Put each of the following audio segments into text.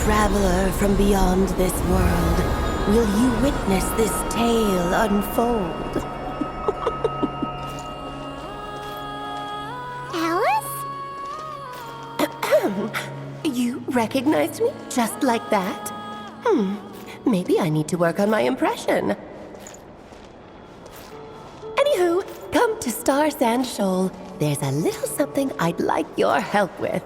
traveler from beyond this world, will you witness this tale unfold? Alice? You recognized me just like that? Maybe I need to work on my impression. Anywho, come to Star Sand Shoal. There's a little something I'd like your help with.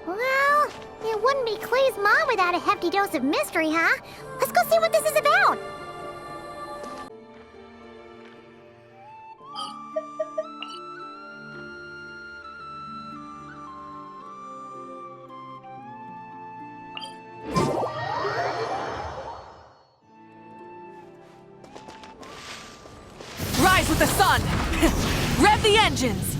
Well, it wouldn't be Clay's mom without a hefty dose of mystery, huh? Let's go see what this is about. Rise with the sun! Rev the engines!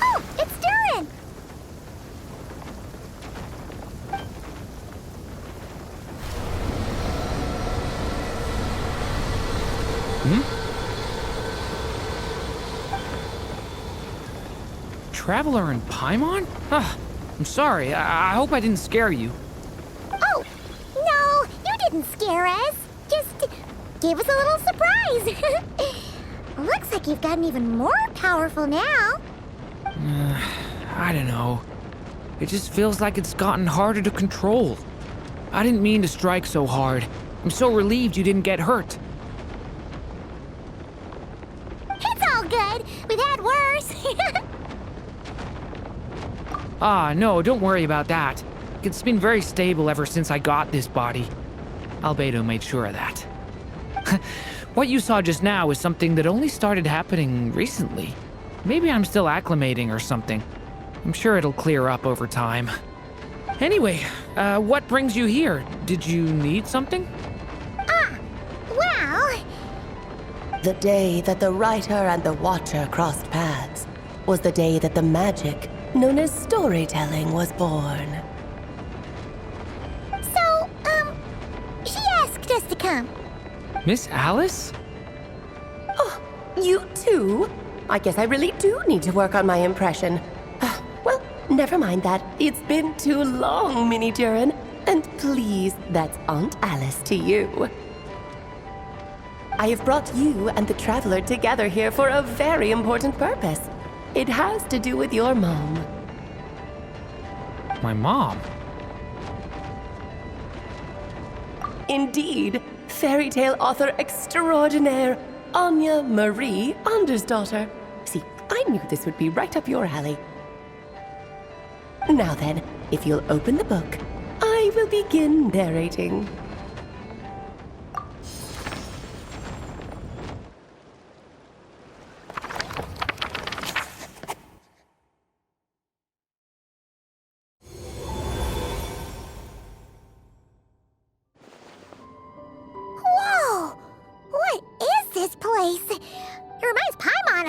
Oh, it's Darren! Traveler in Paimon? I'm sorry. I hope I didn't scare you. Oh, no, you didn't scare us. Just gave us a little surprise. Looks like you've gotten even more powerful now. I don't know. It just feels like it's gotten harder to control. I didn't mean to strike so hard. I'm so relieved you didn't get hurt. It's all good. We've had worse. No, don't worry about that. It's been very stable ever since I got this body. Rubedo made sure of that. What you saw just now is something that only started happening recently. Maybe I'm still acclimating or something. I'm sure it'll clear up over time. Anyway, what brings you here? Did you need something? Well, The day that the writer and the watcher crossed paths was the day that the magic known as storytelling was born. so, she asked us to come. Miss Alice? Oh, you too? I guess I really do need to work on my impression. Well, never mind that. It's been too long, Mini Durin. And please, that's Aunt Alice to you. I have brought you and the Traveler together here for a very important purpose. It has to do with your mom. My mom? Indeed, fairy tale author extraordinaire, Anya Marie Andersdaughter. See, I knew this would be right up your alley. Now then, if you'll open the book, I will begin narrating.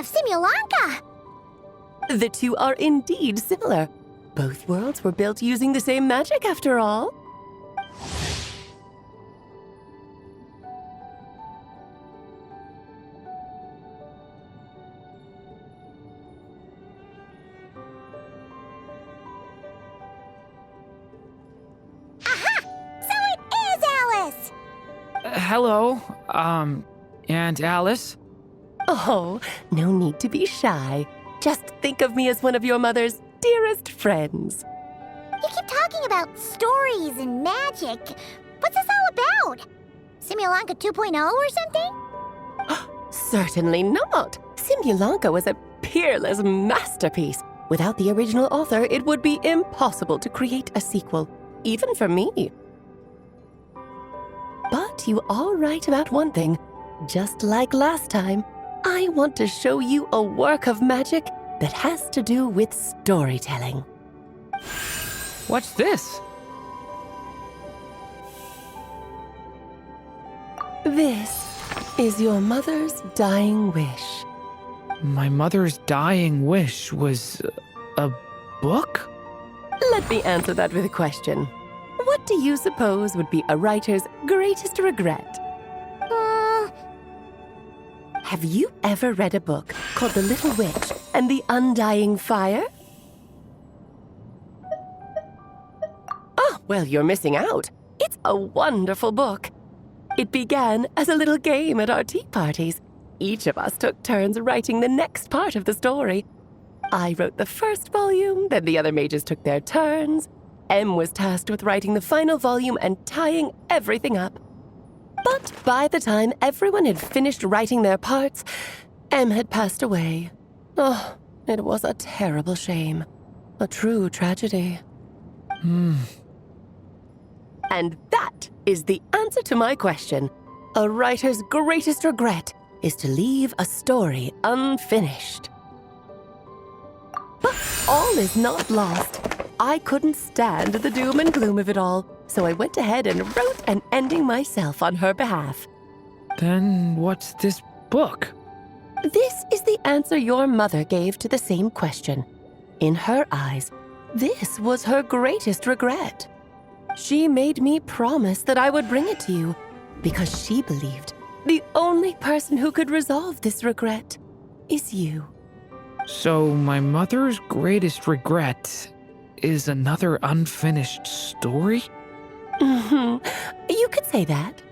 of Simulanka. The two are indeed similar. Both worlds were built using the same magic, after all. So it is Alice! Hello, Aunt Alice? Oh, no need to be shy. Just think of me as one of your mother's dearest friends. You keep talking about stories and magic. What's this all about? Simulanka 2.0 or something? Certainly not. Simulanka was a peerless masterpiece. Without the original author, it would be impossible to create a sequel, even for me. But you are right about one thing. Just like last time, I want to show you a work of magic that has to do with storytelling. What's this? This is your mother's dying wish. My mother's dying wish was a book? Let me answer that with a question. What do you suppose would be a writer's greatest regret? Have you ever read a book called The Little Witch and the Undying Fire? Oh, well, you're missing out. It's a wonderful book. It began as a little game at our tea parties. Each of us took turns writing the next part of the story. I wrote the first volume, then the other mages took their turns. Em was tasked with writing the final volume and tying everything up. But by the time everyone had finished writing their parts, Em had passed away. Oh, it was a terrible shame. A true tragedy. And that is the answer to my question. A writer's greatest regret is to leave a story unfinished. But all is not lost. I couldn't stand the doom and gloom of it all, so I went ahead and wrote an ending myself on her behalf. Then what's this book? This is the answer your mother gave to the same question. In her eyes, this was her greatest regret. She made me promise that I would bring it to you because she believed the only person who could resolve this regret is you. So my mother's greatest regret is another unfinished story? You could say that.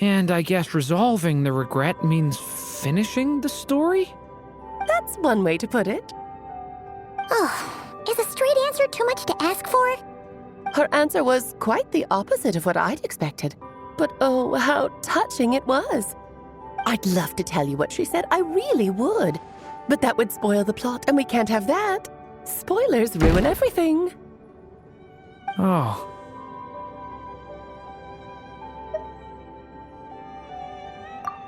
And I guess resolving the regret means finishing the story? That's one way to put it. Oh, is a straight answer too much to ask for? Her answer was quite the opposite of what I'd expected. But oh, how touching it was. I'd love to tell you what she said, I really would. But that would spoil the plot, and we can't have that. Spoilers ruin everything. Oh.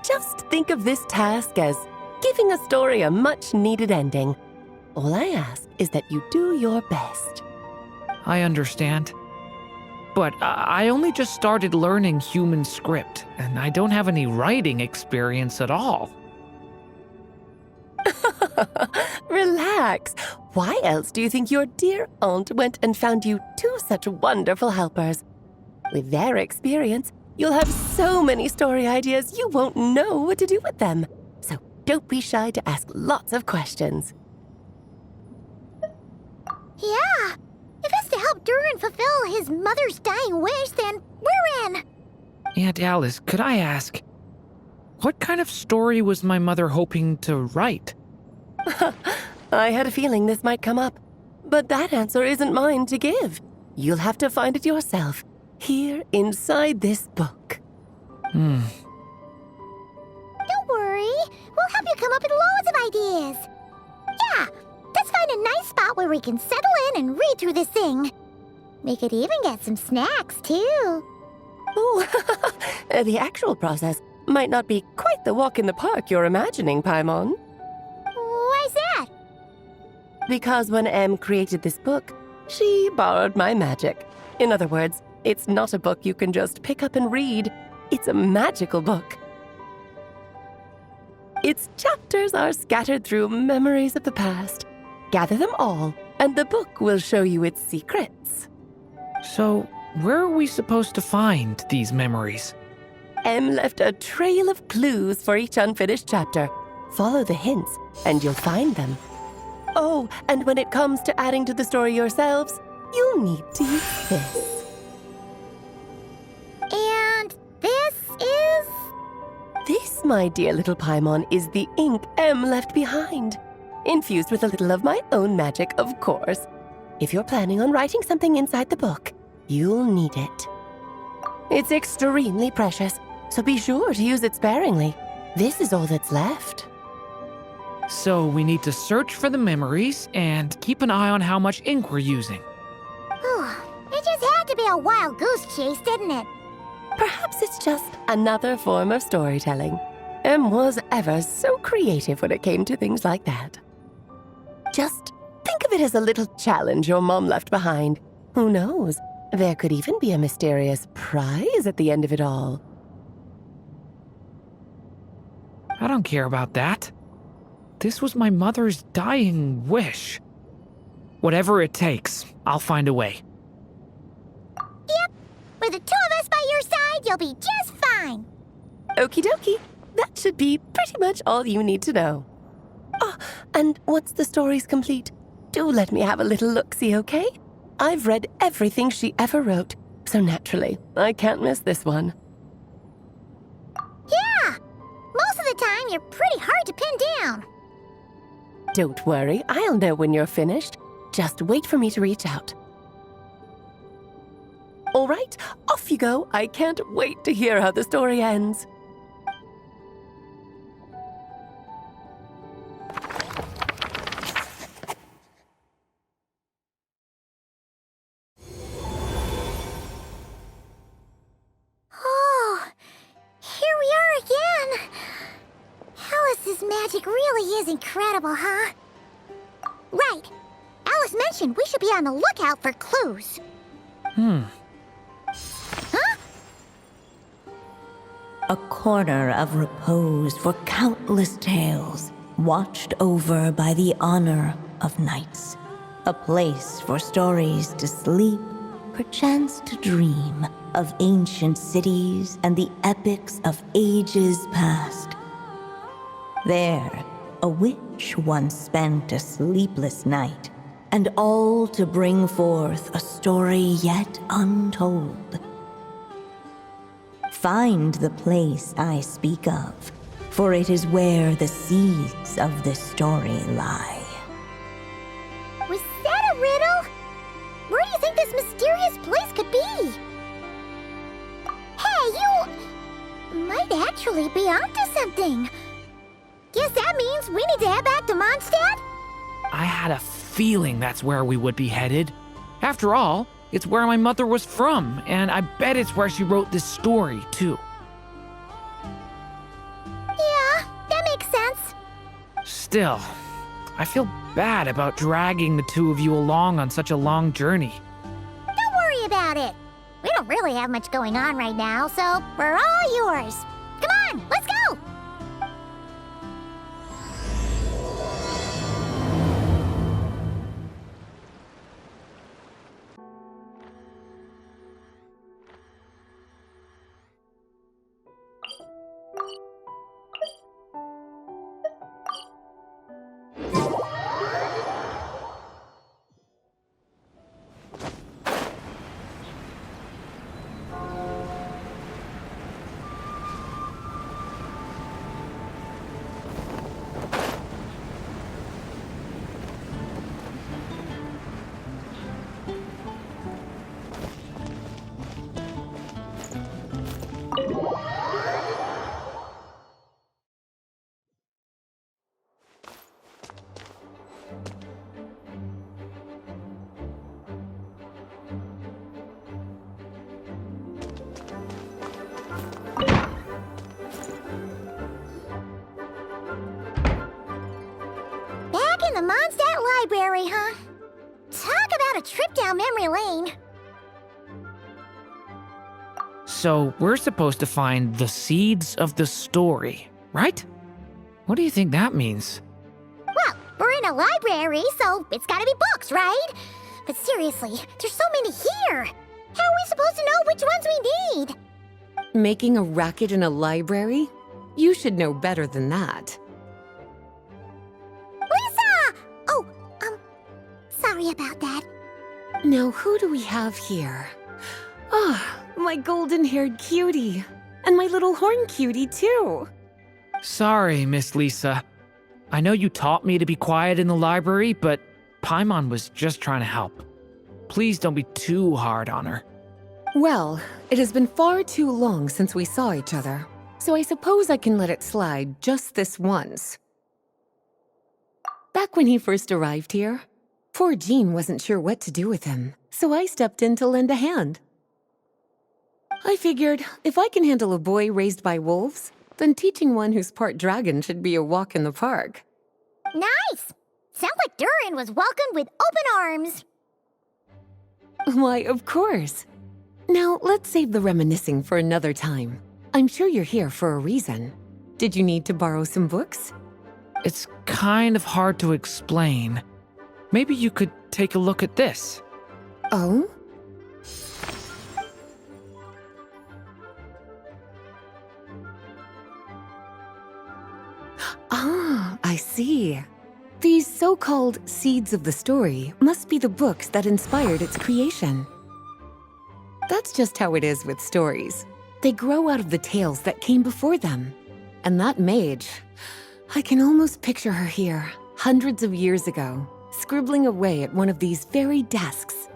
Just think of this task as giving a story a much-needed ending. All I ask is that you do your best. I understand. But I only just started learning human script, and I don't have any writing experience at all. Relax. Why else do you think your dear aunt went and found you two such wonderful helpers? With their experience, you'll have so many story ideas you won't know what to do with them. So don't be shy to ask lots of questions. Yeah. If it's to help Durin fulfill his mother's dying wish, then we're in. Aunt Alice, could I ask, what kind of story was my mother hoping to write? I had a feeling this might come up, but that answer isn't mine to give. You'll have to find it yourself, here inside this book. Don't worry. We'll help you come up with loads of ideas. Yeah, let's find a nice spot where we can settle in and read through this thing. We could even get some snacks, too. Oh, the actual process might not be quite the walk in the park you're imagining, Paimon. Why's that? Because when Em created this book, she borrowed my magic. In other words, it's not a book you can just pick up and read. It's a magical book. Its chapters are scattered through memories of the past. Gather them all, and the book will show you its secrets. So, where are we supposed to find these memories? M left a trail of clues for each unfinished chapter. Follow the hints, and you'll find them. Oh, and when it comes to adding to the story yourselves, you'll need to use this. And this is... This, my dear little Paimon, is the ink M left behind. Infused with a little of my own magic, of course. If you're planning on writing something inside the book, you'll need it. It's extremely precious, so be sure to use it sparingly. This is all that's left. So, we need to search for the memories and keep an eye on how much ink we're using. It just had to be a wild goose chase, didn't it? Perhaps it's just another form of storytelling. M was ever so creative when it came to things like that. Just think of it as a little challenge your mom left behind. Who knows? There could even be a mysterious prize at the end of it all. I don't care about that. This was my mother's dying wish. Whatever it takes, I'll find a way. Yep. With the two of us by your side, you'll be just fine. Okie dokie. That should be pretty much all you need to know. Oh, and once the story's complete, do let me have a little look-see, okay? I've read everything she ever wrote, so naturally, I can't miss this one. Yeah. Most of the time, you're pretty hard to pin down. Don't worry, I'll know when you're finished. Just wait for me to reach out. All right, off you go. I can't wait to hear how the story ends. Oh, here we are again. Alice's magic really is incredible, huh? Right. Alice mentioned we should be on the lookout for clues. Huh? A corner of repose for countless tales, watched over by the honor of knights. A place for stories to sleep, perchance to dream of ancient cities and the epics of ages past. There, a witch once spent a sleepless night, and all to bring forth a story yet untold. Find the place I speak of, for it is where the seeds of this story lie. Was that a riddle? Where do you think this mysterious place could be? Hey, you might actually be onto something. Guess that means we need to head back to Mondstadt? I had a feeling that's where we would be headed. After all, it's where my mother was from, and I bet it's where she wrote this story, too. Yeah, that makes sense. Still, I feel bad about dragging the two of you along on such a long journey. Don't worry about it. We don't really have much going on right now, so we're all yours. Come on, let's go! Back in the Mondstadt Library, huh? Talk about a trip down memory lane. So, we're supposed to find the seeds of the story, right? What do you think that means? Well, we're in a library, so it's gotta be books, right? But seriously, there's so many here. How are we supposed to know which ones we need? Making a racket in a library? You should know better than that. Lisa! Oh, sorry about that. Now, who do we have here? Ah, my golden-haired cutie. And my little horn cutie, too. Sorry, Miss Lisa. I know you taught me to be quiet in the library, but Paimon was just trying to help. Please don't be too hard on her. Well, it has been far too long since we saw each other, so I suppose I can let it slide just this once. Back when he first arrived here, poor Jean wasn't sure what to do with him, so I stepped in to lend a hand. I figured if I can handle a boy raised by wolves, then teaching one who's part dragon should be a walk in the park. Nice! Sounds like Durin was welcomed with open arms. Why, of course. Now, let's save the reminiscing for another time. I'm sure you're here for a reason. Did you need to borrow some books? It's kind of hard to explain. Maybe you could take a look at this. Oh? Ah, I see. These so-called seeds of the story must be the books that inspired its creation. That's just how it is with stories. They grow out of the tales that came before them. And that mage, I can almost picture her here, hundreds of years ago, scribbling away at one of these very desks.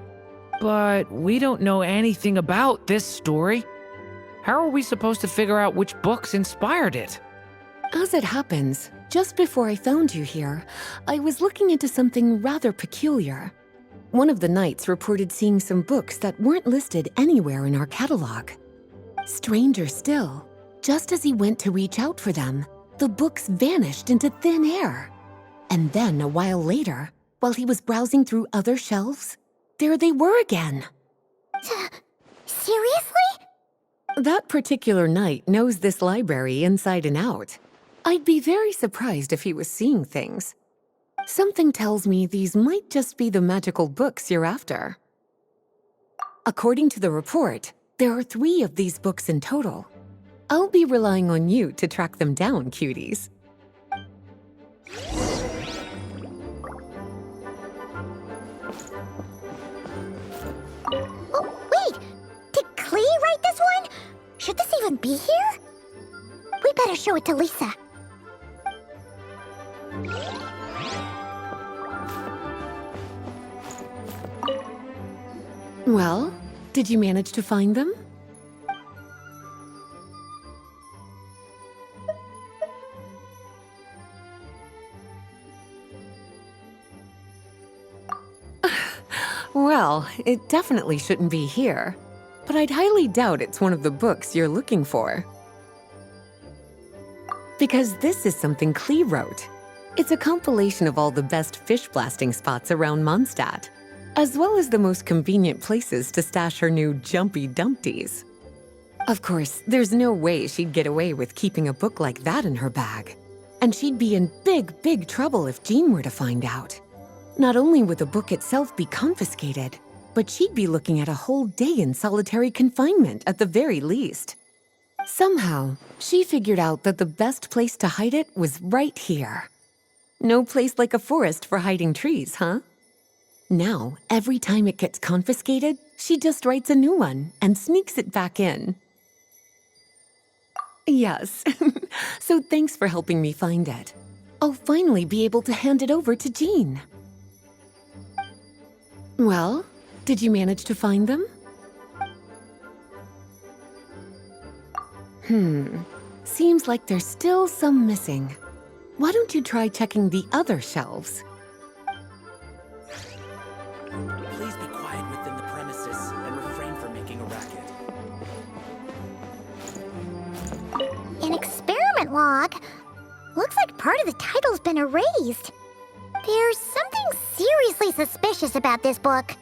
But we don't know anything about this story. How are we supposed to figure out which books inspired it? As it happens, just before I found you here, I was looking into something rather peculiar. One of the knights reported seeing some books that weren't listed anywhere in our catalog. Stranger still, just as he went to reach out for them, the books vanished into thin air. And then a while later, while he was browsing through other shelves, there they were again. Seriously? That particular knight knows this library inside and out. I'd be very surprised if he was seeing things. Something tells me these might just be the magical books you're after. According to the report, there are 3 of these books in total. I'll be relying on you to track them down, cuties. Oh, wait! Did Klee write this one? Should this even be here? We better show it to Lisa. Well, did you manage to find them? Well, it definitely shouldn't be here, but I'd highly doubt it's one of the books you're looking for. Because this is something Klee wrote. It's a compilation of all the best fish blasting spots around Mondstadt, as well as the most convenient places to stash her new jumpy dumpties. Of course, there's no way she'd get away with keeping a book like that in her bag. And she'd be in big, big trouble if Jean were to find out. Not only would the book itself be confiscated, but she'd be looking at a whole day in solitary confinement at the very least. Somehow, she figured out that the best place to hide it was right here. No place like a forest for hiding trees, huh? Now, every time it gets confiscated, she just writes a new one and sneaks it back in. Yes, so thanks for helping me find it. I'll finally be able to hand it over to Jean. Well, did you manage to find them? Seems like there's still some missing. Why don't you try checking the other shelves? Please be quiet within the premises and refrain from making a racket. An experiment log? Looks like part of the title's been erased. There's something seriously suspicious about this book.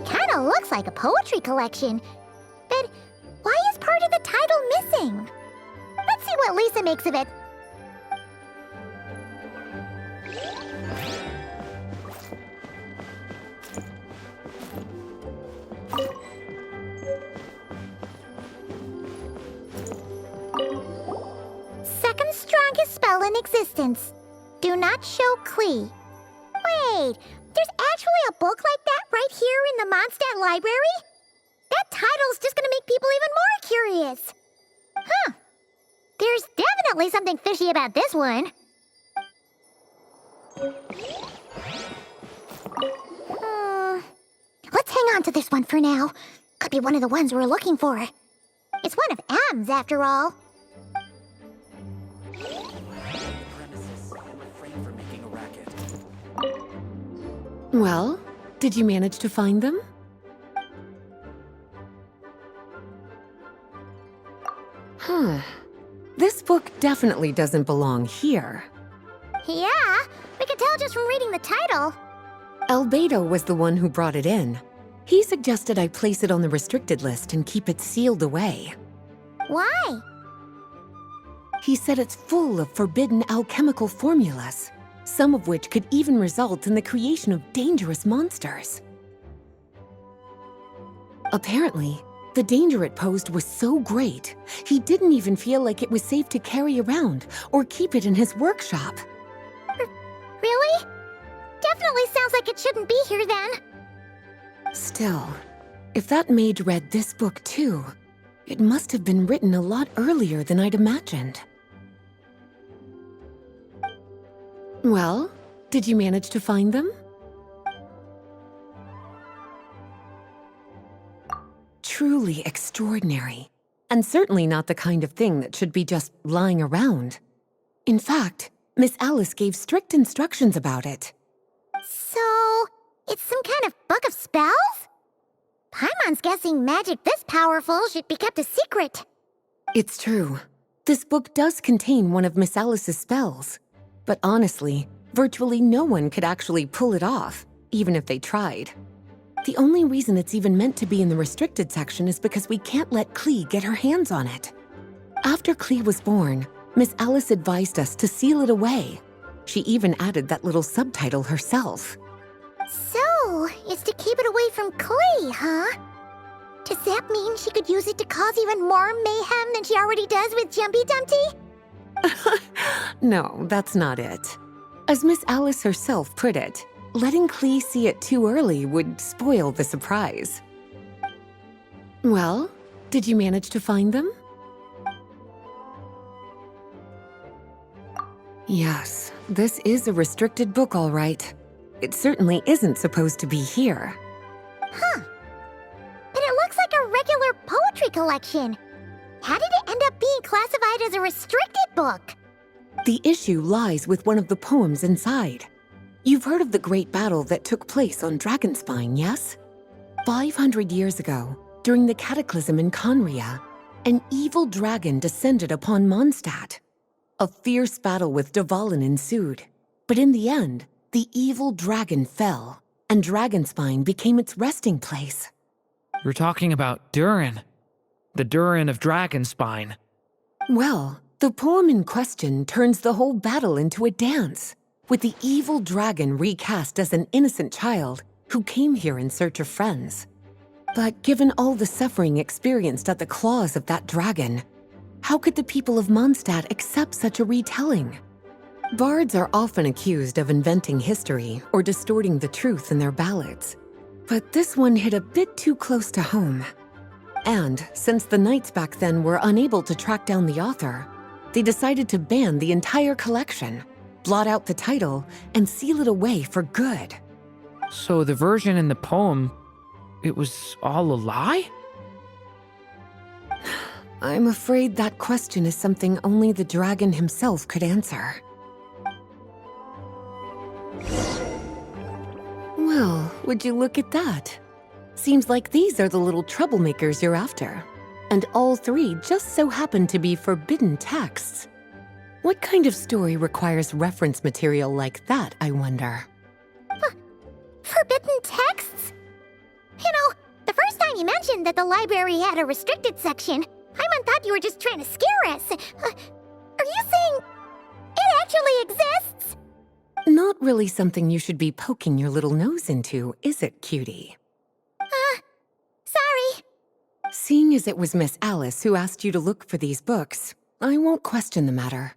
Kinda looks looks like a poetry collection. But why is part of the title missing? Let's see what Lisa makes of it. Second strongest spell in existence. Do not show Klee. Wait, there's actually a book like that right here in the Mondstadt library? That title's just gonna make people even more curious. Huh. There's definitely something fishy about this one. Let's hang on to this one for now. Could be one of the ones we're looking for. It's one of M's, after all. Premises and refrain from making a racket. Well, did you manage to find them? Huh. This book definitely doesn't belong here. Yeah, we could tell just from reading the title. Rubedo was the one who brought it in. He suggested I place it on the restricted list and keep it sealed away. Why? He said it's full of forbidden alchemical formulas, some of which could even result in the creation of dangerous monsters. Apparently, the danger it posed was so great, he didn't even feel like it was safe to carry around or keep it in his workshop. Really? Definitely sounds like it shouldn't be here then. Still, if that mage read this book too, it must have been written a lot earlier than I'd imagined. Well, did you manage to find them? Truly extraordinary, and certainly not the kind of thing that should be just lying around. In fact, Miss Alice gave strict instructions about it. So, it's some kind of book of spells? Paimon's guessing magic this powerful should be kept a secret. It's true. This book does contain one of Miss Alice's spells. But honestly, virtually no one could actually pull it off, even if they tried. The only reason it's even meant to be in the restricted section is because we can't let Klee get her hands on it. After Klee was born, Miss Alice advised us to seal it away. She even added that little subtitle herself. So, it's to keep it away from Klee, huh? Does that mean she could use it to cause even more mayhem than she already does with Jumpy Dumpty? No, that's not it. As Miss Alice herself put it, letting Klee see it too early would spoil the surprise. Well, did you manage to find them? Yes, this is a restricted book, all right. It certainly isn't supposed to be here. Huh. But it looks like a regular poetry collection. How did it end up being classified as a restricted book? The issue lies with one of the poems inside. You've heard of the great battle that took place on Dragonspine, yes? 500 years ago, during the cataclysm in Conria, an evil dragon descended upon Mondstadt. A fierce battle with Dvalin ensued, but in the end, the evil dragon fell, and Dragonspine became its resting place. You're talking about Durin. The Durin of Dragonspine. Well, the poem in question turns the whole battle into a dance, with the evil dragon recast as an innocent child who came here in search of friends. But given all the suffering experienced at the claws of that dragon, how could the people of Mondstadt accept such a retelling? Bards are often accused of inventing history or distorting the truth in their ballads. But this one hit a bit too close to home. And since the knights back then were unable to track down the author, they decided to ban the entire collection, blot out the title, and seal it away for good. So the version in the poem, it was all a lie? I'm afraid that question is something only the dragon himself could answer. Well, would you look at that? Seems like these are the little troublemakers you're after. And all three just so happen to be forbidden texts. What kind of story requires reference material like that, I wonder? Forbidden texts? You know, the first you mentioned that the library had a restricted section, Paimon thought you were just trying to scare us. Are you saying it actually exists? Not really something you should be poking your little nose into, is it, cutie? Sorry. Seeing as it was Miss Alice who asked you to look for these books, I won't question the matter.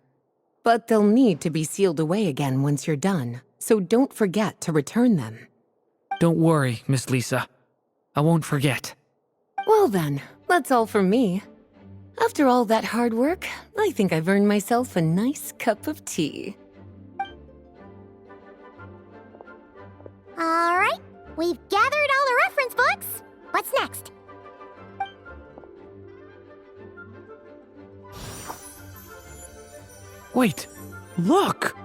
But they'll need to be sealed away again once you're done, so don't forget to return them. Don't worry, Miss Lisa. I won't forget. Well then, that's all from me. After all that hard work, I think I've earned myself a nice cup of tea. Alright, we've gathered all the reference books. What's next? Wait, look!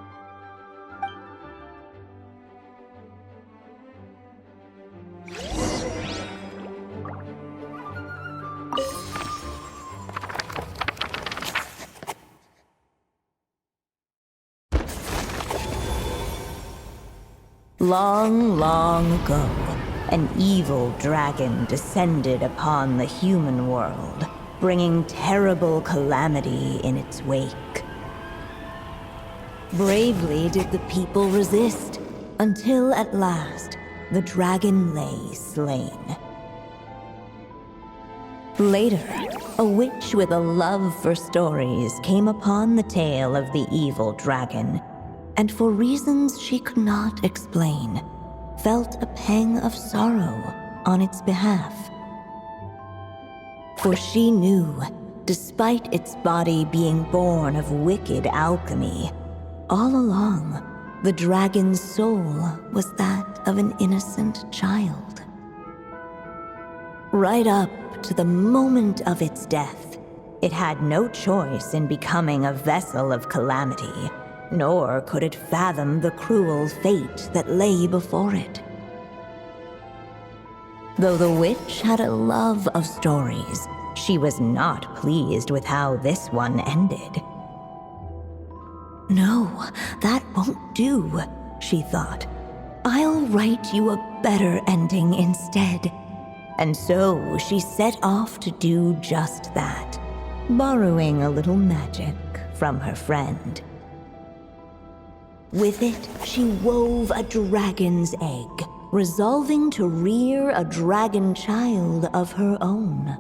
Long, long ago, an evil dragon descended upon the human world, bringing terrible calamity in its wake. Bravely did the people resist, until at last, the dragon lay slain. Later, a witch with a love for stories came upon the tale of the evil dragon, and for reasons she could not explain, felt a pang of sorrow on its behalf. For she knew, despite its body being born of wicked alchemy, all along, the dragon's soul was that of an innocent child. Right up to the moment of its death, it had no choice in becoming a vessel of calamity, nor could it fathom the cruel fate that lay before it. Though the witch had a love of stories, she was not pleased with how this one ended. No, that won't do, she thought. I'll write you a better ending instead. And so she set off to do just that, borrowing a little magic from her friend. With it, she wove a dragon's egg, resolving to rear a dragon child of her own.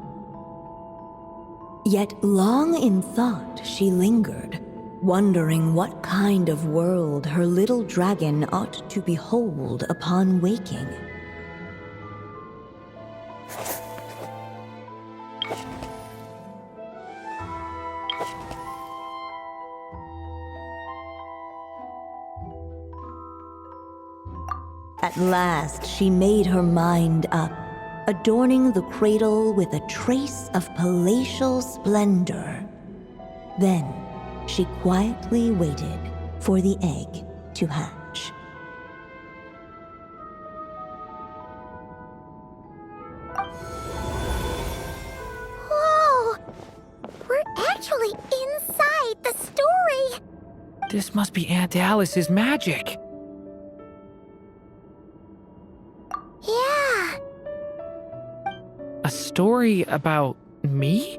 Yet long in thought she lingered, wondering what kind of world her little dragon ought to behold upon waking. At last, she made her mind up, adorning the cradle with a trace of palatial splendor. Then, she quietly waited for the egg to hatch. Whoa! We're actually inside the story! This must be Aunt Alice's magic. Yeah. A story about me?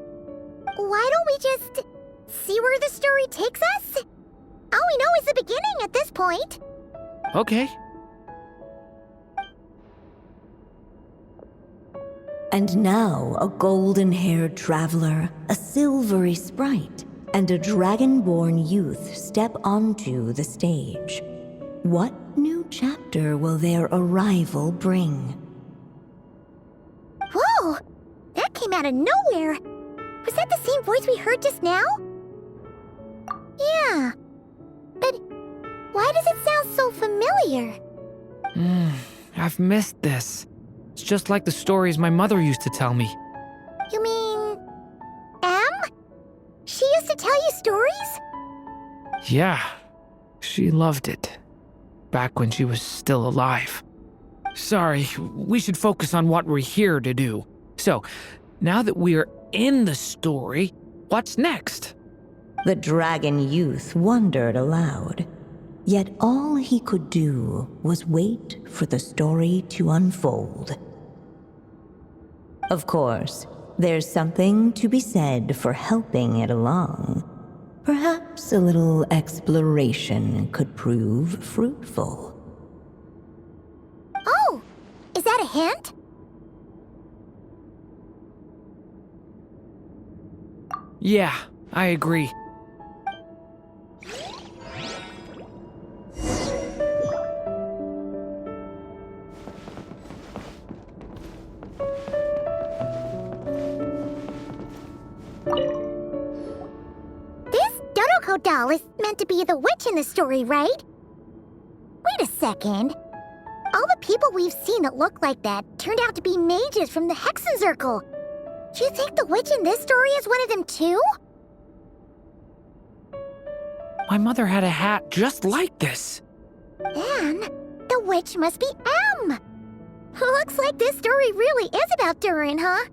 Why don't we just see where the story takes us? All we know is the beginning at this point. Okay. And now a golden-haired traveler, a silvery sprite, and a dragon-born youth step onto the stage. What new chapter will their arrival bring? Whoa! That came out of nowhere! Was that the same voice we heard just now? Yeah. But why does it sound so familiar? I've missed this. It's just like the stories my mother used to tell me. You mean... Em? She used to tell you stories? Yeah, she loved it. Back when she was still alive. Sorry, we should focus on what we're here to do. So, now that we're in the story, what's next? The dragon youth wondered aloud. Yet all he could do was wait for the story to unfold. Of course, there's something to be said for helping it along. Perhaps a little exploration could prove fruitful. Oh, is that a hint? Yeah, I agree. This Draco doll is meant to be the witch in the story, right? Wait a second. All the people we've seen that look like that turned out to be mages from the Hexen Circle. Do you think the witch in this story is one of them too? My mother had a hat just like this. Then, the witch must be M. Looks like this story really is about Durin, huh?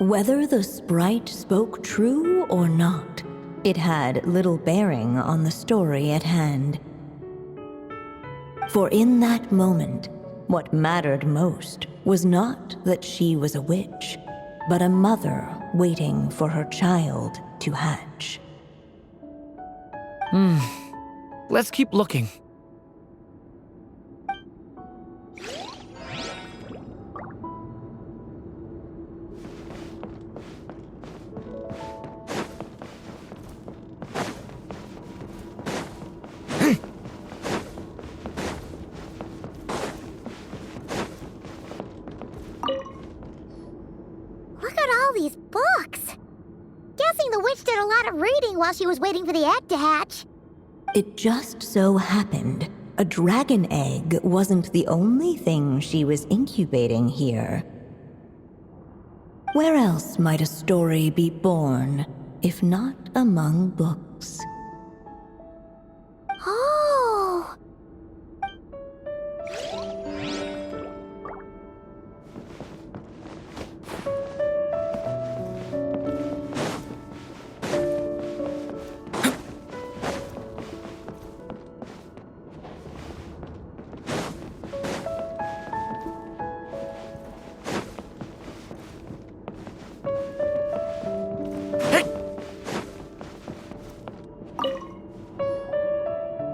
Whether the sprite spoke true or not, it had little bearing on the story at hand. For in that moment, what mattered most was not that she was a witch, but a mother waiting for her child to hatch. Let's keep looking. Look at all these books. Guessing the witch did a lot of reading while she was waiting for the egg to hatch. It just so happened a dragon egg wasn't the only thing she was incubating here. Where else might a story be born, if not among books? Oh!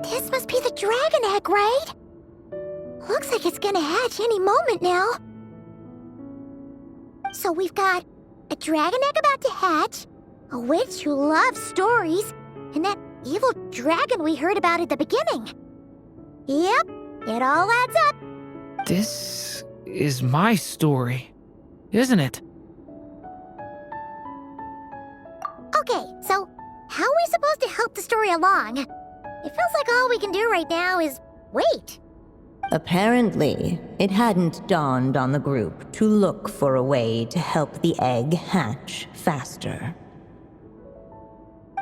This must be the dragon egg, right? Looks like it's gonna hatch any moment now. So we've got a dragon egg about to hatch, a witch who loves stories, and that evil dragon we heard about at the beginning. Yep, it all adds up. This is my story, isn't it? Okay, so how are we supposed to help the story along? It feels like all we can do right now is wait. Apparently, it hadn't dawned on the group to look for a way to help the egg hatch faster.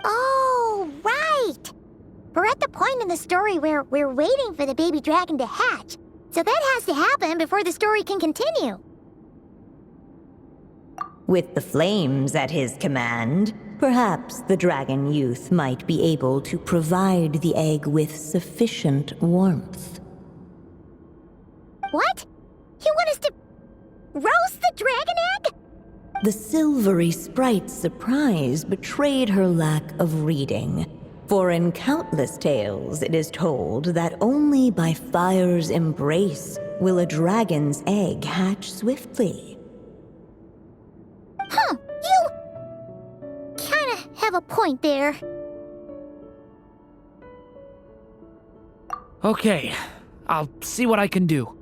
Oh, right! We're at the point in the story where we're waiting for the baby dragon to hatch, so that has to happen before the story can continue. With the flames at his command, perhaps the dragon youth might be able to provide the egg with sufficient warmth. What? You want us to roast the dragon egg? The silvery sprite's surprise betrayed her lack of reading, for in countless tales it is told that only by fire's embrace will a dragon's egg hatch swiftly. Huh, you kinda have a point there. Okay, I'll see what I can do.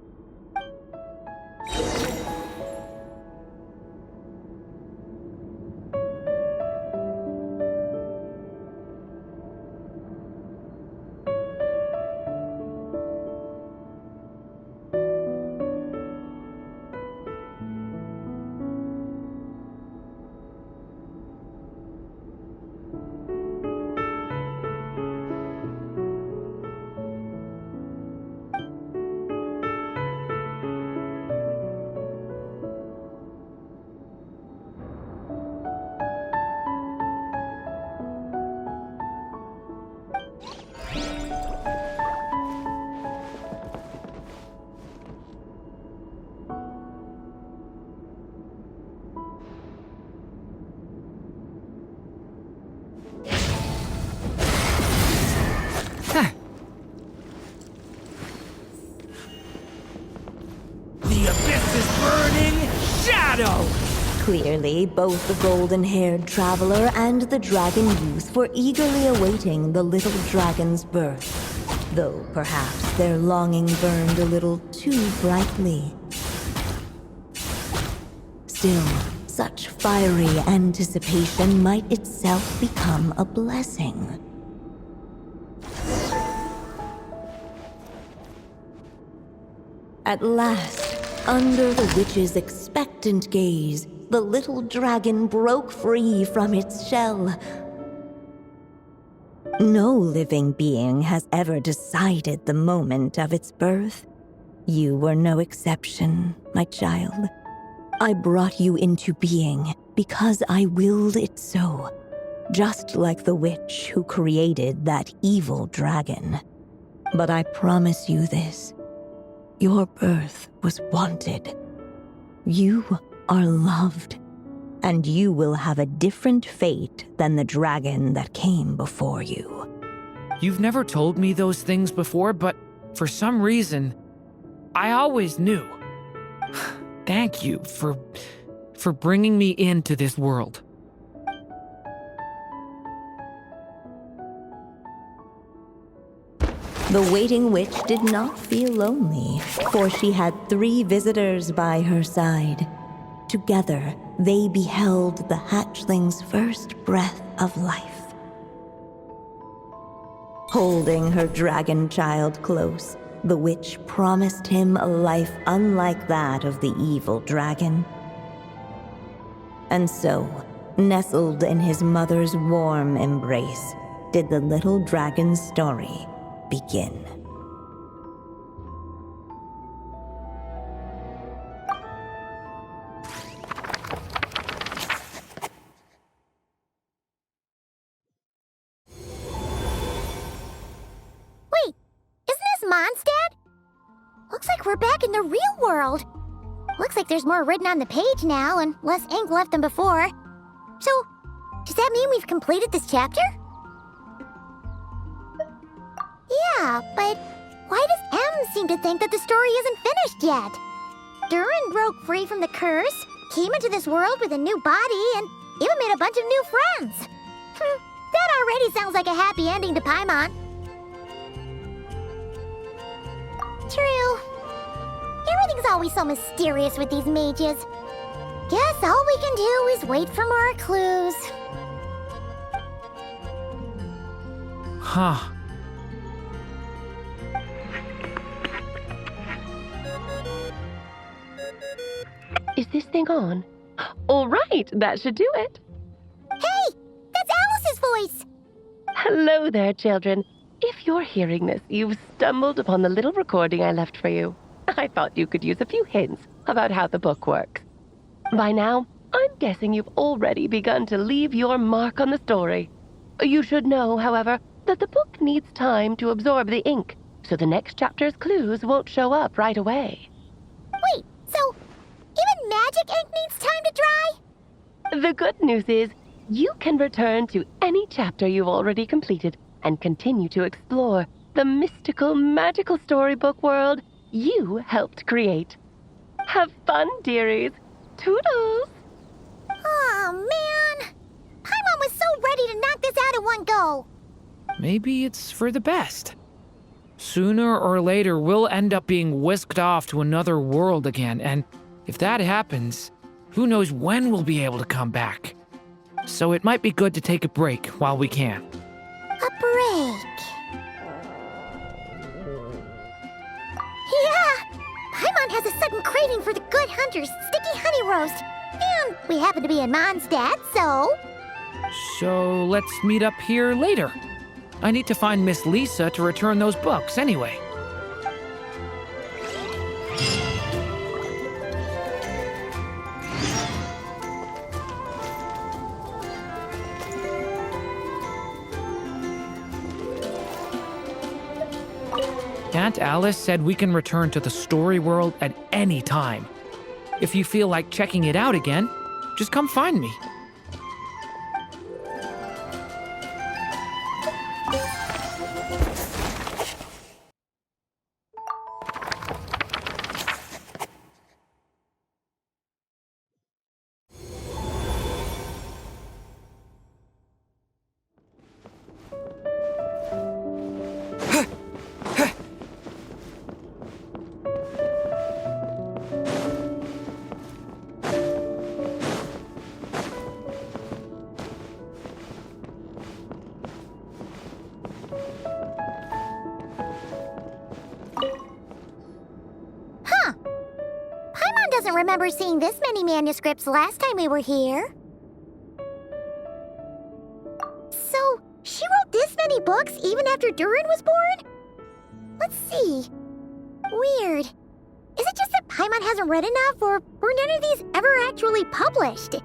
Clearly, both the golden-haired traveler and the dragon youth were eagerly awaiting the little dragon's birth, though perhaps their longing burned a little too brightly. Still, such fiery anticipation might itself become a blessing. At last, under the witch's expectant gaze, the little dragon broke free from its shell. No living being has ever decided the moment of its birth. You were no exception, my child. I brought you into being because I willed it so, just like the witch who created that evil dragon. But I promise you this. Your birth was wanted. You are loved, and you will have a different fate than the dragon that came before you. You've never told me those things before, but for some reason, I always knew. Thank you for bringing me into this world. The waiting witch did not feel lonely, for she had 3 visitors by her side. Together, they beheld the hatchling's first breath of life. Holding her dragon child close, the witch promised him a life unlike that of the evil dragon. And so, nestled in his mother's warm embrace, did the little dragon's story begin. Wait, isn't this Mondstadt? Looks like we're back in the real world. Looks like there's more written on the page now and less ink left than before. So, does that mean we've completed this chapter? Yeah, but why does M seem to think that the story isn't finished yet? Durin broke free from the curse, came into this world with a new body, and even made a bunch of new friends. That already sounds like a happy ending to Paimon. True. Everything's always so mysterious with these mages. Guess all we can do is wait for more clues. Huh. Is this thing on? All right, that should do it. Hey, that's Alice's voice. Hello there, children. If you're hearing this, you've stumbled upon the little recording I left for you. I thought you could use a few hints about how the book works. By now, I'm guessing you've already begun to leave your mark on the story. You should know, however, that the book needs time to absorb the ink, so the next chapter's clues won't show up right away. Wait, so even magic ink needs time to dry? The good news is, you can return to any chapter you've already completed and continue to explore the mystical, magical storybook world you helped create. Have fun, dearies. Toodles! Oh, man. Paimon was so ready to knock this out in one go. Maybe it's for the best. Sooner or later, we'll end up being whisked off to another world again, and if that happens, who knows when we'll be able to come back. So it might be good to take a break while we can. A break. Yeah! Paimon has a sudden craving for the good hunter's sticky honey roast. And we happen to be in Mondstadt, so... So let's meet up here later. I need to find Miss Lisa to return those books anyway. Aunt Alice said we can return to the story world at any time. If you feel like checking it out again, just come find me. doesn't remember seeing this many manuscripts last time we were here. So, she wrote this many books even after Durin was born? Let's see. Weird. Is it just that Paimon hasn't read enough, or were none of these ever actually published?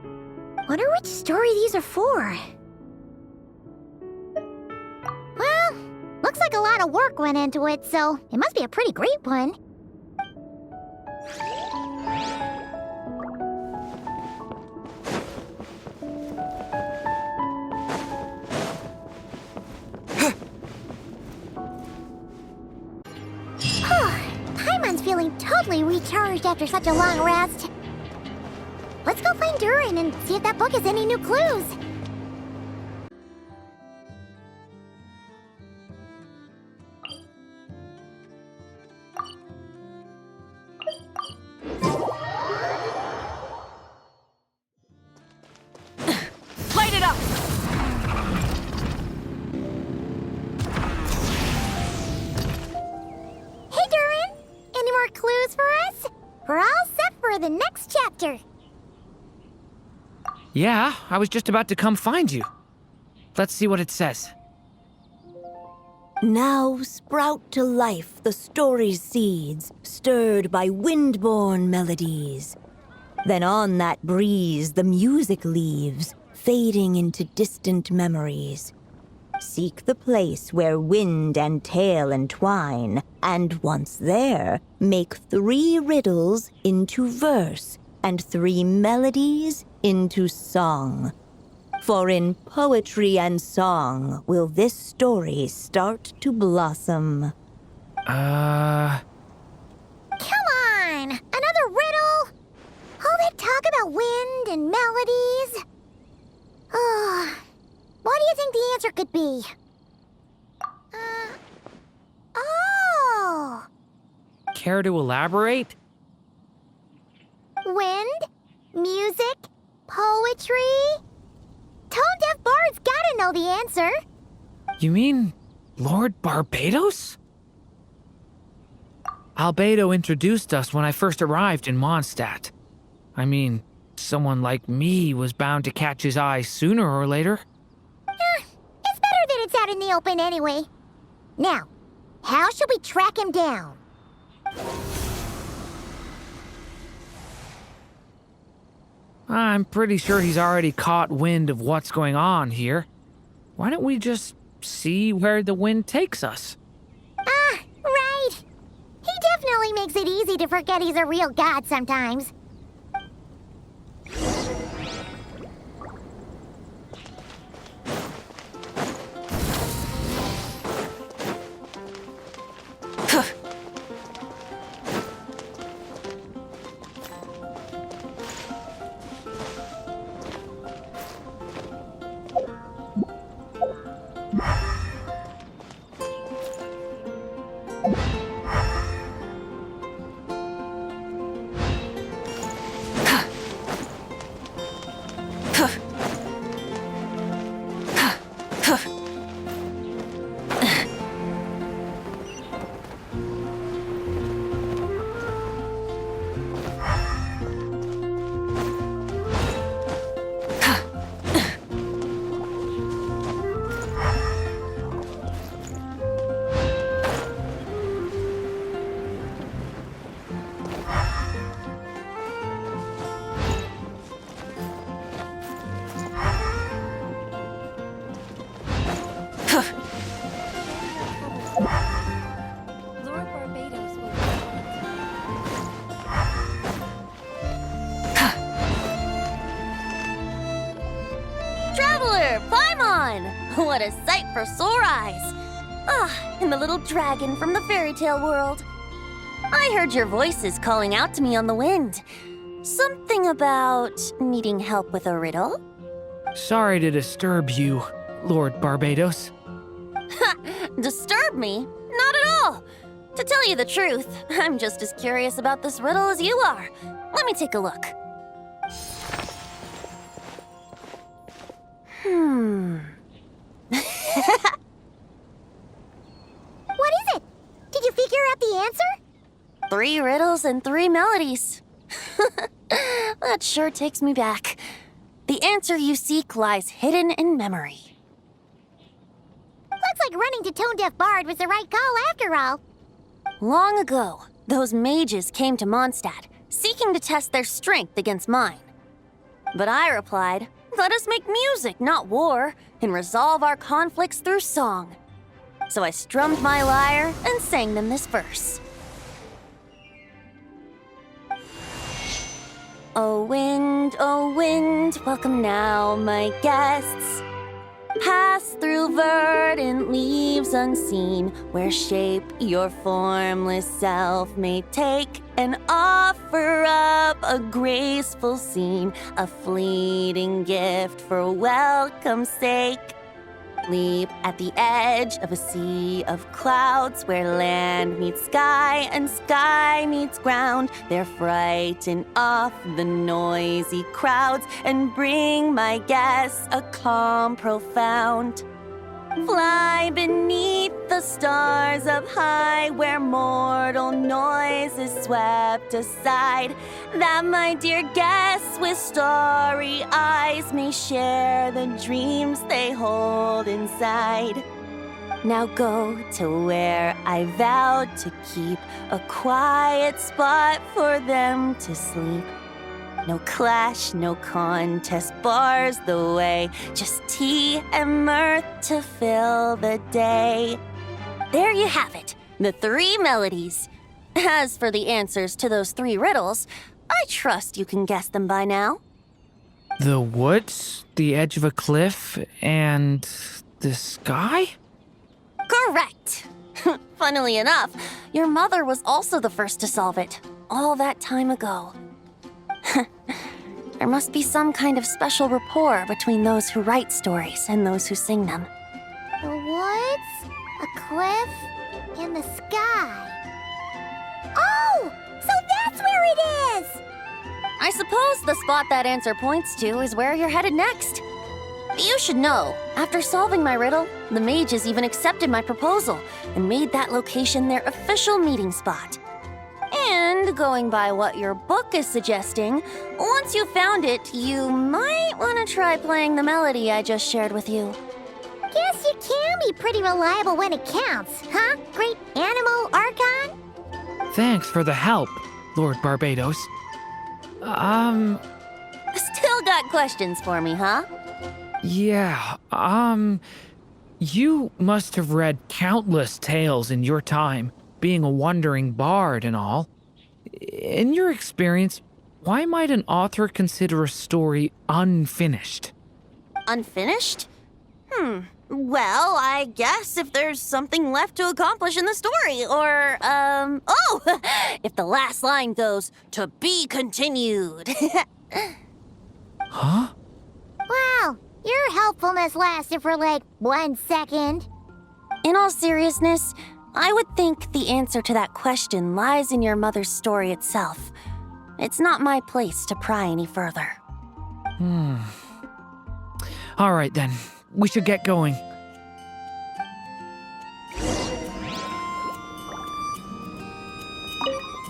Wonder which story these are for. Well, looks like a lot of work went into it, so it must be a pretty great one. Paimon's feeling totally recharged after such a long rest. Let's go find Durin and see if that book has any new clues. Light it up! Hey, Durin! Any more clues for us? We're all set for the next chapter. Yeah, I was just about to come find you. Let's see what it says. Now sprout to life the story's seeds, stirred by wind-born melodies. Then on that breeze the music leaves, fading into distant memories. Seek the place where wind and tale entwine, and once there, make 3 riddles into verse, and 3 melodies into song. For in poetry and song will this story start to blossom. Come on! Another riddle? All that talk about wind and melodies? What do you think the answer could be? Oh! Care to elaborate? Wind? Music? Poetry? Tone-deaf bards gotta know the answer. You mean Lord Barbados? Albedo introduced us when I first arrived in Mondstadt. I mean, someone like me was bound to catch his eye sooner or later. It's better that it's out in the open anyway. Now, how should we track him down? I'm pretty sure he's already caught wind of what's going on here. Why don't we just see where the wind takes us? Right. He definitely makes it easy to forget he's a real god sometimes. Lord Barbados will... Traveler, Paimon! What a sight for sore eyes! And the little dragon from the fairy tale world. I heard your voices calling out to me on the wind. Something about needing help with a riddle? Sorry to disturb you, Lord Barbados. Disturb me? Not at all! To tell you the truth, I'm just as curious about this riddle as you are. Let me take a look. What is it? Did you figure out the answer? 3 riddles and 3 melodies. That sure takes me back. The answer you seek lies hidden in memory. Looks like running to Tone Deaf Bard was the right call after all. Long ago, those mages came to Mondstadt, seeking to test their strength against mine. But I replied, let us make music, not war, and resolve our conflicts through song. So I strummed my lyre and sang them this verse. O wind, welcome now, my guests. Pass through verdant leaves unseen, where shape your formless self may take, and offer up a graceful scene, a fleeting gift for welcome's sake. Leap at the edge of a sea of clouds, where land meets sky and sky meets ground. There frighten off the noisy crowds and bring my guests a calm profound. Fly beneath the stars up high, where mortal noise is swept aside, that my dear guests with starry eyes may share the dreams they hold inside. Now go to where I vowed to keep a quiet spot for them to sleep. No clash, no contest bars the way, just tea and mirth to fill the day. There you have it, the 3 melodies. As for the answers to those 3 riddles, I trust you can guess them by now. The woods, the edge of a cliff, and the sky? Correct! Funnily enough, your mother was also the first to solve it, all that time ago. There must be some kind of special rapport between those who write stories and those who sing them. The woods, a cliff, and the sky. Oh! So that's where it is! I suppose the spot that answer points to is where you're headed next. You should know, after solving my riddle, the mages even accepted my proposal and made that location their official meeting spot. And going by what your book is suggesting, once you found it, you might want to try playing the melody I just shared with you. Guess you can be pretty reliable when it counts, huh, Great Animal Archon? Thanks for the help, Lord Barbados. Still got questions for me, huh? Yeah, you must have read countless tales in your time, being a wandering bard and all. In your experience, why might an author consider a story unfinished? Unfinished? Well, I guess if there's something left to accomplish in the story, or, if the last line goes, to be continued. Huh? Wow, your helpfulness lasted for like 1 second. In all seriousness, I would think the answer to that question lies in your mother's story itself. It's not my place to pry any further. All right then, we should get going.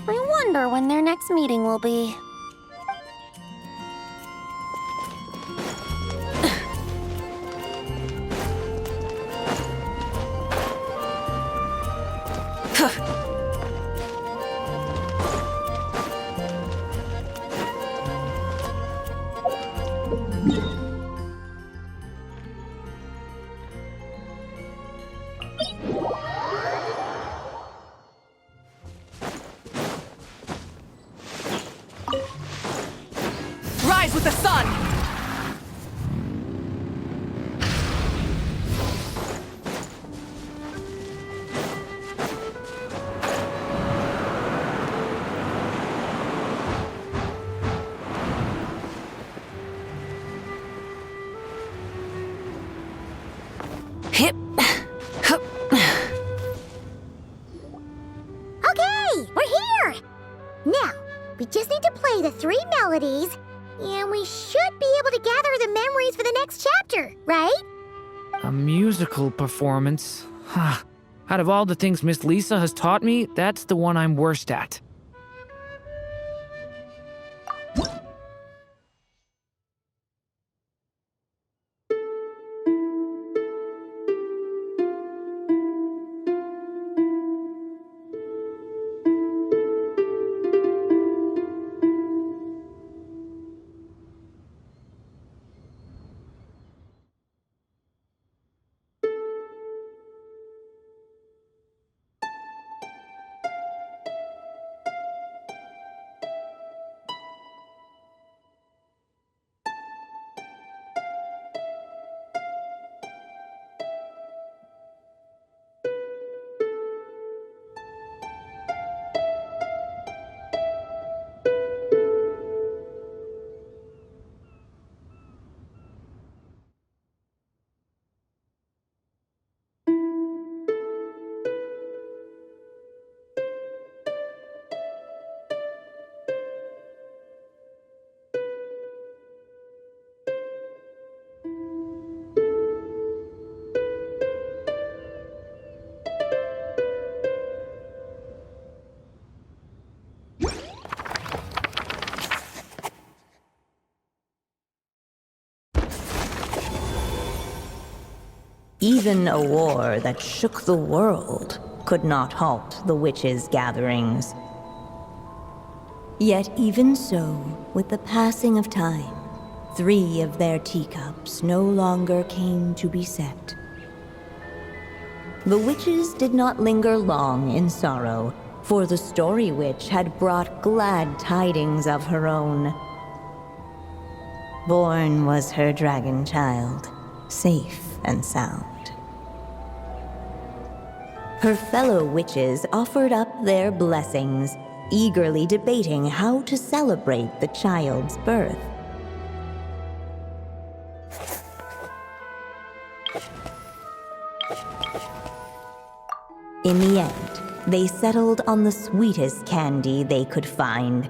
I wonder when their next meeting will be. Rise with the sun! Hip. Hup. Okay, we're here! Now, we just need to play the 3 melodies, and we should be able to gather the memories for the next chapter, right? A musical performance? Huh. Out of all the things Miss Lisa has taught me, that's the one I'm worst at. Even a war that shook the world could not halt the witches' gatherings. Yet even so, with the passing of time, 3 of their teacups no longer came to be set. The witches did not linger long in sorrow, for the Story Witch had brought glad tidings of her own. Born was her dragon child, safe and sound. Her fellow witches offered up their blessings, eagerly debating how to celebrate the child's birth. In the end, they settled on the sweetest candy they could find.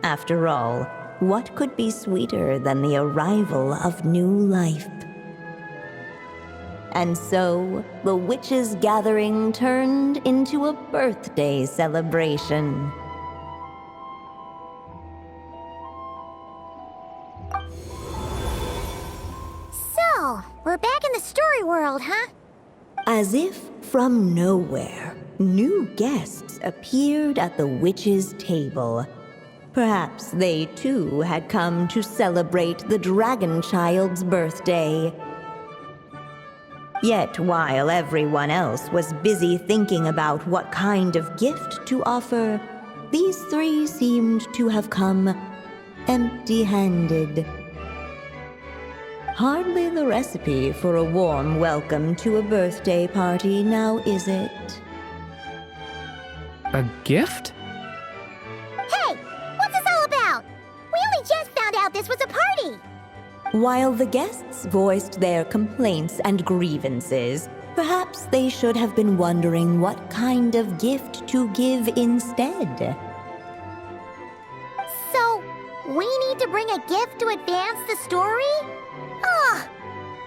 After all, what could be sweeter than the arrival of new life? And so, the witches' gathering turned into a birthday celebration. So, we're back in the story world, huh? As if from nowhere, new guests appeared at the witches' table. Perhaps they too had come to celebrate the dragon child's birthday. Yet while everyone else was busy thinking about what kind of gift to offer, these 3 seemed to have come empty-handed. Hardly the recipe for a warm welcome to a birthday party, now is it? A gift? Hey, what's this all about? We only just found out this was a party. While the guests voiced their complaints and grievances, perhaps they should have been wondering what kind of gift to give instead. So, we need to bring a gift to advance the story? Oh,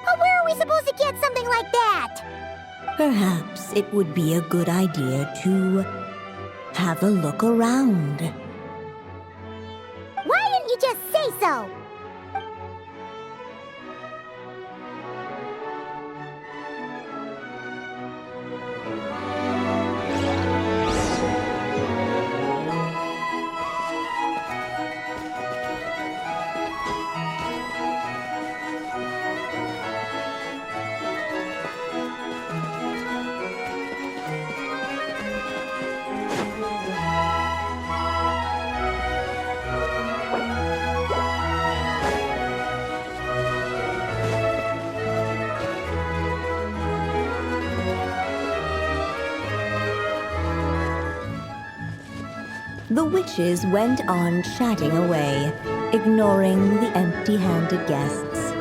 but where are we supposed to get something like that? Perhaps it would be a good idea to have a look around. Why didn't you just say so? The witches went on chatting away, ignoring the empty-handed guests.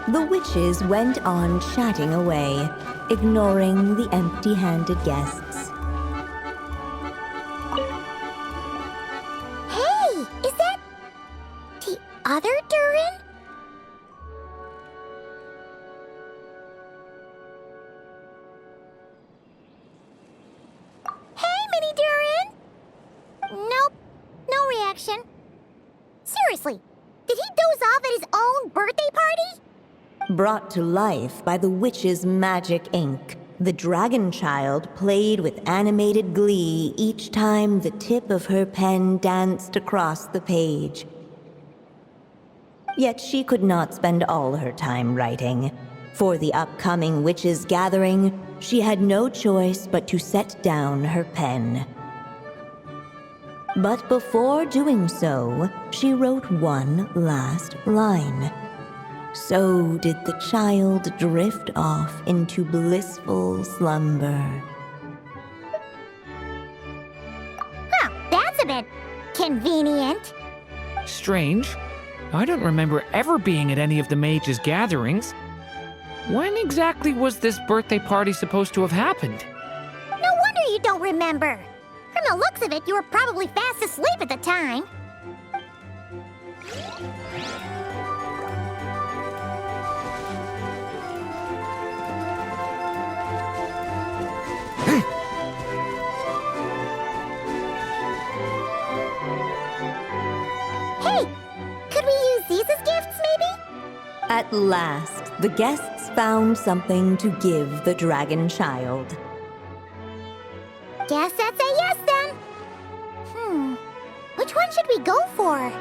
The witches went on chatting away, ignoring the empty-handed guests. Hey, is that the other Durin? Hey, Mini Durin! Nope, no reaction. Seriously, did he doze off at his own birthday party? Brought to life by the witch's magic ink, the dragon child played with animated glee each time the tip of her pen danced across the page. Yet she could not spend all her time writing. For the upcoming witches' gathering, she had no choice but to set down her pen. But before doing so, she wrote one last line. So did the child drift off into blissful slumber. Huh, that's a bit convenient. Strange. I don't remember ever being at any of the mages' gatherings. When exactly was this birthday party supposed to have happened? No wonder you don't remember. From the looks of it, you were probably fast asleep at the time. Hey, could we use these as gifts, maybe? At last, the guests found something to give the dragon child. Guess that's a yes then. Which one should we go for?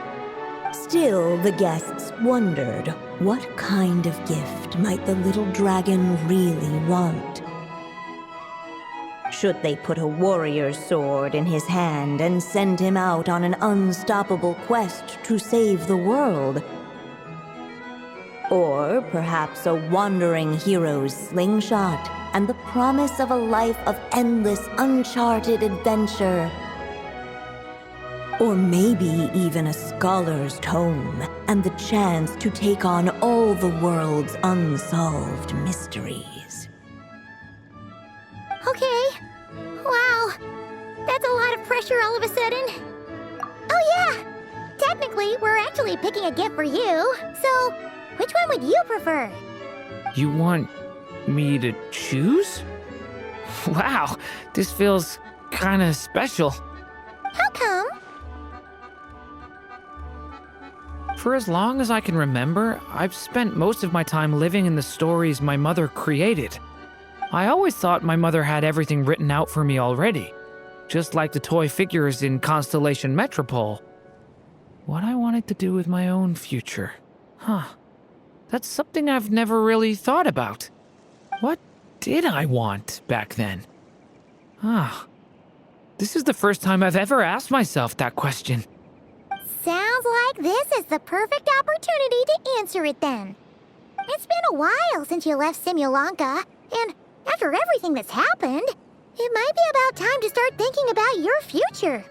Still, the guests wondered what kind of gift might the little dragon really want. Should they put a warrior's sword in his hand and send him out on an unstoppable quest to save the world? Or perhaps a wandering hero's slingshot and the promise of a life of endless, uncharted adventure? Or maybe even a scholar's tome and the chance to take on all the world's unsolved mysteries. Okay. Wow. That's a lot of pressure all of a sudden. Oh yeah! Technically, we're actually picking a gift for you. So, which one would you prefer? You want me to choose? Wow, this feels kinda special. How come? For as long as I can remember, I've spent most of my time living in the stories my mother created. I always thought my mother had everything written out for me already, just like the toy figures in Constellation Metropole. What I wanted to do with my own future. That's something I've never really thought about. What did I want back then? This is the first time I've ever asked myself that question. Sounds like this is the perfect opportunity to answer it then. It's been a while since you left Simulanka, and after everything that's happened, it might be about time to start thinking about your future.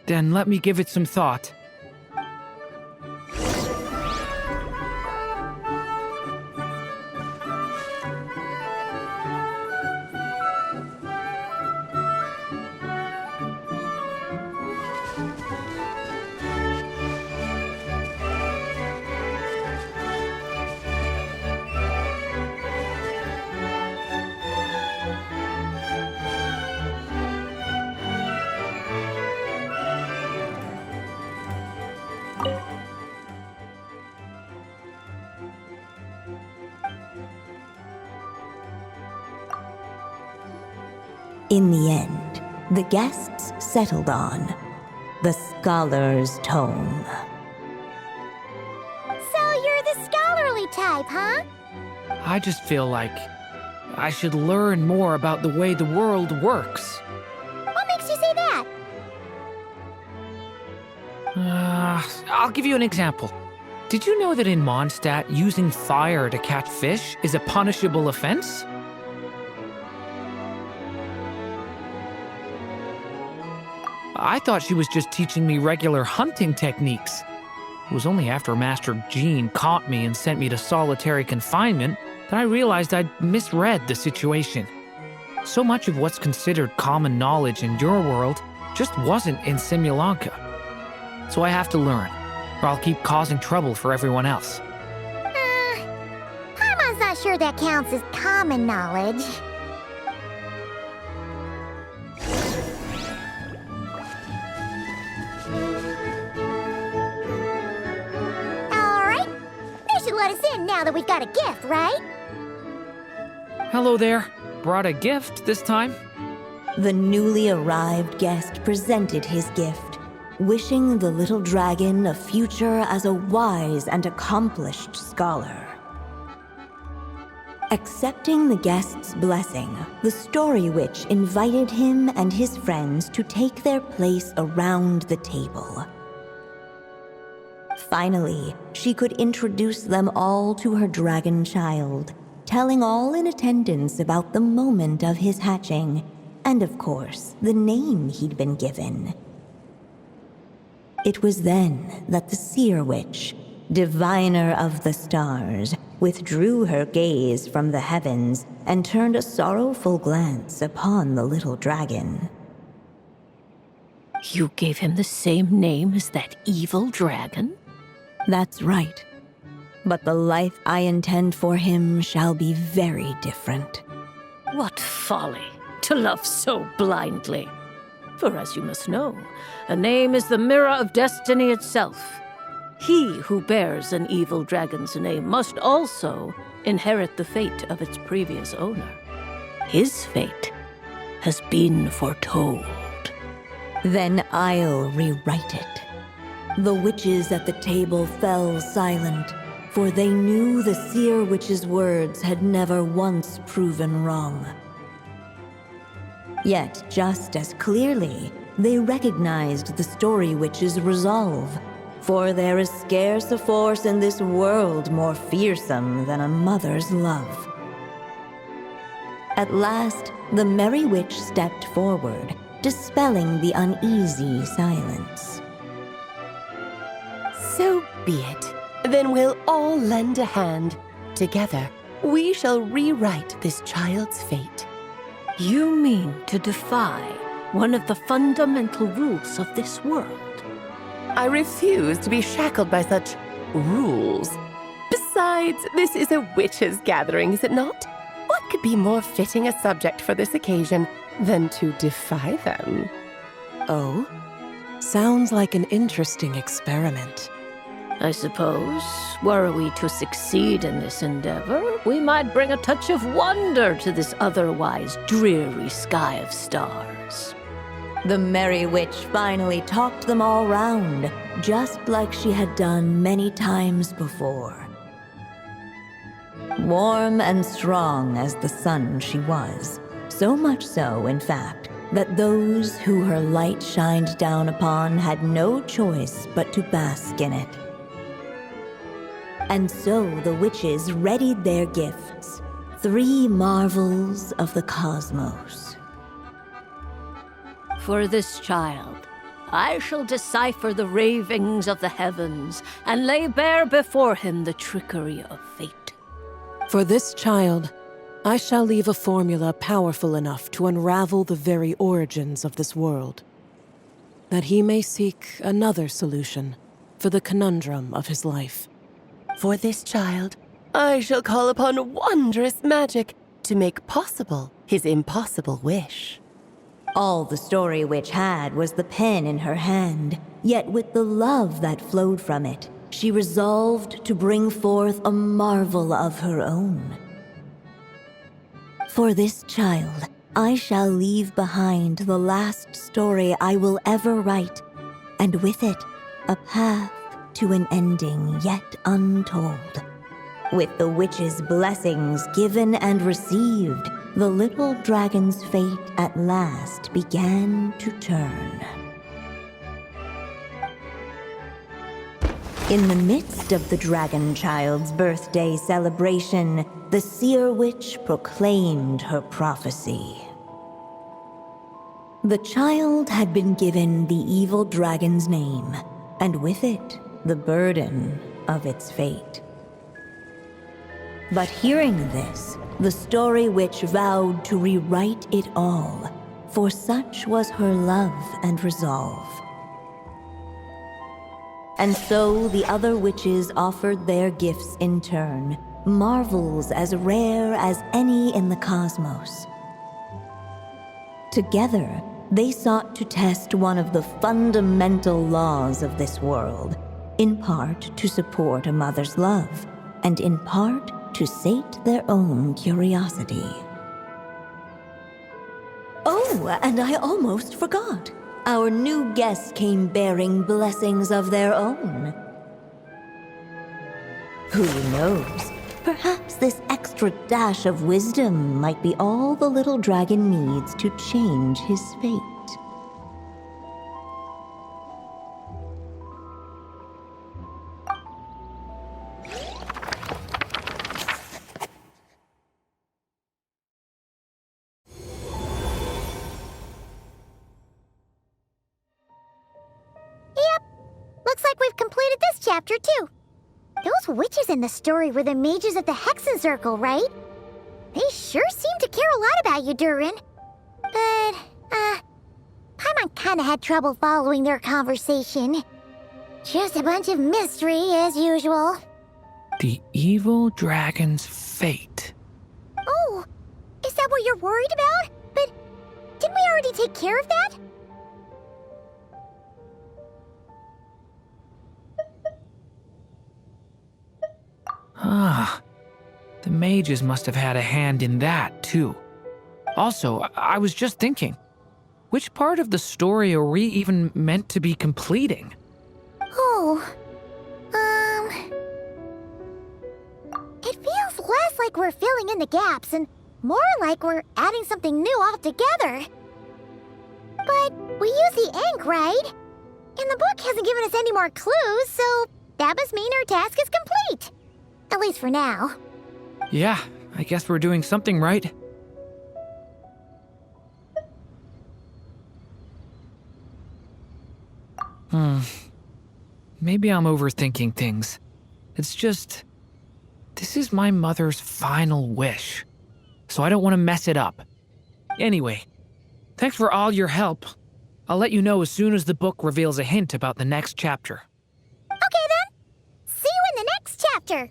Then let me give it some thought. In the end, the guests settled on the Scholar's Tome. So you're the scholarly type, huh? I just feel like I should learn more about the way the world works. What makes you say that? I'll give you an example. Did you know that in Mondstadt, using fire to catch fish is a punishable offense? I thought she was just teaching me regular hunting techniques. It was only after Master Jean caught me and sent me to solitary confinement that I realized I'd misread the situation. So much of what's considered common knowledge in your world just wasn't in Simulanka. So I have to learn, or I'll keep causing trouble for everyone else. Paimon's not sure that counts as common knowledge. Alright, they should let us in now that we've got a gift, right? Hello there. Brought a gift this time? The newly arrived guest presented his gift, wishing the little dragon a future as a wise and accomplished scholar. Accepting the guest's blessing, the Story Witch invited him and his friends to take their place around the table. Finally, she could introduce them all to her dragon child, telling all in attendance about the moment of his hatching, and of course, the name he'd been given. It was then that the Seer Witch, diviner of the stars, withdrew her gaze from the heavens and turned a sorrowful glance upon the little dragon. You gave him the same name as that evil dragon? That's right. But the life I intend for him shall be very different. What folly to love so blindly. For as you must know, a name is the mirror of destiny itself. He who bears an evil dragon's name must also inherit the fate of its previous owner. His fate has been foretold. Then I'll rewrite it. The witches at the table fell silent, for they knew the seer witch's words had never once proven wrong. Yet, just as clearly, they recognized the story witch's resolve, for there is scarce a force in this world more fearsome than a mother's love. At last, the merry witch stepped forward, dispelling the uneasy silence. So be it. Then we'll all lend a hand. Together, we shall rewrite this child's fate. You mean to defy one of the fundamental rules of this world? I refuse to be shackled by such rules. Besides, this is a witches' gathering, is it not? What could be more fitting a subject for this occasion than to defy them? Oh? Sounds like an interesting experiment. I suppose, were we to succeed in this endeavor, we might bring a touch of wonder to this otherwise dreary sky of stars. The merry witch finally talked them all round, just like she had done many times before. Warm and strong as the sun she was, so much so, in fact, that those who her light shined down upon had no choice but to bask in it. And so the witches readied their gifts, 3 marvels of the cosmos. For this child, I shall decipher the ravings of the heavens and lay bare before him the trickery of fate. For this child, I shall leave a formula powerful enough to unravel the very origins of this world, that he may seek another solution for the conundrum of his life. For this child, I shall call upon wondrous magic to make possible his impossible wish. All the story witch had was the pen in her hand, yet with the love that flowed from it, she resolved to bring forth a marvel of her own. For this child, I shall leave behind the last story I will ever write, and with it, a path to an ending yet untold. With the witch's blessings given and received, the little dragon's fate at last began to turn. In the midst of the dragon child's birthday celebration, the seer witch proclaimed her prophecy. The child had been given the evil dragon's name, and with it, the burden of its fate. But hearing this, the story witch vowed to rewrite it all, for such was her love and resolve. And so the other witches offered their gifts in turn, marvels as rare as any in the cosmos. Together, they sought to test one of the fundamental laws of this world, in part to support a mother's love, and in part to sate their own curiosity. Oh, and I almost forgot. Our new guests came bearing blessings of their own. Who knows? Perhaps this extra dash of wisdom might be all the little dragon needs to change his fate. Looks like we've completed this chapter, too. Those witches in the story were the mages at the Hexen Circle, right? They sure seem to care a lot about you, Durin. But, Paimon kinda had trouble following their conversation. Just a bunch of mystery, as usual. The evil dragon's fate. Oh, is that what you're worried about? But didn't we already take care of that? mages must have had a hand in that, too. Also, I was just thinking, which part of the story are we even meant to be completing? Oh, it feels less like we're filling in the gaps and more like we're adding something new altogether. But we use the ink, right? And the book hasn't given us any more clues, so that must mean our task is complete. At least for now. Yeah, I guess we're doing something right. Maybe I'm overthinking things. It's just, this is my mother's final wish, so I don't want to mess it up. Anyway, thanks for all your help. I'll let you know as soon as the book reveals a hint about the next chapter. Okay then. See you in the next chapter.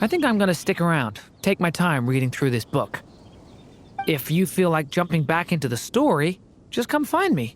I think I'm gonna stick around, take my time reading through this book. If you feel like jumping back into the story, just come find me.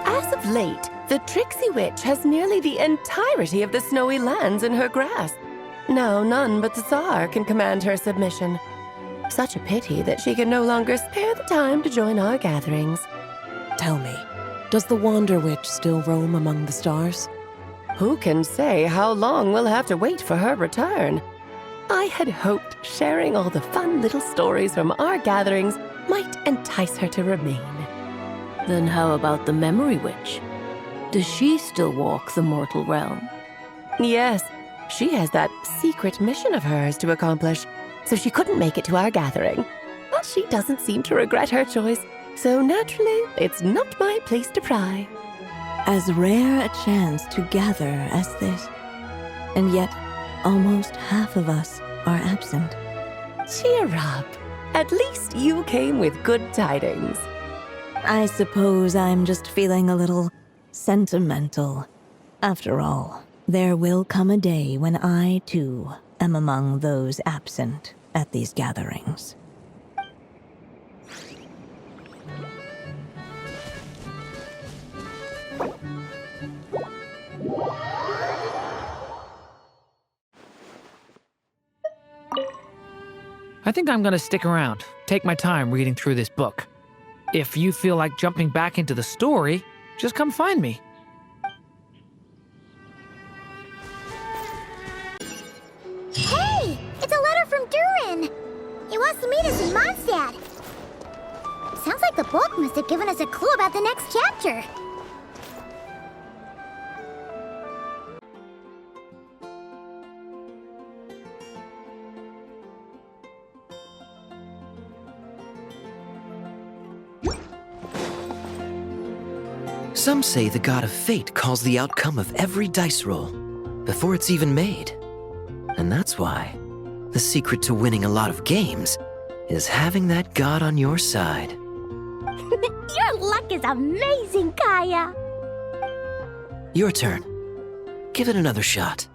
As of late, the Tricksy Witch has nearly the entirety of the snowy lands in her grasp. Now none but the Tsar can command her submission. Such a pity that she can no longer spare the time to join our gatherings. Tell me, does the Wander Witch still roam among the stars? Who can say how long we'll have to wait for her return? I had hoped sharing all the fun little stories from our gatherings might entice her to remain. Then how about the Memory Witch? Does she still walk the mortal realm? Yes, she has that secret mission of hers to accomplish, so she couldn't make it to our gathering. But she doesn't seem to regret her choice, so naturally, it's not my place to pry. As rare a chance to gather as this, and yet almost half of us are absent. Cheer up. At least you came with good tidings. I suppose I'm just feeling a little sentimental. After all, there will come a day when I, too, am among those absent at these gatherings. I think I'm gonna stick around, take my time reading through this book. If you feel like jumping back into the story, just come find me. Hey! It's a letter from Durin! He wants to meet us in Mondstadt. Sounds like the book must have given us a clue about the next chapter. Some say the god of fate calls the outcome of every dice roll before it's even made. And that's why the secret to winning a lot of games is having that god on your side. Your luck is amazing, Kaya! Your turn. Give it another shot.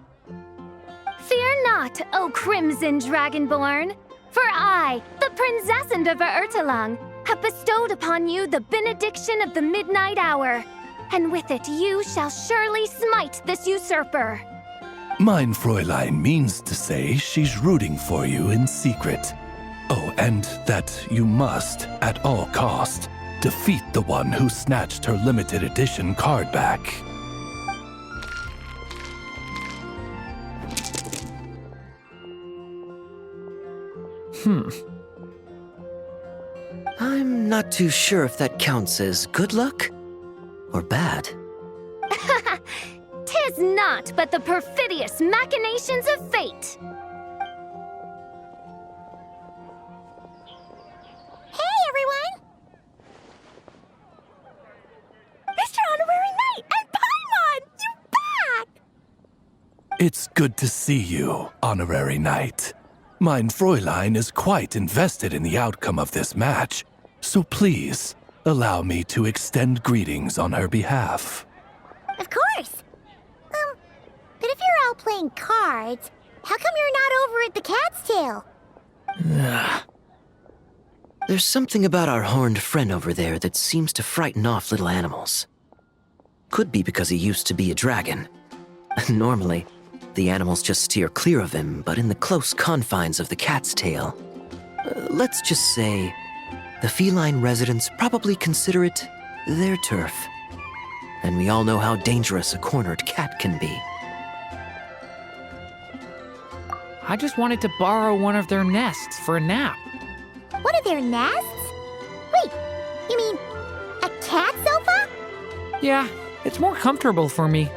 Fear not, O Crimson Dragonborn, for I, the Princess of Ertelang, have bestowed upon you the benediction of the midnight hour, and with it you shall surely smite this usurper. Mein Fräulein means to say she's rooting for you in secret. Oh, and that you must, at all cost, defeat the one who snatched her limited edition card back. I'm not too sure if that counts as good luck or bad. Tis not but the perfidious machinations of fate. Hey, everyone! Mr. Honorary Knight and Paimon! You back! It's good to see you, Honorary Knight. Mein Fräulein is quite invested in the outcome of this match, so please, allow me to extend greetings on her behalf. Of course. But if you're out playing cards, how come you're not over at the Cat's Tail? There's something about our horned friend over there that seems to frighten off little animals. Could be because he used to be a dragon. Normally, the animals just steer clear of him, but in the close confines of the Cat's Tail, let's just say, the feline residents probably consider it their turf. And we all know how dangerous a cornered cat can be. I just wanted to borrow one of their nests for a nap. One of their nests? Wait, you mean a cat sofa? Yeah, it's more comfortable for me.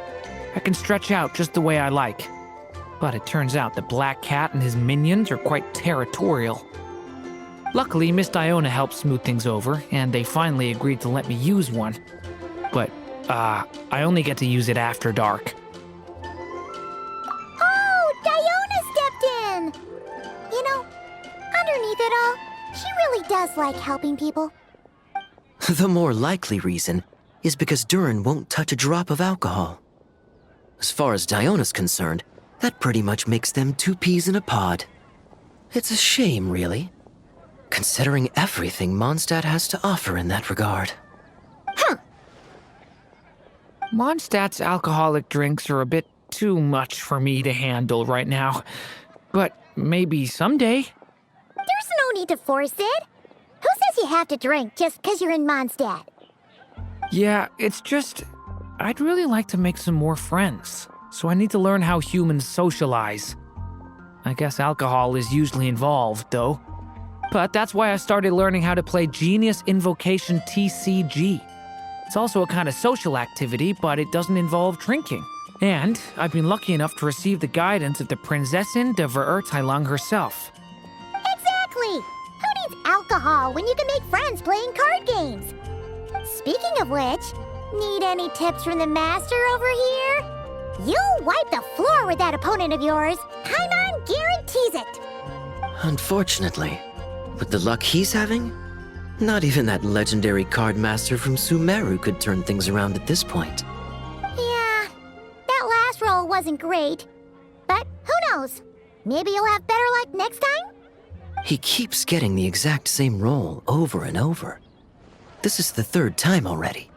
I can stretch out just the way I like. But it turns out the Black Cat and his minions are quite territorial. Luckily, Miss Diona helped smooth things over, and they finally agreed to let me use one. But, I only get to use it after dark. Oh, Diona stepped in! You know, underneath it all, she really does like helping people. The more likely reason is because Durin won't touch a drop of alcohol. As far as Diona's concerned, that pretty much makes them two peas in a pod. It's a shame, really, considering everything Mondstadt has to offer in that regard. Mondstadt's alcoholic drinks are a bit too much for me to handle right now. But maybe someday. There's no need to force it. Who says you have to drink just because you're in Mondstadt? Yeah, it's just... I'd really like to make some more friends, so I need to learn how humans socialize. I guess alcohol is usually involved, though. But that's why I started learning how to play Genius Invocation TCG. It's also a kind of social activity, but it doesn't involve drinking. And I've been lucky enough to receive the guidance of the Prinzessin de Verurteilung herself. Exactly! Who needs alcohol when you can make friends playing card games? Speaking of which, need any tips from the master over here? You'll wipe the floor with that opponent of yours. Paimon guarantees it. Unfortunately, with the luck he's having, not even that legendary card master from Sumeru could turn things around at this point. Yeah, that last roll wasn't great. But who knows? Maybe you'll have better luck next time? He keeps getting the exact same roll over and over. This is the third time already.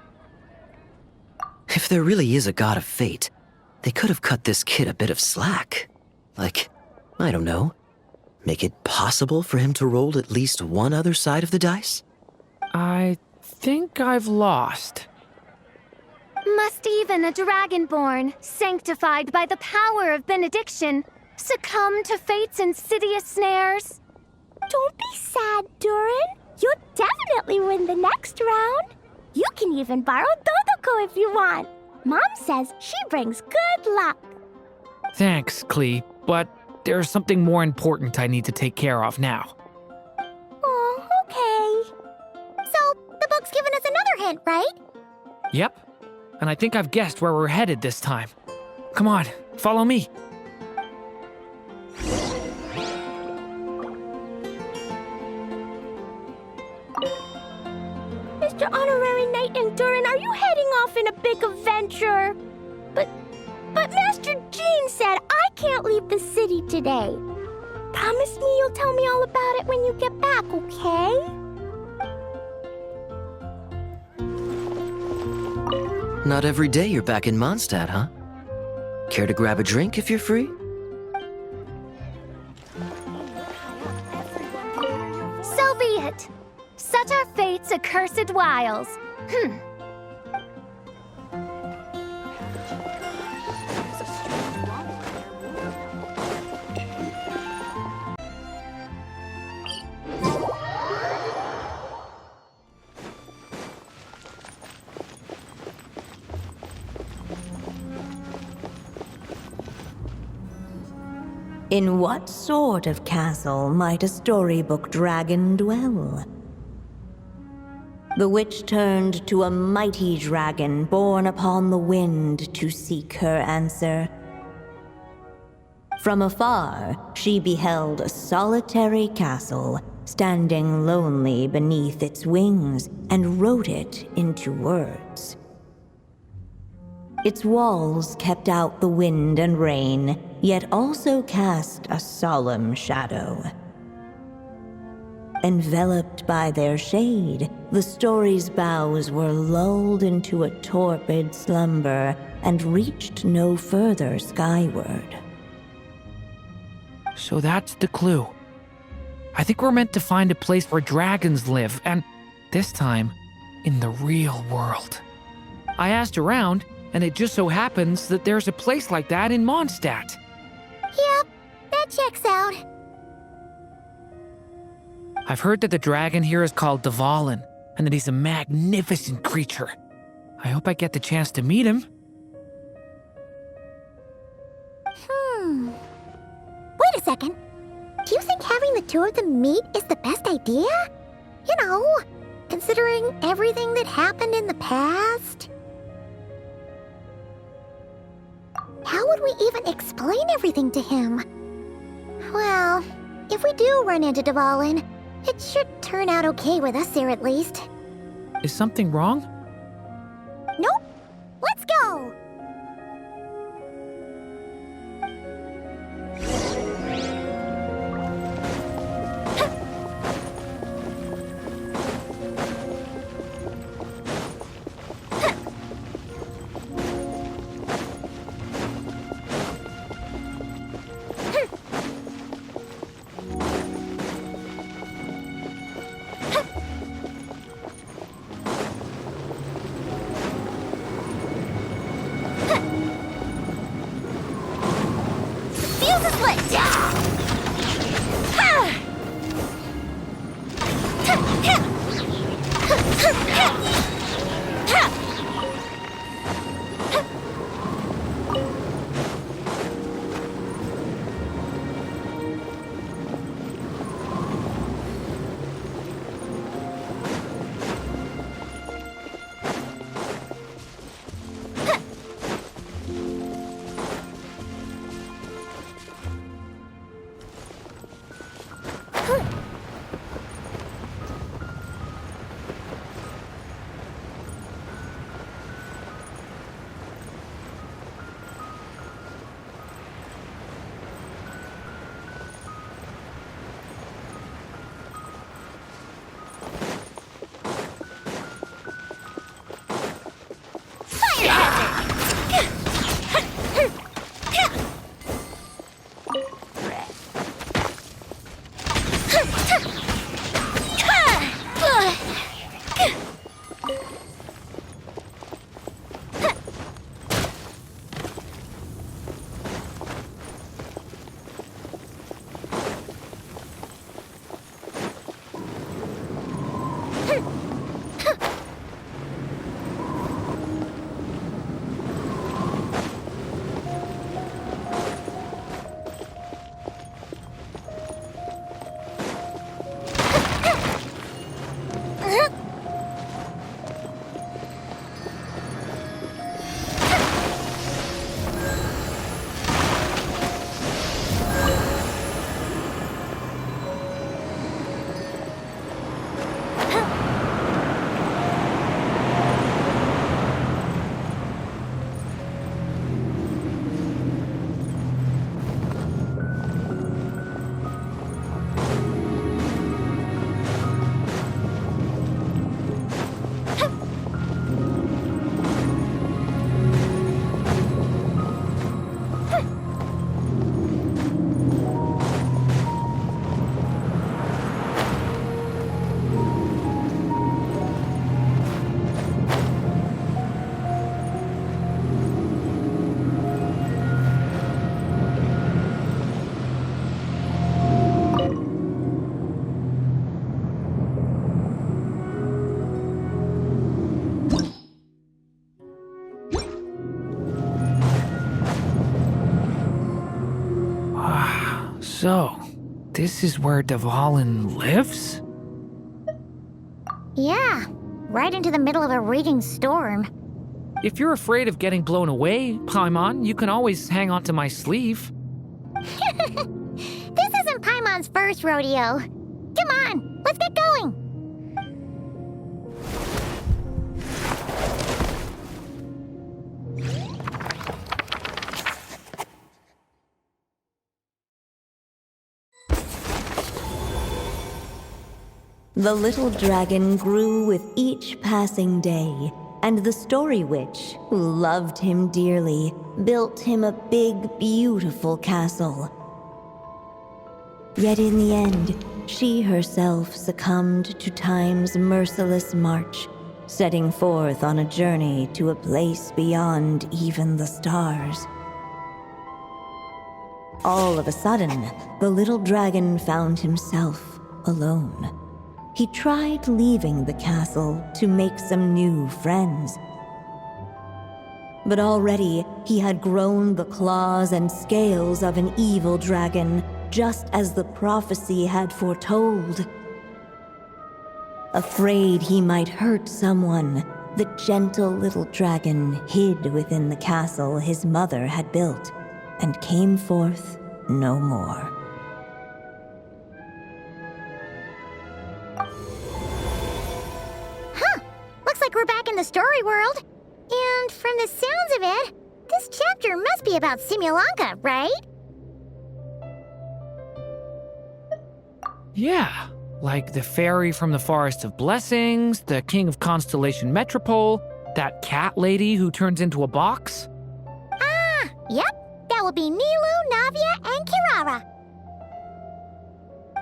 If there really is a god of fate, they could have cut this kid a bit of slack. Like, I don't know, make it possible for him to roll at least one other side of the dice? I think I've lost. Must even a dragonborn, sanctified by the power of benediction, succumb to fate's insidious snares? Don't be sad, Durin. You'll definitely win the next round. You can even borrow Dodoko if you want. Mom says she brings good luck. Thanks, Klee, but there's something more important I need to take care of now. Oh, okay. So, the book's given us another hint, right? Yep, and I think I've guessed where we're headed this time. Come on, follow me. Mr. Honorary Knight and Durin, are you heading off in a big adventure? But Master Jean said I can't leave the city today. Promise me you'll tell me all about it when you get back, okay? Not every day you're back in Mondstadt, huh? Care to grab a drink if you're free? So be it. Such are fate's accursed wiles. In what sort of castle might a storybook dragon dwell? The witch turned to a mighty dragon born upon the wind to seek her answer. From afar, she beheld a solitary castle, standing lonely beneath its wings, and wrote it into words. Its walls kept out the wind and rain, yet also cast a solemn shadow. Enveloped by their shade, the story's boughs were lulled into a torpid slumber and reached no further skyward. So that's the clue. I think we're meant to find a place where dragons live, and this time, in the real world. I asked around, and it just so happens that there's a place like that in Mondstadt. Yep, that checks out. I've heard that the dragon here is called Dvalin, and that he's a magnificent creature. I hope I get the chance to meet him. Wait a second. Do you think having the two of them meet is the best idea? You know, considering everything that happened in the past? How would we even explain everything to him? Well, if we do run into Dvalin, it should turn out okay with us there at least. Is something wrong? Nope. Let's go! So, this is where Dvalin lives? Yeah, right into the middle of a raging storm. If you're afraid of getting blown away, Paimon, you can always hang onto my sleeve. This isn't Paimon's first rodeo. Come on, let's get going. The little dragon grew with each passing day, and the Story Witch, who loved him dearly, built him a big, beautiful castle. Yet in the end, she herself succumbed to time's merciless march, setting forth on a journey to a place beyond even the stars. All of a sudden, the little dragon found himself alone. He tried leaving the castle to make some new friends. But already he had grown the claws and scales of an evil dragon, just as the prophecy had foretold. Afraid he might hurt someone, the gentle little dragon hid within the castle his mother had built and came forth no more. Looks like we're back in the story world. And from the sounds of it, this chapter must be about Simulanka, right? Yeah, like the fairy from the Forest of Blessings, the king of Constellation Metropole, that cat lady who turns into a box. Ah, yep. That will be Nilu, Navia, and Kirara.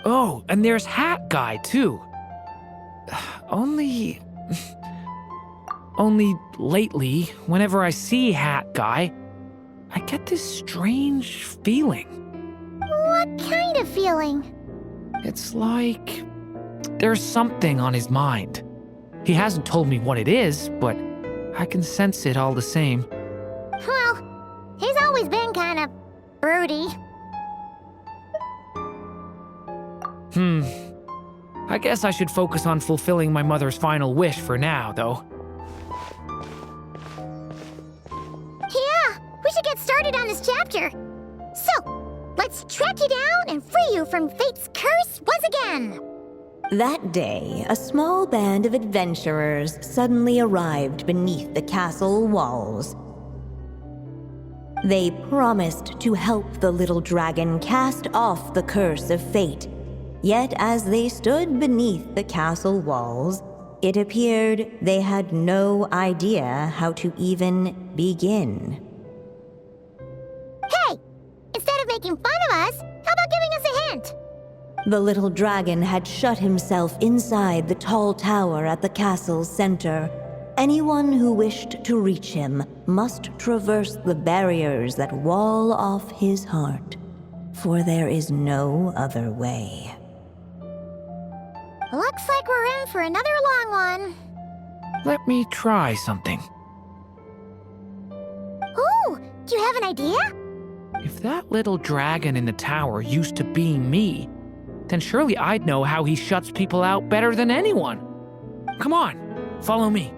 Oh, and there's Hat Guy, too. Only lately, whenever I see Hat Guy, I get this strange feeling. What kind of feeling? It's like there's something on his mind. He hasn't told me what it is, but I can sense it all the same. Well, he's always been kind of broody. I guess I should focus on fulfilling my mother's final wish for now, though. Yeah, we should get started on this chapter. So, let's track you down and free you from fate's curse once again. That day, a small band of adventurers suddenly arrived beneath the castle walls. They promised to help the little dragon cast off the curse of fate. Yet as they stood beneath the castle walls, it appeared they had no idea how to even begin. Hey! Instead of making fun of us, how about giving us a hint? The little dragon had shut himself inside the tall tower at the castle's center. Anyone who wished to reach him must traverse the barriers that wall off his heart, for there is no other way. Looks like we're in for another long one. Let me try something. Ooh, do you have an idea? If that little dragon in the tower used to be me, then surely I'd know how he shuts people out better than anyone. Come on, follow me.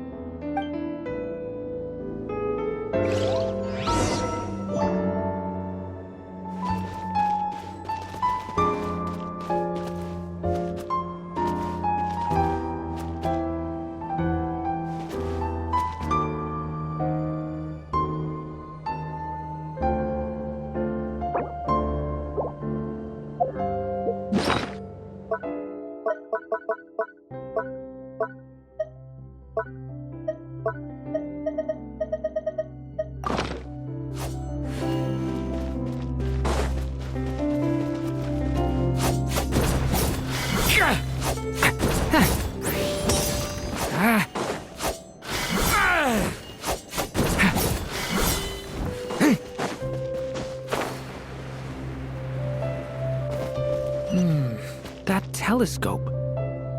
That telescope.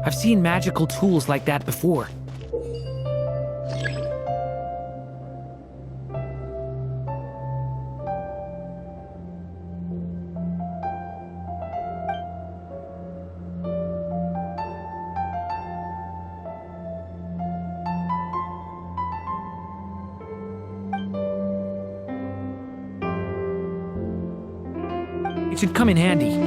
I've seen magical tools like that before. It should come in handy.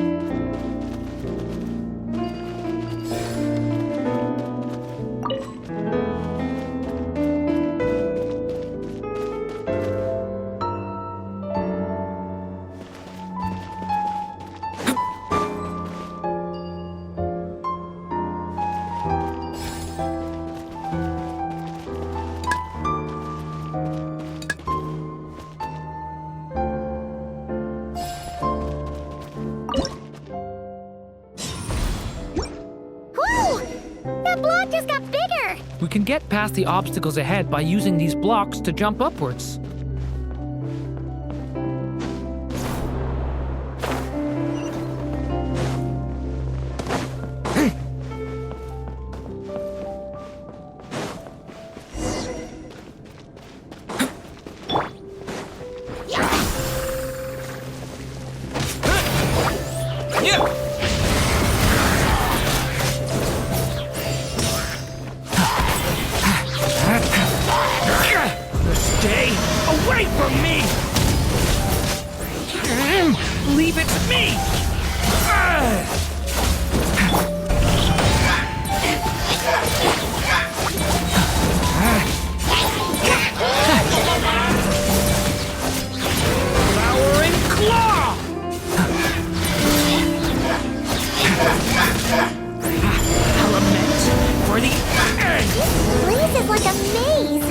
We can get past the obstacles ahead by using these blocks to jump upwards. Stay away from me! Leave it to me! Devouring claw! Element for the end! This is like a maze!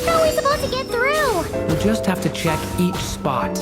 How are we supposed to get through? We'll just have to check each spot.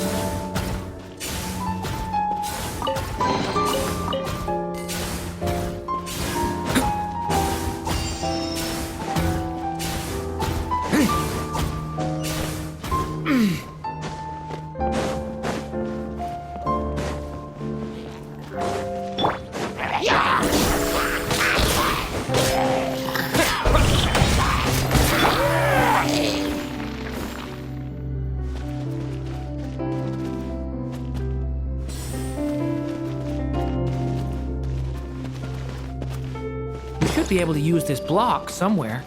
Should be able to use this block somewhere.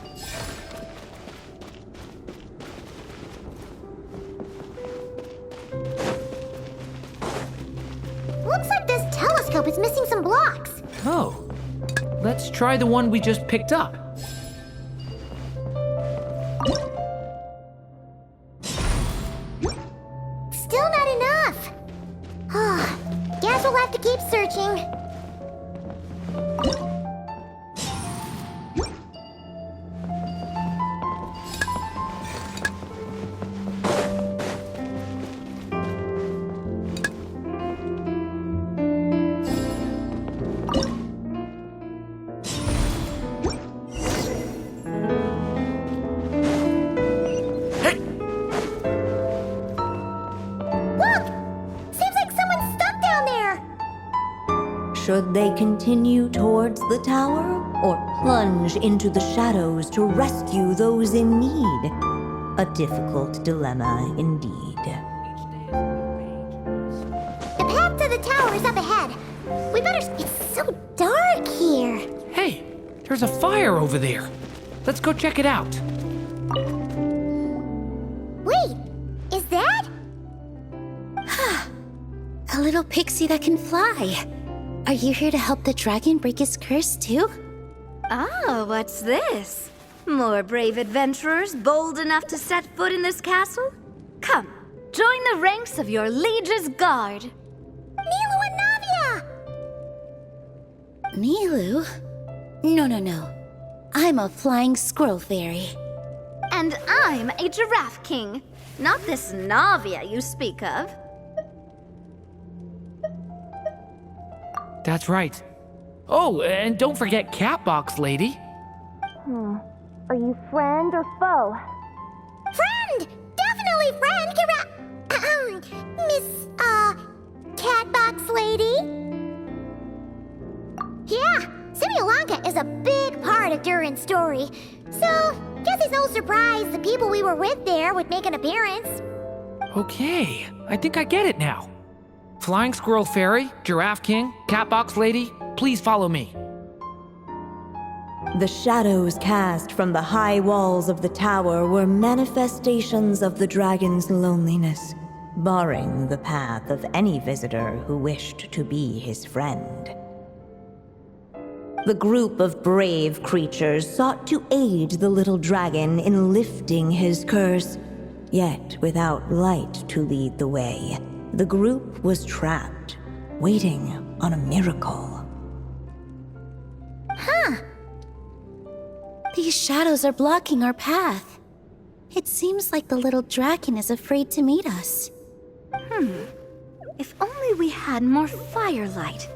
Looks like this telescope is missing some blocks. Oh, let's try the one we just picked up. Still not enough. Guess we'll have to keep searching. Should they continue towards the tower or plunge into the shadows to rescue those in need? A difficult dilemma indeed. The path to the tower is up ahead. We better... It's so dark here. Hey, there's a fire over there. Let's go check it out. Wait, is that? A little pixie that can fly. Are you here to help the dragon break his curse too? Oh, what's this? More brave adventurers bold enough to set foot in this castle? Come, join the ranks of your liege's guard. Nilu and Navia! Nilu? No. I'm a flying squirrel fairy. And I'm a giraffe king. Not this Navia you speak of. That's right. Oh, and don't forget Catbox Lady. Are you friend or foe? Friend! Definitely friend! Miss, Catbox Lady? Yeah, Simulanka is a big part of Durin's story. So, guess it's no surprise the people we were with there would make an appearance. Okay, I think I get it now. Flying Squirrel Fairy, Giraffe King, Catbox Lady, please follow me. The shadows cast from the high walls of the tower were manifestations of the dragon's loneliness. barring the path of any visitor who wished to be his friend. The group of brave creatures sought to aid the little dragon in lifting his curse, yet without light to lead the way, the group was trapped, waiting on a miracle. Huh. These shadows are blocking our path. It seems like the little dragon is afraid to meet us. If only we had more firelight.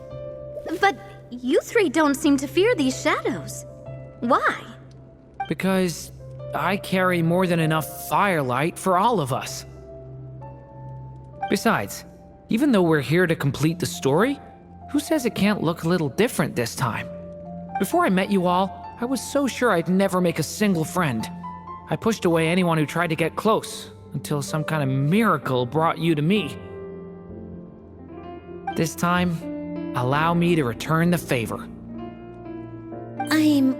But you three don't seem to fear these shadows. Why? Because I carry more than enough firelight for all of us. Besides, even though we're here to complete the story, who says it can't look a little different this time? Before I met you all, I was so sure I'd never make a single friend. I pushed away anyone who tried to get close, until some kind of miracle brought you to me. This time, allow me to return the favor. I'm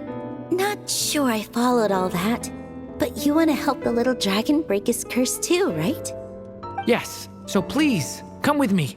not sure I followed all that, but you want to help the little dragon break his curse too, right? Yes, so please, come with me.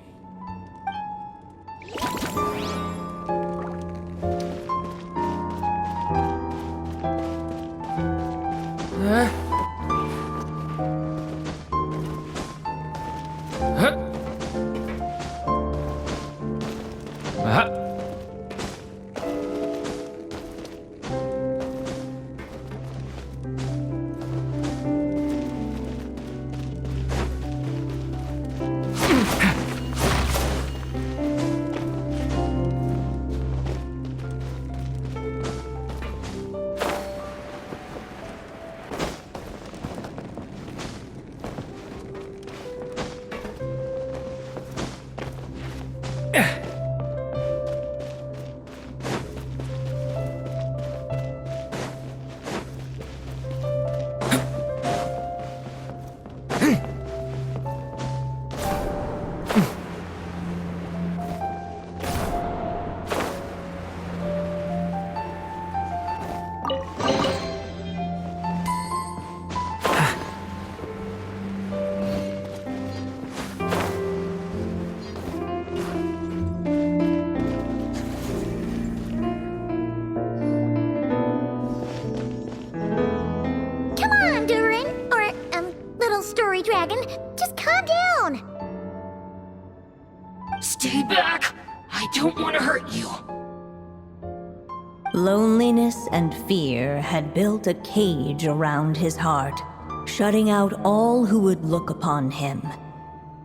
Dragon, just calm down! Stay back! I don't want to hurt you. Loneliness and fear had built a cage around his heart, shutting out all who would look upon him.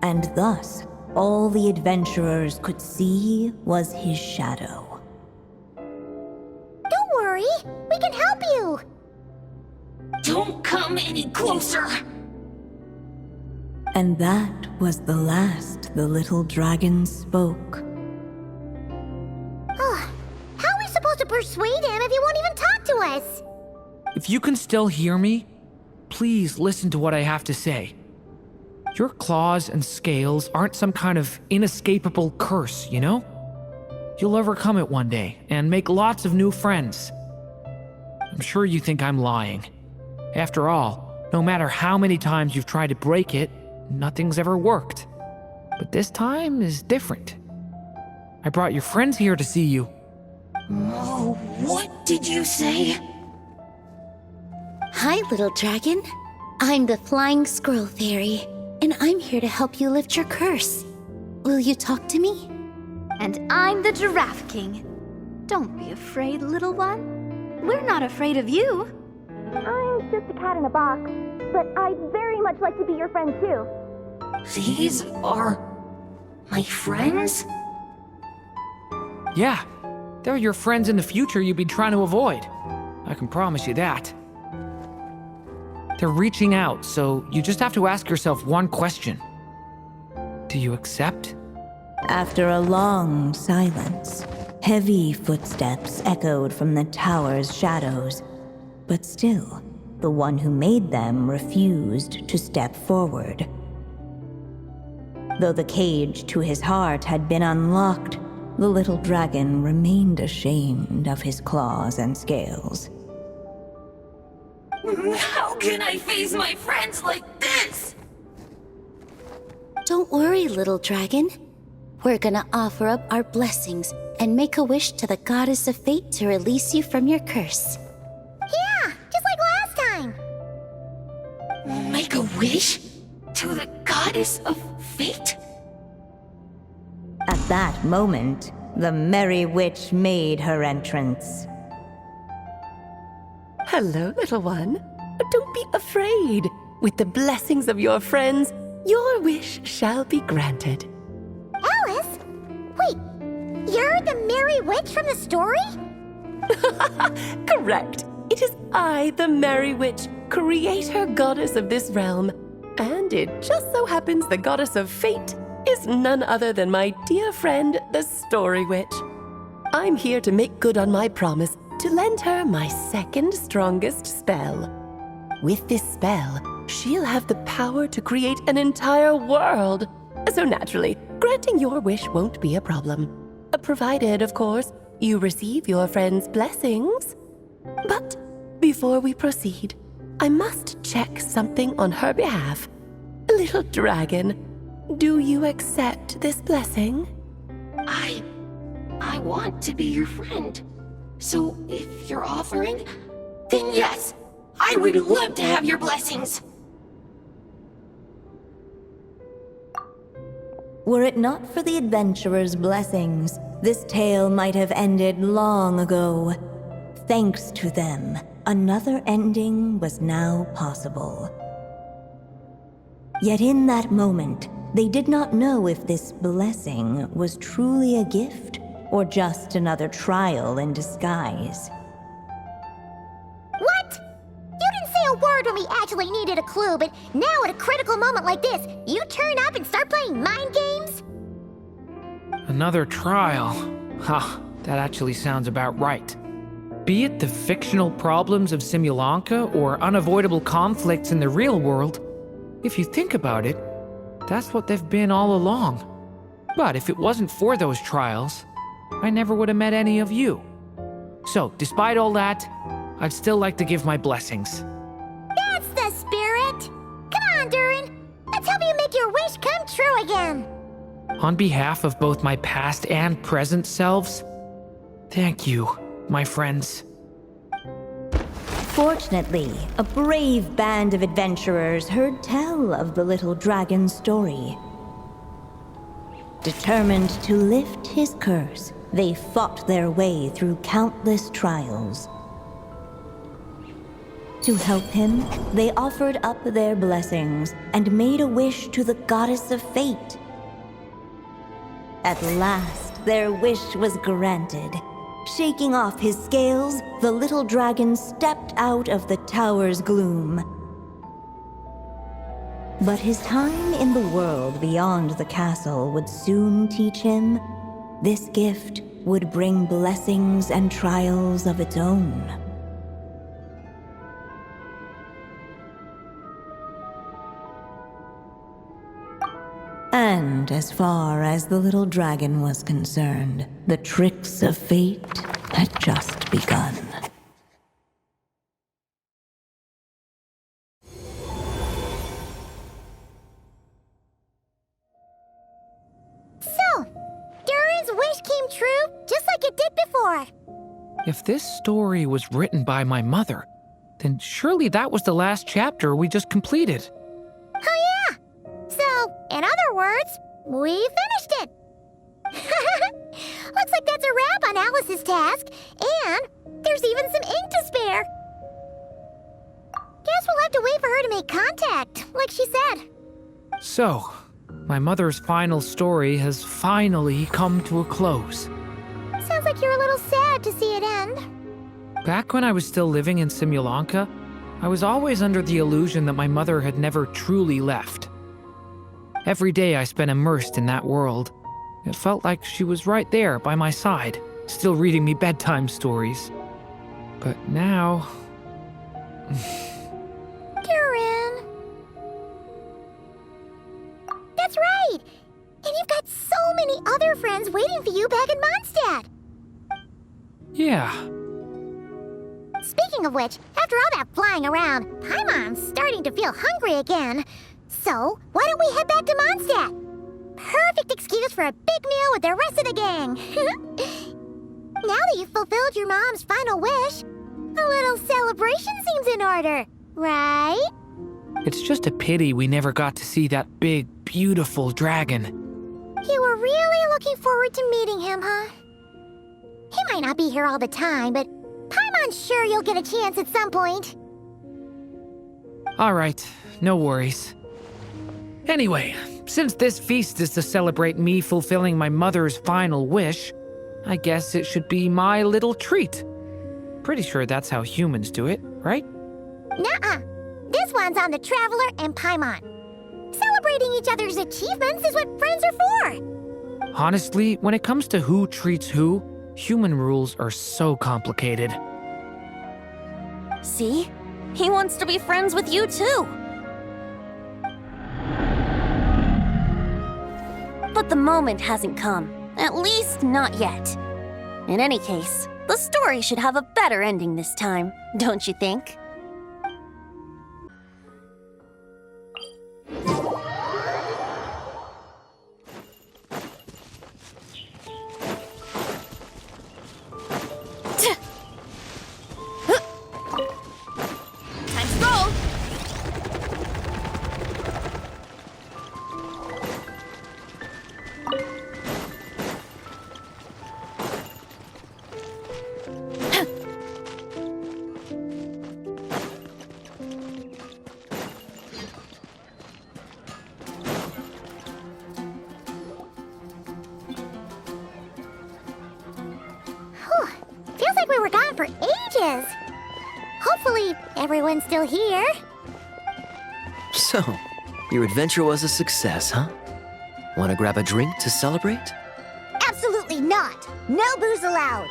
And thus, all the adventurers could see was his shadow. Don't worry, we can help you! Don't come any closer! And that was the last the little dragon spoke. How are we supposed to persuade him if he won't even talk to us? If you can still hear me, please listen to what I have to say. Your claws and scales aren't some kind of inescapable curse, you know? You'll overcome it one day and make lots of new friends. I'm sure you think I'm lying. After all, no matter how many times you've tried to break it, nothing's ever worked. But this time is different. I brought your friends here to see you. Oh, what did you say? Hi, little dragon. I'm the Flying Squirrel Fairy, and I'm here to help you lift your curse. Will you talk to me? And I'm the Giraffe King. Don't be afraid, little one. We're not afraid of you. I'm just a cat in a box, but I'd very much like to be your friend too. These are my friends? Yeah, they're your friends in the future you've been trying to avoid. I can promise you that. They're reaching out, so you just have to ask yourself one question. Do you accept? After a long silence, heavy footsteps echoed from the tower's shadows. But still, the one who made them refused to step forward. Though the cage to his heart had been unlocked, the little dragon remained ashamed of his claws and scales. How can I face my friends like this? Don't worry, little dragon. We're gonna offer up our blessings and make a wish to the goddess of fate to release you from your curse. Yeah, just like last time. Make a wish? To the goddess of fate? At that moment, the Merry Witch made her entrance. Hello, little one. Don't be afraid. With the blessings of your friends, your wish shall be granted. Alice? Wait, you're the Merry Witch from the story? Correct. It is I, the Merry Witch, creator goddess of this realm. And it just so happens the goddess of fate is none other than my dear friend, the Story Witch. I'm here to make good on my promise to lend her my second strongest spell. With this spell, she'll have the power to create an entire world. So naturally, granting your wish won't be a problem. Provided, of course, you receive your friend's blessings. But before we proceed, I must check something on her behalf. Little dragon, do you accept this blessing? I want to be your friend. So if you're offering, then yes, I would love to have your blessings. Were it not for the adventurer's blessings, this tale might have ended long ago. Thanks to them, another ending was now possible. Yet in that moment, they did not know if this blessing was truly a gift or just another trial in disguise. What? You didn't say a word when we actually needed a clue, but now at a critical moment like this, you turn up and start playing mind games? Another trial. Ha, that actually sounds about right. Be it the fictional problems of Simulanka or unavoidable conflicts in the real world, if you think about it, that's what they've been all along. But if it wasn't for those trials, I never would have met any of you. So, despite all that, I'd still like to give my blessings. That's the spirit! Come on, Durin! Let's help you make your wish come true again! On behalf of both my past and present selves, thank you, my friends. Fortunately, a brave band of adventurers heard tell of the little dragon's story. Determined to lift his curse, they fought their way through countless trials. To help him, they offered up their blessings and made a wish to the goddess of fate. At last, their wish was granted. Shaking off his scales, the little dragon stepped out of the tower's gloom. But his time in the world beyond the castle would soon teach him this gift would bring blessings and trials of its own. And as far as the little dragon was concerned, the tricks of fate had just begun. So, Durin's wish came true just like it did before. If this story was written by my mother, then surely that was the last chapter we just completed. Oh yeah! So, in other words, we finished it! Looks like that's a wrap on Alice's task, and there's even some ink to spare. Guess we'll have to wait for her to make contact, like she said. So, my mother's final story has finally come to a close. Sounds like you're a little sad to see it end. Back when I was still living in Simulanka, I was always under the illusion that my mother had never truly left. Every day I spent immersed in that world. It felt like she was right there by my side, still reading me bedtime stories. But now... Durin. That's right! And you've got so many other friends waiting for you back in Mondstadt! Yeah. Speaking of which, after all that flying around, Paimon's starting to feel hungry again. So, why don't we head back to Mondstadt? Perfect excuse for a big meal with the rest of the gang. Now that you've fulfilled your mom's final wish, a little celebration seems in order, right? It's just a pity we never got to see that big, beautiful dragon. You were really looking forward to meeting him, huh? He might not be here all the time, but Paimon's sure you'll get a chance at some point. All right, no worries. Anyway, since this feast is to celebrate me fulfilling my mother's final wish, I guess it should be my little treat. Pretty sure that's how humans do it, right? Nuh-uh. This one's on the Traveler and Paimon. Celebrating each other's achievements is what friends are for. Honestly, when it comes to who treats who, human rules are so complicated. See? He wants to be friends with you too. But the moment hasn't come. At least not yet. In any case, the story should have a better ending this time, don't you think? Time to roll! Feels like we were gone for ages. Hopefully, everyone's still here. So, your adventure was a success, huh? Want to grab a drink to celebrate? Absolutely not. No booze allowed.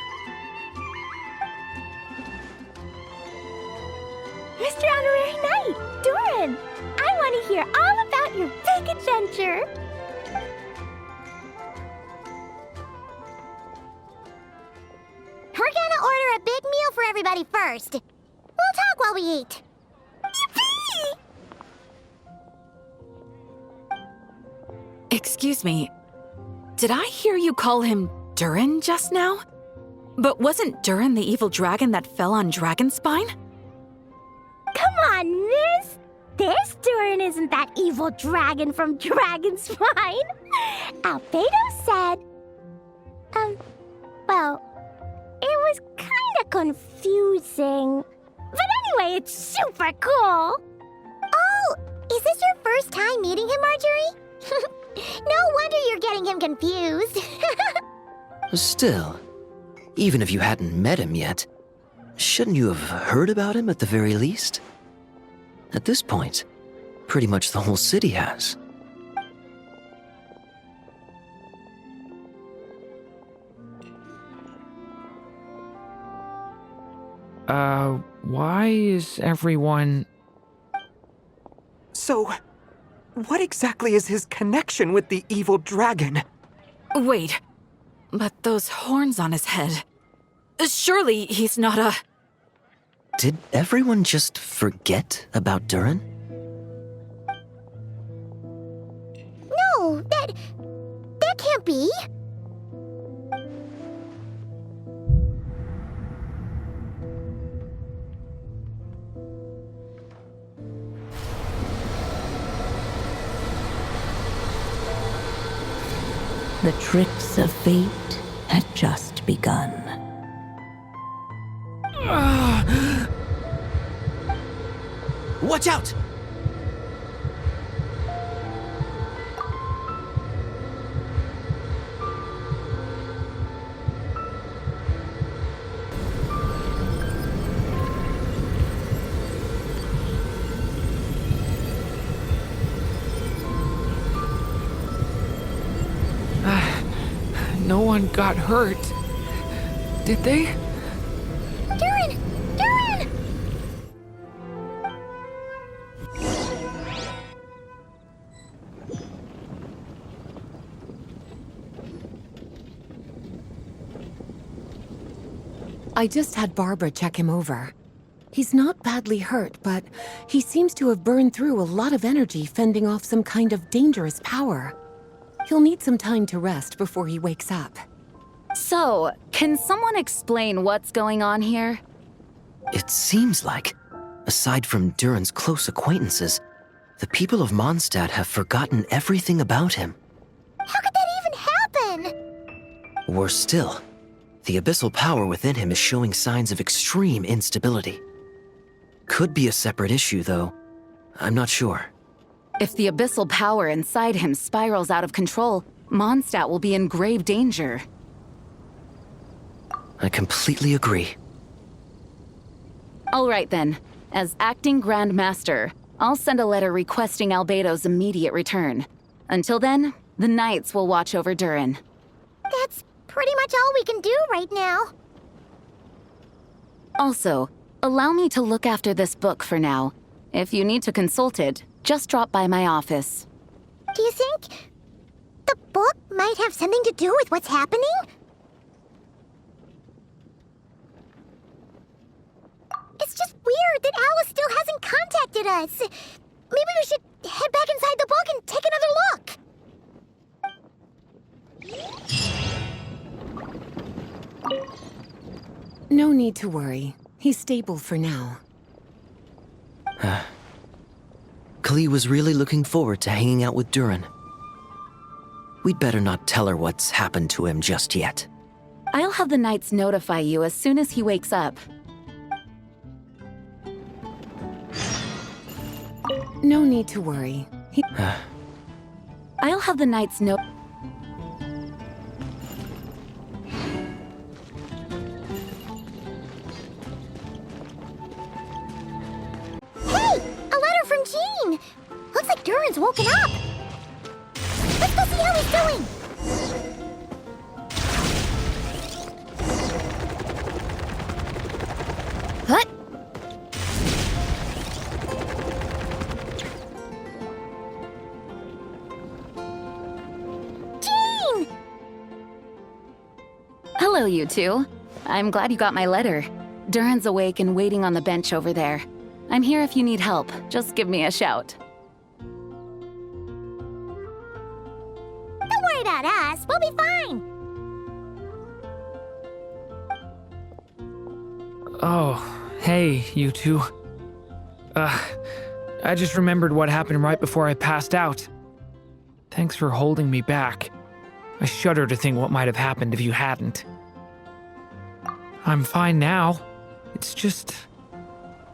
Mr. Honorary Knight, Doran, I want to hear all about your big adventure. We're gonna order a big meal for everybody first. We'll talk while we eat. Yippee! Excuse me, did I hear you call him Durin just now? But wasn't Durin the evil dragon that fell on Dragonspine? Come on, miss. This Durin isn't that evil dragon from Dragonspine. Albedo said... well, it was kinda confusing. But anyway, it's super cool. Oh, is this your first time meeting him, Marjorie? No wonder you're getting him confused. Still, even if you hadn't met him yet, shouldn't you have heard about him at the very least? At this point, pretty much the whole city has. Why is everyone... So, what exactly is his connection with the evil dragon? Wait, but those horns on his head. Surely he's not a... Did everyone just forget about Durin? No, that can't be. The tricks of fate had just begun. Watch out! No one got hurt. Did they? Durin! Durin! I just had Barbara check him over. He's not badly hurt, but he seems to have burned through a lot of energy fending off some kind of dangerous power. He'll need some time to rest before he wakes up. So, can someone explain what's going on here? It seems like, aside from Durin's close acquaintances, the people of Mondstadt have forgotten everything about him. How could that even happen? Worse still, the abyssal power within him is showing signs of extreme instability. Could be a separate issue, though. I'm not sure. If the abyssal power inside him spirals out of control, Mondstadt will be in grave danger. I completely agree. All right then. As acting Grand Master, I'll send a letter requesting Albedo's immediate return. Until then, the Knights will watch over Durin. That's pretty much all we can do right now. Also, allow me to look after this book for now. If you need to consult it, just drop by my office. Do you think the book might have something to do with what's happening? It's just weird that Alice still hasn't contacted us. Maybe we should head back inside the book and take another look. No need to worry. He's stable for now. Klee was really looking forward to hanging out with Durin. We'd better not tell her what's happened to him just yet. I'll have the Knights notify you as soon as he wakes up. No need to worry. I'll have the Knights know. Hey! A letter from Jean! Looks like Durin's woken up! Let's go see how he's doing! What? Jean! Hello, you two. I'm glad you got my letter. Durin's awake and waiting on the bench over there. I'm here if you need help. Just give me a shout. Don't worry about us. We'll be fine. Oh, hey, you two. I just remembered what happened right before I passed out. Thanks for holding me back. I shudder to think what might have happened if you hadn't. I'm fine now. It's just...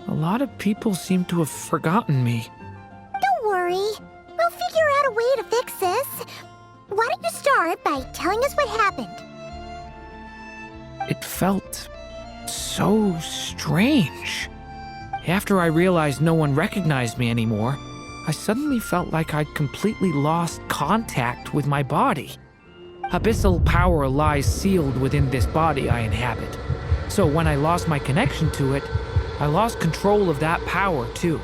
a lot of people seem to have forgotten me. Don't worry. We'll figure out a way to fix this. Why don't you start by telling us what happened? It felt so strange. After I realized no one recognized me anymore, I suddenly felt like I'd completely lost contact with my body. Abyssal power lies sealed within this body I inhabit. So when I lost my connection to it, I lost control of that power too.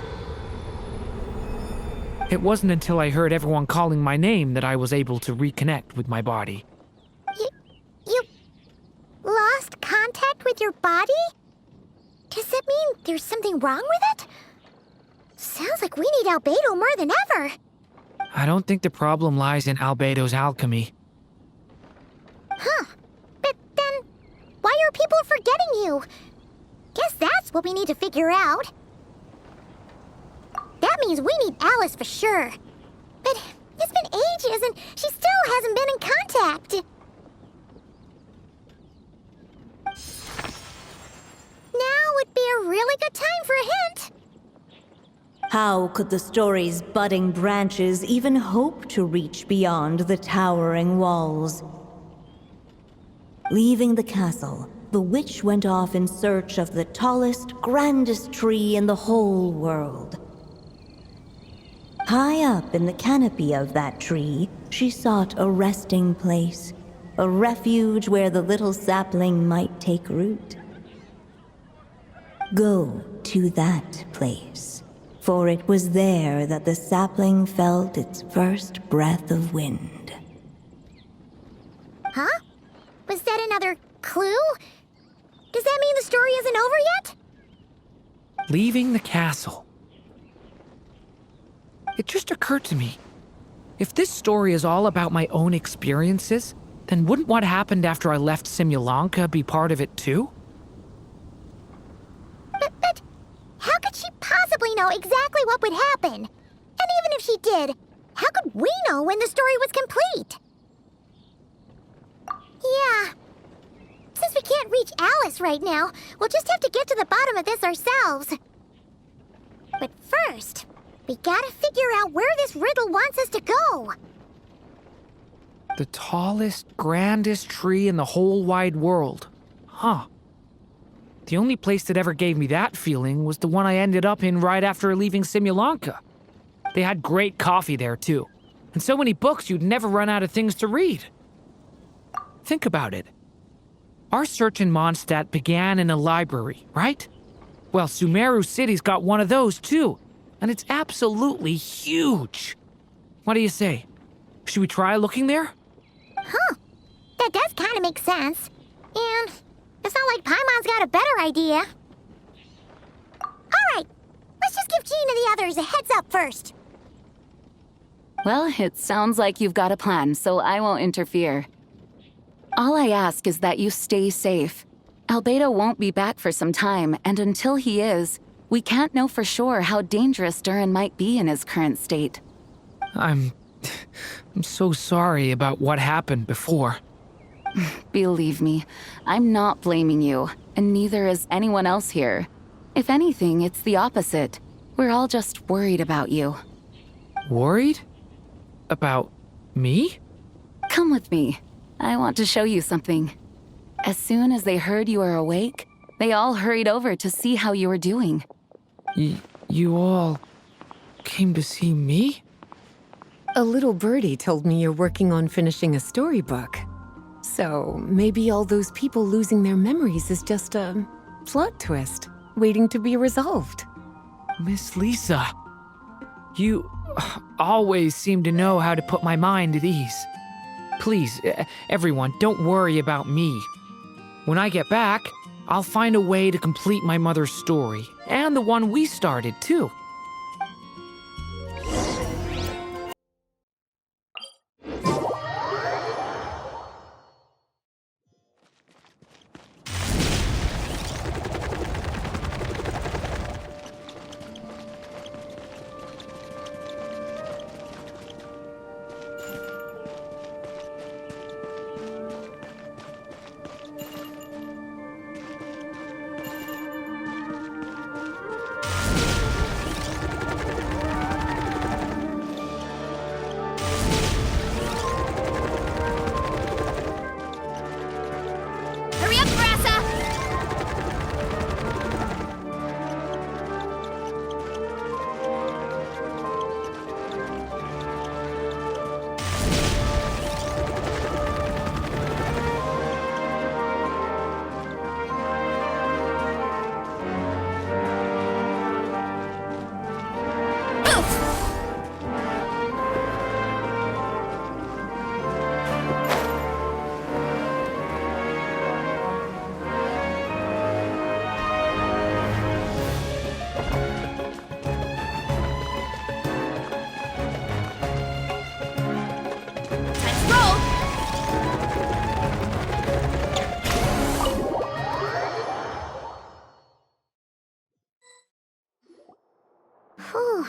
It wasn't until I heard everyone calling my name that I was able to reconnect with my body. You lost contact with your body? Does that mean there's something wrong with it? Sounds like we need Albedo more than ever. I don't think the problem lies in Albedo's alchemy. Huh. But then, why are people forgetting you? Guess that's what we need to figure out. That means we need Alice for sure. But it's been ages and she still hasn't been in contact. Now would be a really good time for a hint. How could the story's budding branches even hope to reach beyond the towering walls? Leaving the castle, the witch went off in search of the tallest, grandest tree in the whole world. High up in the canopy of that tree, she sought a resting place, a refuge where the little sapling might take root. Go to that place, for it was there that the sapling felt its first breath of wind. Huh? Was that another clue? Does that mean the story isn't over yet? Leaving the castle. It just occurred to me, if this story is all about my own experiences, then wouldn't what happened after I left Simulanka be part of it too? But how could she possibly know exactly what would happen? And even if she did, how could we know when the story was complete? Yeah. Since we can't reach Alice right now, we'll just have to get to the bottom of this ourselves. But first, we gotta figure out where this riddle wants us to go. The tallest, grandest tree in the whole wide world. Huh. The only place that ever gave me that feeling was the one I ended up in right after leaving Simulanka. They had great coffee there, too. And so many books you'd never run out of things to read. Think about it. Our search in Mondstadt began in a library, right? Well, Sumeru City's got one of those, too. And it's absolutely huge. What do you say? Should we try looking there? Huh. That does kind of make sense. And it's not like Paimon's got a better idea. All right. Let's just give Jean and the others a heads up first. Well, it sounds like you've got a plan, so I won't interfere. All I ask is that you stay safe. Rubedo won't be back for some time, and until he is, we can't know for sure how dangerous Durin might be in his current state. I'm so sorry about what happened before. Believe me, I'm not blaming you, and neither is anyone else here. If anything, it's the opposite. We're all just worried about you. Worried? About me? Come with me. I want to show you something. As soon as they heard you were awake, they all hurried over to see how you were doing. You all came to see me? A little birdie told me you're working on finishing a storybook. So maybe all those people losing their memories is just a plot twist waiting to be resolved. Miss Lisa, you always seem to know how to put my mind at ease. Please, everyone, don't worry about me. When I get back, I'll find a way to complete my mother's story, and the one we started, too. Whew.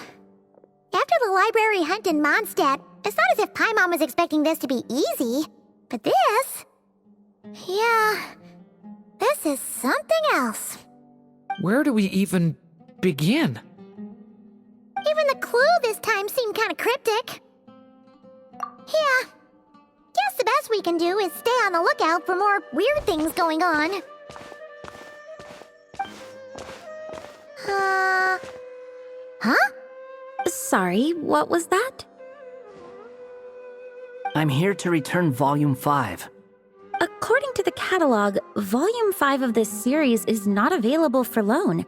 After the library hunt in Mondstadt, it's not as if Paimon was expecting this to be easy. But this... yeah... this is something else. Where do we even begin? Even the clue this time seemed kind of cryptic. Yeah. Guess the best we can do is stay on the lookout for more weird things going on. Huh? Sorry, what was that? I'm here to return Volume 5. According to the catalog, Volume 5 of this series is not available for loan.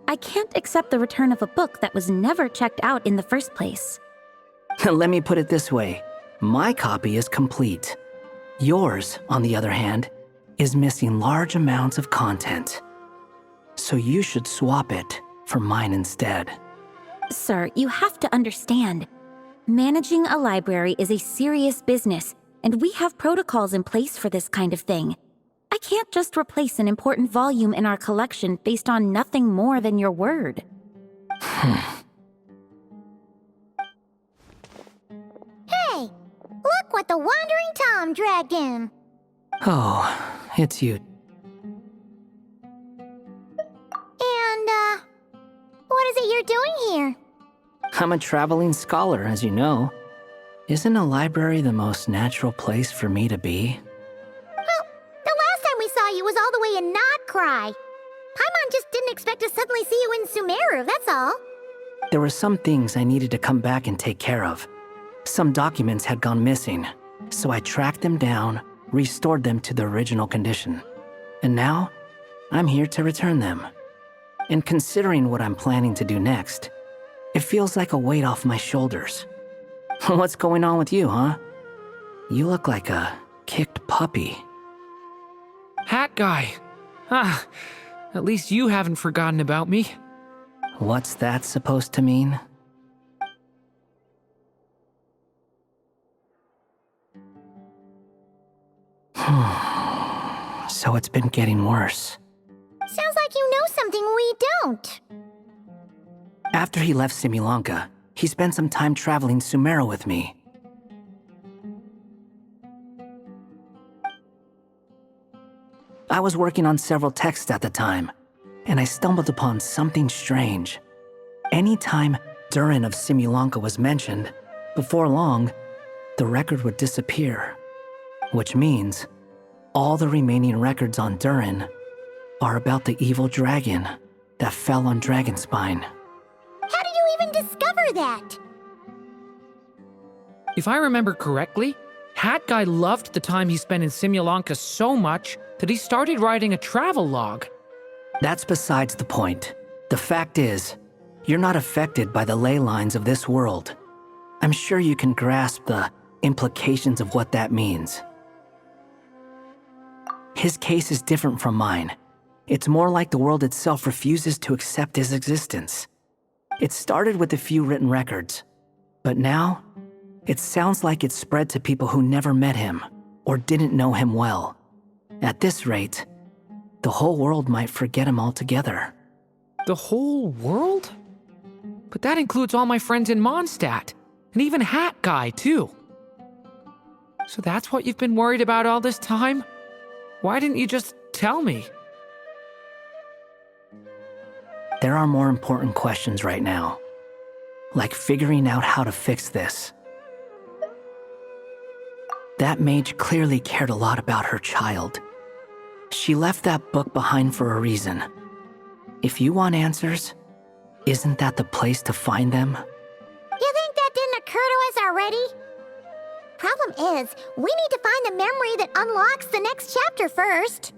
I can't accept the return of a book that was never checked out in the first place. Let me put it this way. My copy is complete. Yours, on the other hand, is missing large amounts of content. So you should swap it for mine instead. Sir, you have to understand. Managing a library is a serious business, and we have protocols in place for this kind of thing. I can't just replace an important volume in our collection based on nothing more than your word. Hey, look what the Wandering Tom dragged in. Oh, it's you. And, what is it you're doing here? I'm a traveling scholar, as you know. Isn't a library the most natural place for me to be? Well, the last time we saw you was all the way in Notcry. Paimon just didn't expect to suddenly see you in Sumeru, that's all. There were some things I needed to come back and take care of. Some documents had gone missing, so I tracked them down, restored them to their original condition. And now, I'm here to return them. And considering what I'm planning to do next, it feels like a weight off my shoulders. What's going on with you, huh? You look like a kicked puppy. Hat guy. Ah, at least you haven't forgotten about me. What's that supposed to mean? So it's been getting worse. Sounds like you know something we don't. After he left Similanka, he spent some time traveling Sumeru with me. I was working on several texts at the time, and I stumbled upon something strange. Anytime Durin of Similanka was mentioned, before long, the record would disappear. Which means, all the remaining records on Durin are about the evil dragon that fell on Dragonspine. How did you even discover that? If I remember correctly, Hat Guy loved the time he spent in Similanka so much that he started writing a travel log. That's besides the point. The fact is, you're not affected by the ley lines of this world. I'm sure you can grasp the implications of what that means. His case is different from mine. It's more like the world itself refuses to accept his existence. It started with a few written records, but now, it sounds like it's spread to people who never met him or didn't know him well. At this rate, the whole world might forget him altogether. The whole world? But that includes all my friends in Mondstadt, and even Hat Guy, too. So that's what you've been worried about all this time? Why didn't you just tell me? There are more important questions right now, like figuring out how to fix this. That mage clearly cared a lot about her child. She left that book behind for a reason. If you want answers, isn't that the place to find them? You think that didn't occur to us already? Problem is, we need to find the memory that unlocks the next chapter first.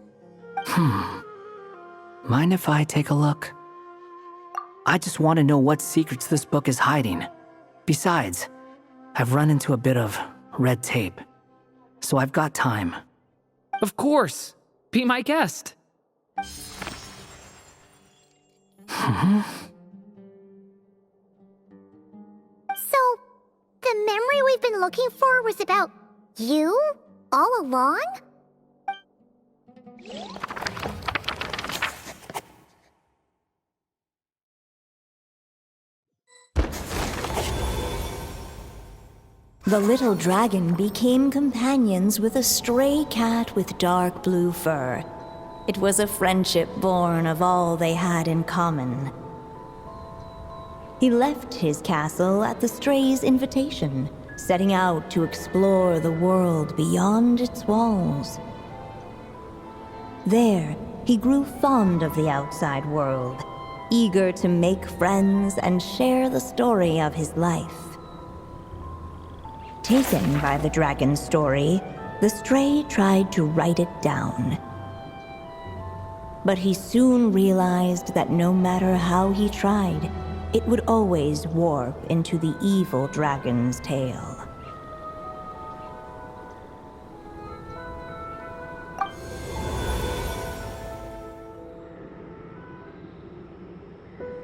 Mind if I take a look? I just want to know what secrets this book is hiding. Besides, I've run into a bit of red tape, so I've got time. Of course. Be my guest. So, the memory we've been looking for was about you? All along? The little dragon became companions with a stray cat with dark blue fur. It was a friendship born of all they had in common. He left his castle at the stray's invitation, setting out to explore the world beyond its walls. There, he grew fond of the outside world, eager to make friends and share the story of his life. Taken by the dragon's story, the stray tried to write it down. But he soon realized that no matter how he tried, it would always warp into the evil dragon's tale.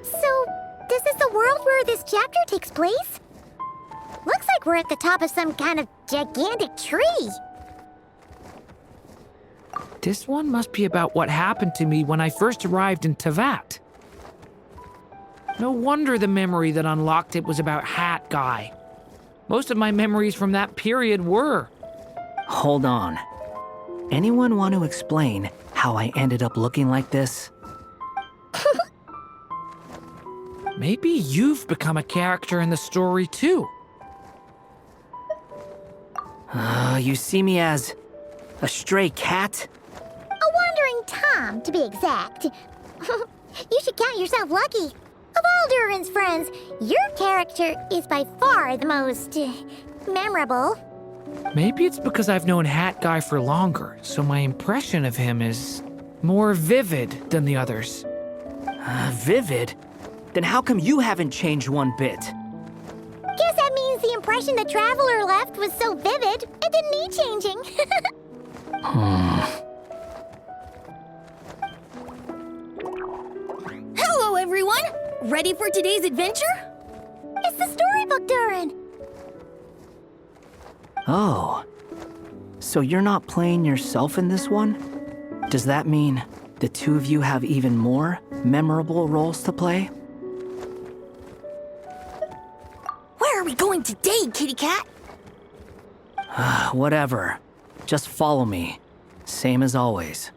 So, where this chapter takes place? Looks like we're at the top of some kind of gigantic tree. This one must be about what happened to me when I first arrived in Tevat. No wonder the memory that unlocked it was about Hat Guy. Most of my memories from that period were. Hold on. Anyone want to explain how I ended up looking like this? Maybe you've become a character in the story too. You see me as a stray cat? A wandering Tom, to be exact. You should count yourself lucky. Of all Durin's friends, your character is by far the most memorable. Maybe it's because I've known Hat Guy for longer, so my impression of him is more vivid than the others. Vivid? Then how come you haven't changed one bit? Guess that means the impression the Traveler left was so vivid, it didn't need changing. Hello, everyone! Ready for today's adventure? It's the storybook, Durin. Oh. So you're not playing yourself in this one? Does that mean the two of you have even more memorable roles to play? Where are we going today, kitty cat? Whatever. Just follow me. Same as always.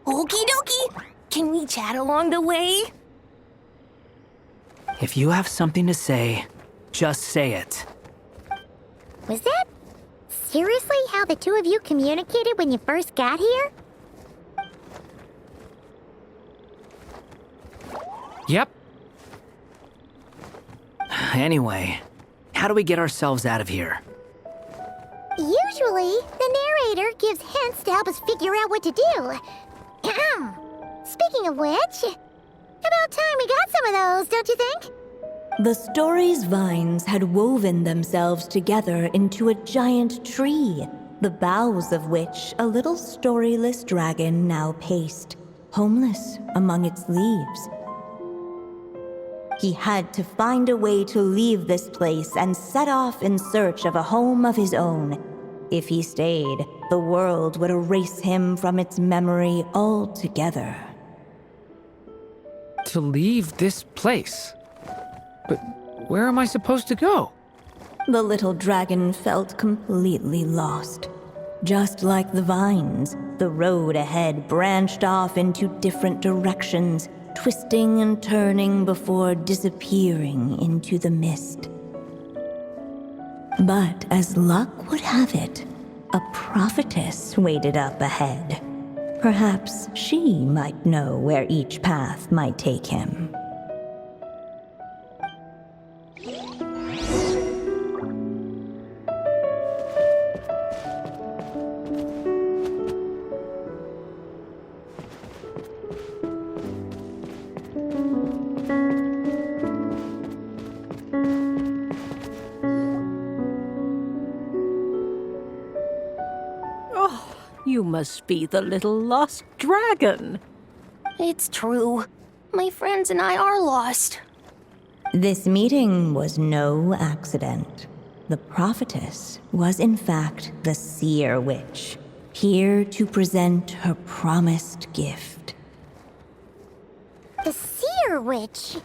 Okie dokie! Can we chat along the way? If you have something to say, just say it. Was that seriously how the two of you communicated when you first got here? Yep. Anyway, how do we get ourselves out of here? Usually, the narrator gives hints to help us figure out what to do. Speaking of which, about time we got some of those, don't you think? The story's vines had woven themselves together into a giant tree, the boughs of which a little storyless dragon now paced, homeless among its leaves. He had to find a way to leave this place and set off in search of a home of his own. If he stayed, the world would erase him from its memory altogether. To leave this place? But where am I supposed to go? The little dragon felt completely lost. Just like the vines, the road ahead branched off into different directions, twisting and turning before disappearing into the mist. But as luck would have it, a prophetess waited up ahead. Perhaps she might know where each path might take him. You must be the little lost dragon. It's true. My friends and I are lost. This meeting was no accident. The prophetess was in fact the seer witch, here to present her promised gift. The seer witch?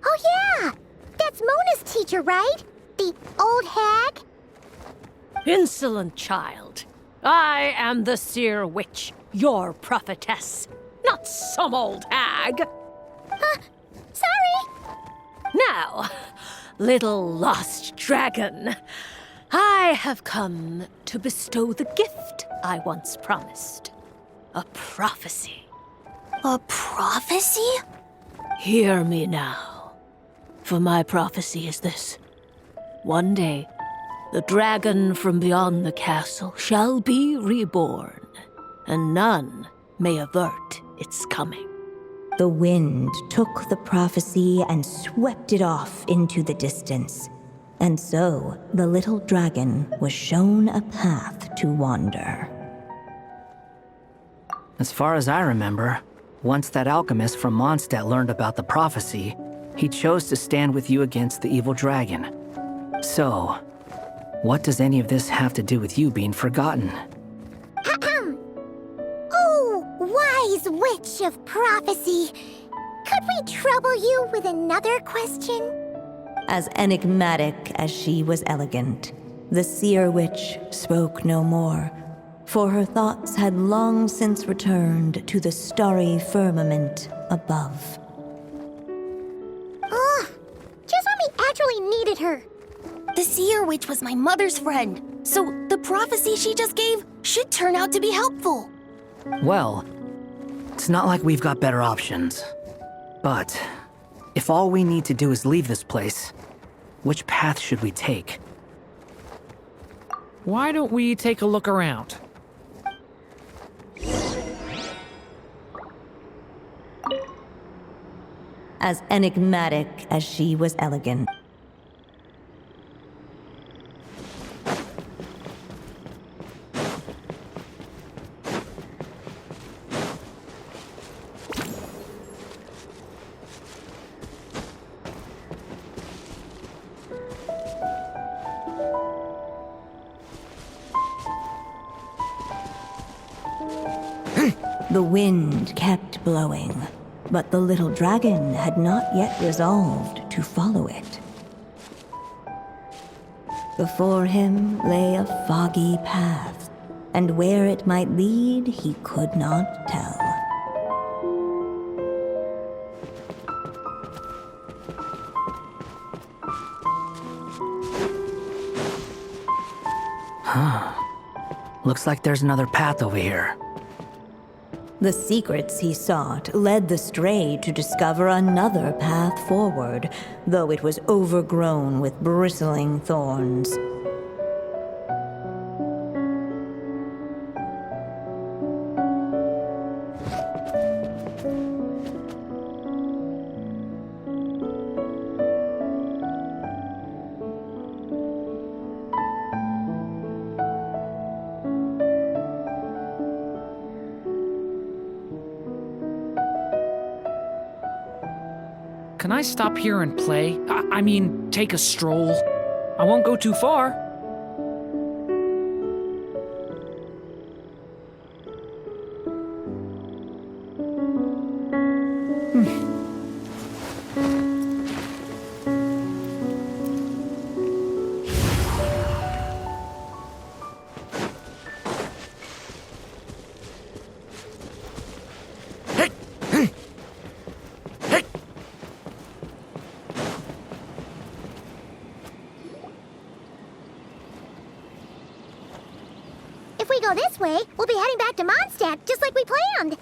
Oh yeah! That's Mona's teacher, right? The old hag? Insolent child. I am the seer witch, your prophetess, not some old hag. Sorry! Now, little lost dragon, I have come to bestow the gift I once promised. A prophecy. A prophecy? Hear me now, for my prophecy is this. One day, the dragon from beyond the castle shall be reborn, and none may avert its coming. The wind took the prophecy and swept it off into the distance. And so, the little dragon was shown a path to wander. As far as I remember, once that alchemist from Mondstadt learned about the prophecy, He chose to stand with you against the evil dragon. So, what does any of this have to do with you being forgotten? Oh, wise witch of prophecy. Could we trouble you with another question? As enigmatic as she was elegant, the seer witch spoke no more, for her thoughts had long since returned to the starry firmament above. Just when we actually needed her. The seer witch was my mother's friend, so the prophecy she just gave should turn out to be helpful. Well, it's not like we've got better options. But, if all we need to do is leave this place, which path should we take? Why don't we take a look around? As enigmatic as she was elegant. The wind kept blowing, but the little dragon had not yet resolved to follow it. Before him lay a foggy path, and where it might lead he could not tell. Looks like there's another path over here. The secrets he sought led the stray to discover another path forward, though it was overgrown with bristling thorns. Can I stop here and play? I mean, take a stroll. I won't go too far. If we go this way, we'll be heading back to Mondstadt, just like we planned.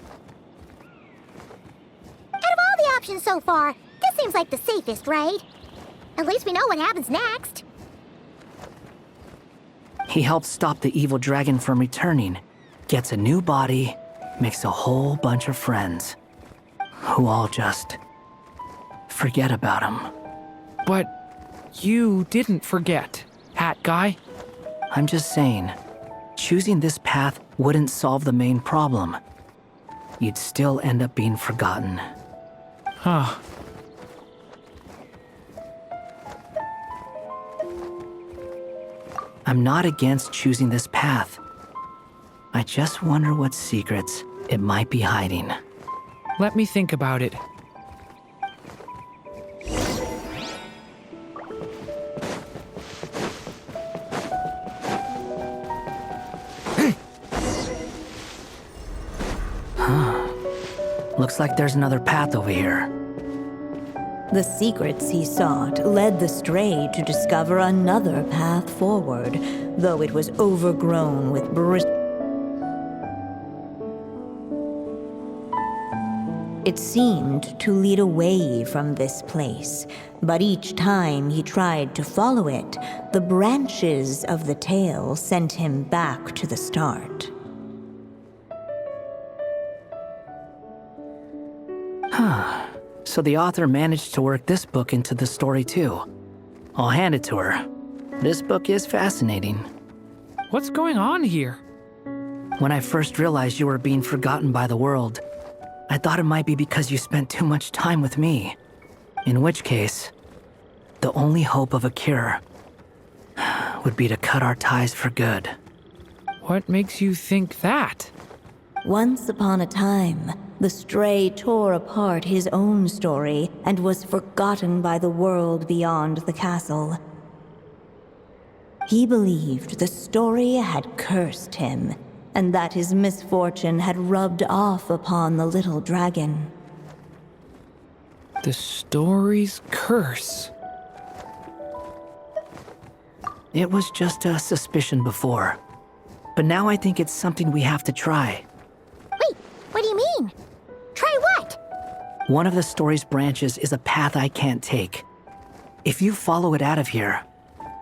Out of all the options so far, this seems like the safest, right? At least we know what happens next. He helped stop the evil dragon from returning, gets a new body, makes a whole bunch of friends, who all just forget about him. But you didn't forget, Hat Guy. I'm just saying, choosing this path wouldn't solve the main problem. You'd still end up being forgotten. Huh. I'm not against choosing this path. I just wonder what secrets it might be hiding. Let me think about it. Looks like there's another path over here. The secrets he sought led the stray to discover another path forward, though it was overgrown with It seemed to lead away from this place, but each time he tried to follow it, the branches of the tail sent him back to the start. So the author managed to work this book into the story too. I'll hand it to her. This book is fascinating. What's going on here? When I first realized you were being forgotten by the world, I thought it might be because you spent too much time with me. In which case, the only hope of a cure would be to cut our ties for good. What makes you think that? Once upon a time, the Stray tore apart his own story and was forgotten by the world beyond the castle. He believed the story had cursed him, and that his misfortune had rubbed off upon the little dragon. The story's curse. It was just a suspicion before. But now I think it's something we have to try. Wait, what do you mean? Try what? One of the story's branches is a path I can't take. If you follow it out of here,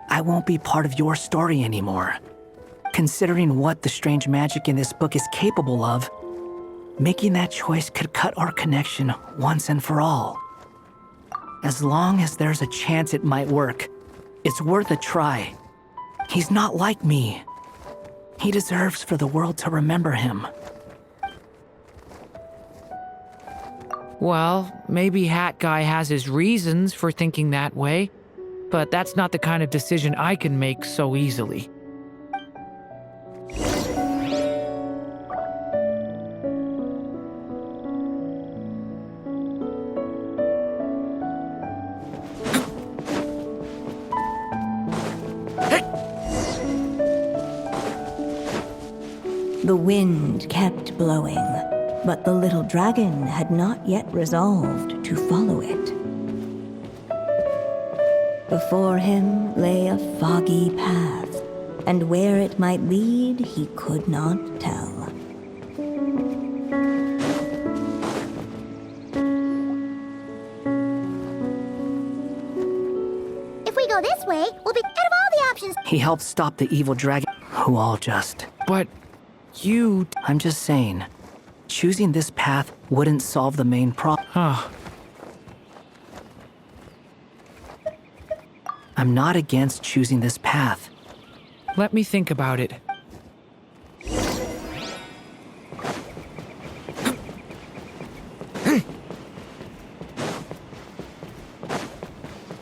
I won't be part of your story anymore. Considering what the strange magic in this book is capable of, making that choice could cut our connection once and for all. As long as there's a chance it might work, it's worth a try. He's not like me. He deserves for the world to remember him. Well, maybe Hat Guy has his reasons for thinking that way, but that's not the kind of decision I can make so easily. The wind kept blowing, but the little dragon had not yet resolved to follow it. Before him lay a foggy path, and where it might lead he could not tell. If we go this way, we'll be out of all the options. He helped stop the evil dragon, who all just... But you... I'm just saying, choosing this path wouldn't solve the main problem. I'm not against choosing this path. Let me think about it.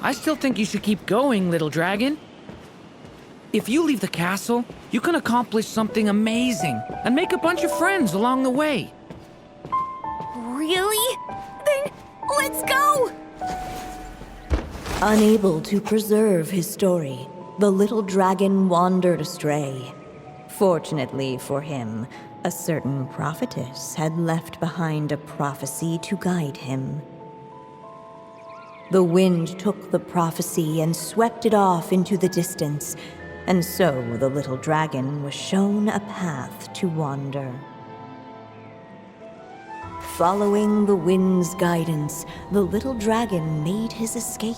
I still think you should keep going, little dragon. If you leave the castle, you can accomplish something amazing and make a bunch of friends along the way. Really? Then let's go! Unable to preserve his story, the little dragon wandered astray. Fortunately for him, a certain prophetess had left behind a prophecy to guide him. The wind took the prophecy and swept it off into the distance, and so the little dragon was shown a path to wander. Following the wind's guidance, the little dragon made his escape.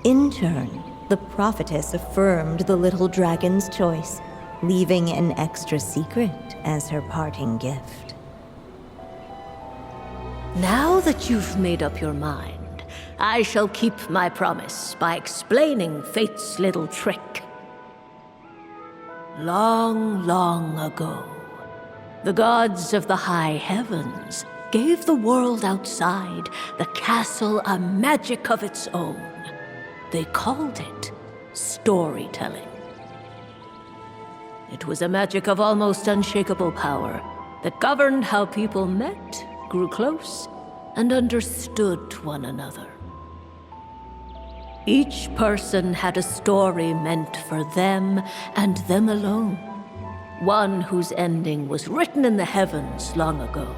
In turn, the prophetess affirmed the little dragon's choice, leaving an extra secret as her parting gift. Now that you've made up your mind, I shall keep my promise by explaining fate's little trick. Long, long ago, the gods of the high heavens gave the world outside the castle a magic of its own. They called it storytelling. It was a magic of almost unshakable power that governed how people met, grew close, and understood one another. Each person had a story meant for them and them alone, one whose ending was written in the heavens long ago.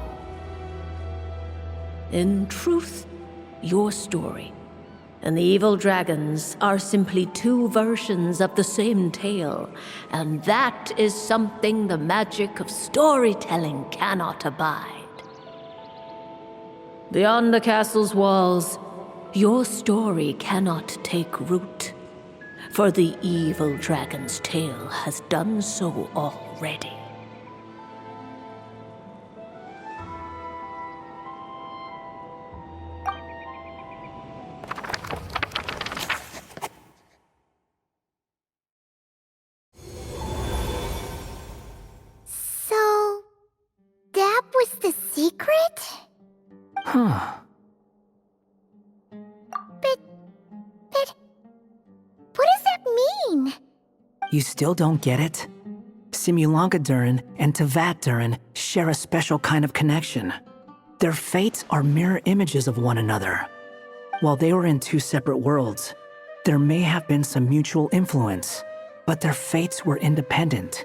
In truth, your story and the evil dragons are simply two versions of the same tale, and that is something the magic of storytelling cannot abide. Beyond the castle's walls, your story cannot take root, for the evil dragon's tale has done so already. So, that was the secret? Huh. You still don't get it? Simulanka Durin and Tevat Durin share a special kind of connection. Their fates are mirror images of one another. While they were in two separate worlds, there may have been some mutual influence, but their fates were independent.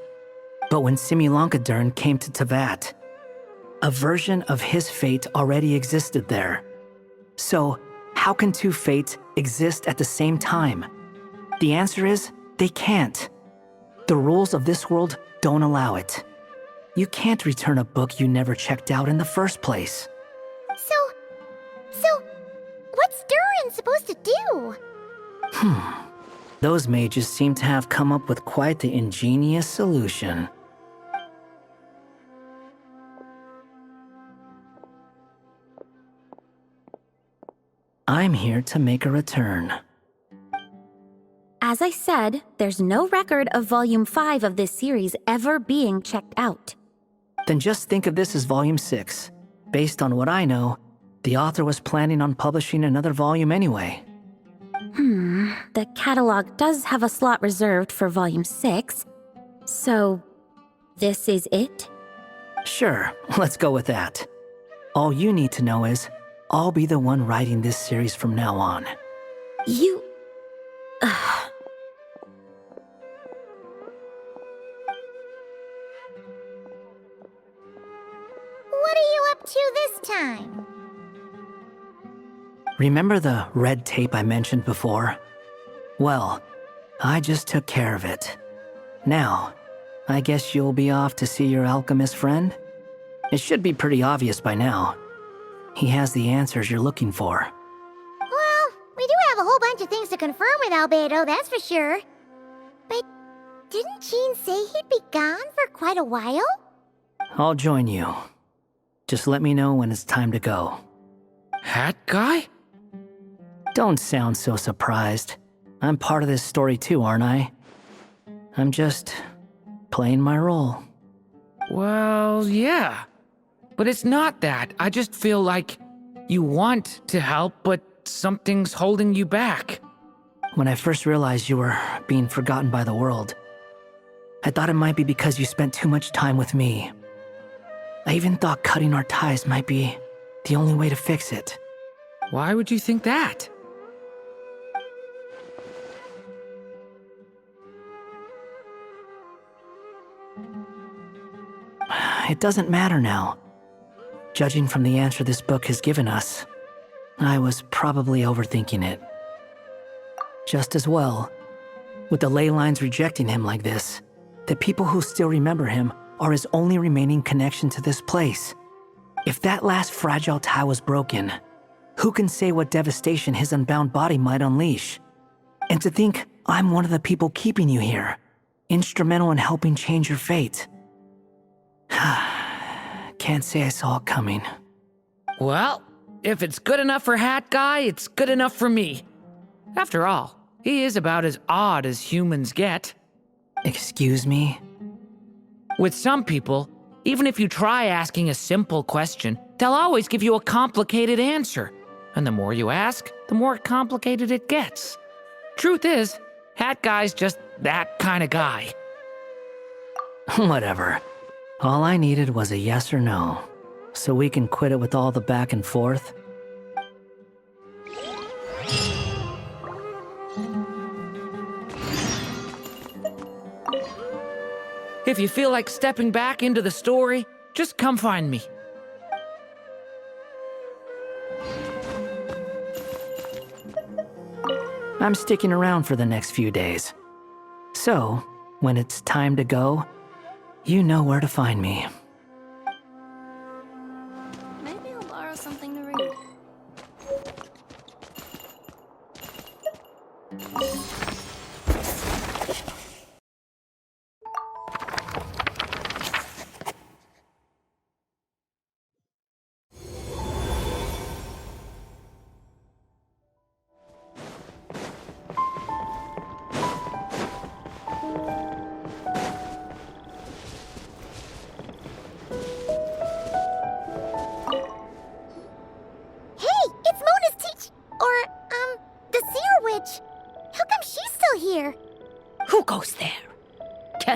But when Simulanka Durin came to Tevat, a version of his fate already existed there. So, how can two fates exist at the same time? The answer is, they can't. The rules of this world don't allow it. You can't return a book you never checked out in the first place. So, what's Durin supposed to do? Those mages seem to have come up with quite the ingenious solution. I'm here to make a return. As I said, there's no record of Volume 5 of this series ever being checked out. Then just think of this as Volume 6. Based on what I know, the author was planning on publishing another volume anyway. The catalog does have a slot reserved for Volume 6. So, this is it? Sure, let's go with that. All you need to know is, I'll be the one writing this series from now on. You... What are you up to this time? Remember the red tape I mentioned before? Well, I just took care of it. Now, I guess you'll be off to see your alchemist friend? It should be pretty obvious by now. He has the answers you're looking for. Well, we do have a whole bunch of things to confirm with Rubedo, that's for sure. But didn't Jean say he'd be gone for quite a while? I'll join you. Just let me know when it's time to go. Hat guy? Don't sound so surprised. I'm part of this story too, aren't I? I'm just playing my role. Well, yeah. But it's not that. I just feel like you want to help, but something's holding you back. When I first realized you were being forgotten by the world, I thought it might be because you spent too much time with me. I even thought cutting our ties might be the only way to fix it. Why would you think that? It doesn't matter now. Judging from the answer this book has given us, I was probably overthinking it. Just as well, with the ley lines rejecting him like this, the people who still remember him are his only remaining connection to this place. If that last fragile tie was broken, who can say what devastation his unbound body might unleash? And to think I'm one of the people keeping you here, instrumental in helping change your fate. Can't say I saw it coming. Well, if it's good enough for Hat Guy, it's good enough for me. After all, he is about as odd as humans get. Excuse me? With some people, even if you try asking a simple question, they'll always give you a complicated answer. And the more you ask, the more complicated it gets. Truth is, Hat Guy's just that kind of guy. Whatever. All I needed was a yes or no, so we can quit it with all the back and forth. If you feel like stepping back into the story, just come find me. I'm sticking around for the next few days. So, when it's time to go, you know where to find me. Maybe I'll borrow something to read.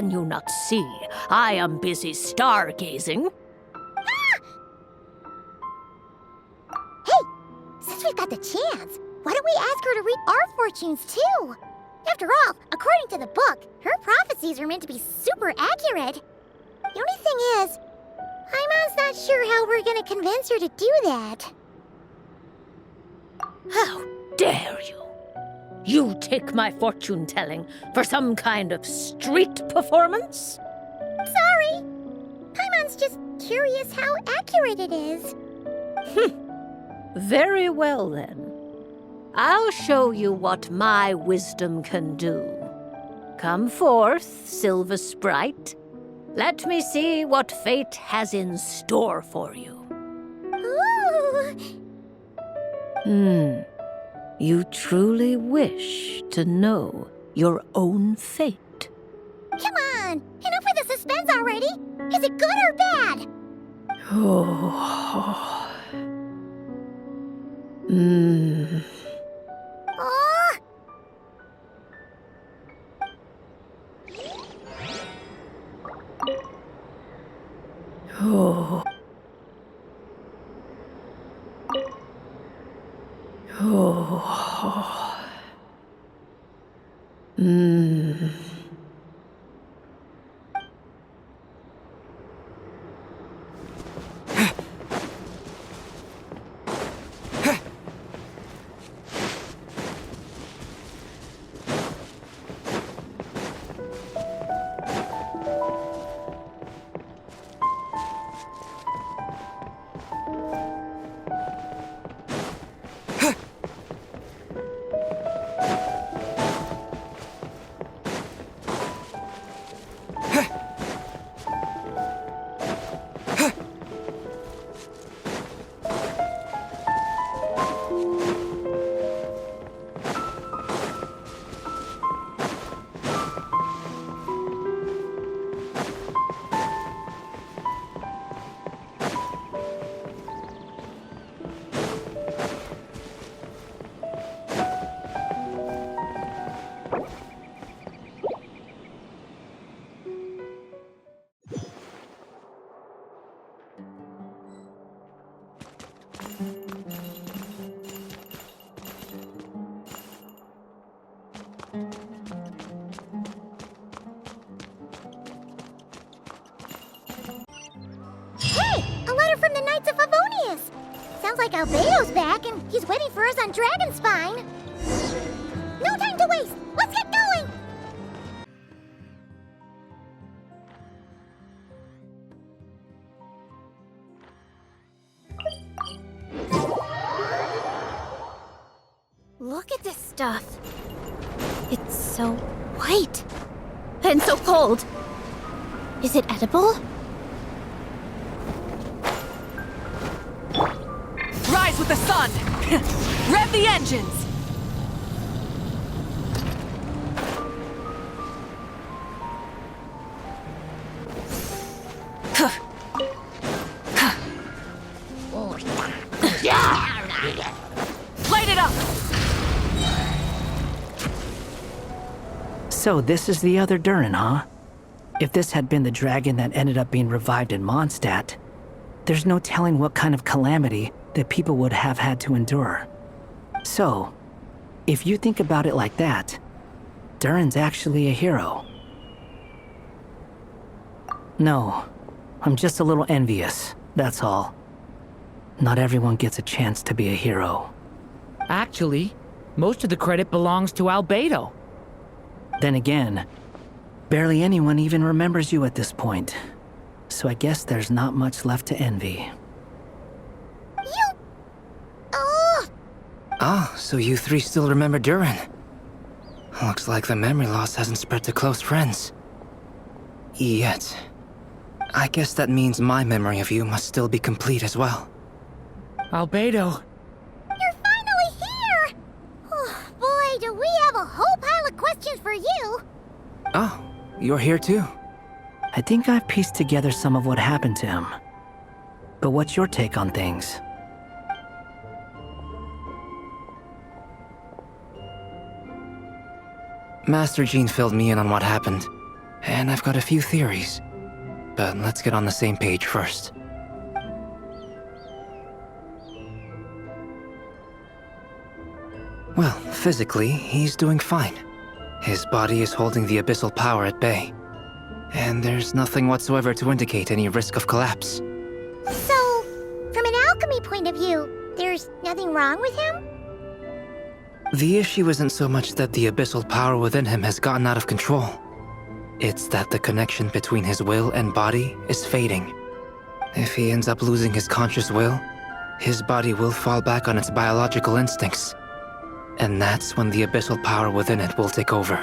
Can you not see? I am busy stargazing. Hey, since we've got the chance, why don't we ask her to read our fortunes too? After all, according to the book, her prophecies are meant to be super accurate. The only thing is, Paimon's not sure how we're gonna convince her to do that. How dare you? You take my fortune telling for some kind of street performance? Sorry. Paimon's just curious how accurate it is. Very well then. I'll show you what my wisdom can do. Come forth, Silver Sprite. Let me see what fate has in store for you. Ooh. You truly wish to know your own fate? Come on! Enough with the suspense already! Is it good or bad? Oh. Oh! Oh. Oh. Sounds like Albedo's back and he's waiting for us on Dragonspine. No time to waste! Let's get going! Look at this stuff. It's so white. And so cold. Is it edible? Rise with the sun! Rev the engines! Light it up! So this is the other Durin, huh? If this had been the dragon that ended up being revived in Mondstadt, there's no telling what kind of calamity that people would have had to endure. So, if you think about it like that, Durin's actually a hero. No, I'm just a little envious, that's all. Not everyone gets a chance to be a hero. Actually, most of the credit belongs to Albedo. Then again, barely anyone even remembers you at this point. So I guess there's not much left to envy. Ah, so you three still remember Durin. Looks like the memory loss hasn't spread to close friends. Yet. I guess that means my memory of you must still be complete as well. Albedo. You're finally here! Oh, boy, do we have a whole pile of questions for you! Oh, you're here too? I think I've pieced together some of what happened to him. But what's your take on things? Master Jean filled me in on what happened. and I've got a few theories. But let's get on the same page first. Well, physically, he's doing fine. His body is holding the abyssal power at bay. And there's nothing whatsoever to indicate any risk of collapse. So, from an alchemy point of view, there's nothing wrong with him? The issue isn't so much that the abyssal power within him has gotten out of control. It's that the connection between his will and body is fading. If he ends up losing his conscious will, his body will fall back on its biological instincts. And that's when the abyssal power within it will take over.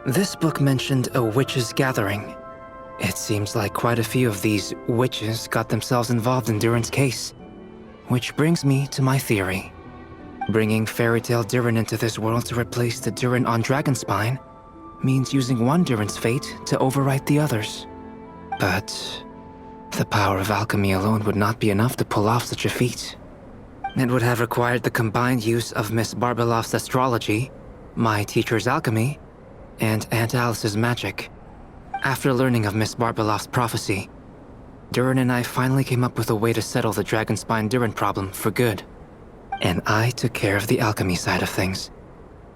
This book mentioned a witches' gathering. It seems like quite a few of these witches got themselves involved in Durin's case. Which brings me to my theory. Bringing Fairy Tale Durin into this world to replace the Durin on Dragonspine means using one Durin's fate to overwrite the others. But the power of alchemy alone would not be enough to pull off such a feat. It would have required the combined use of Miss Barbeloff's astrology, my teacher's alchemy, and Aunt Alice's magic. After learning of Miss Barbeloff's prophecy, Durin and I finally came up with a way to settle the Dragonspine Durin problem for good. And I took care of the alchemy side of things,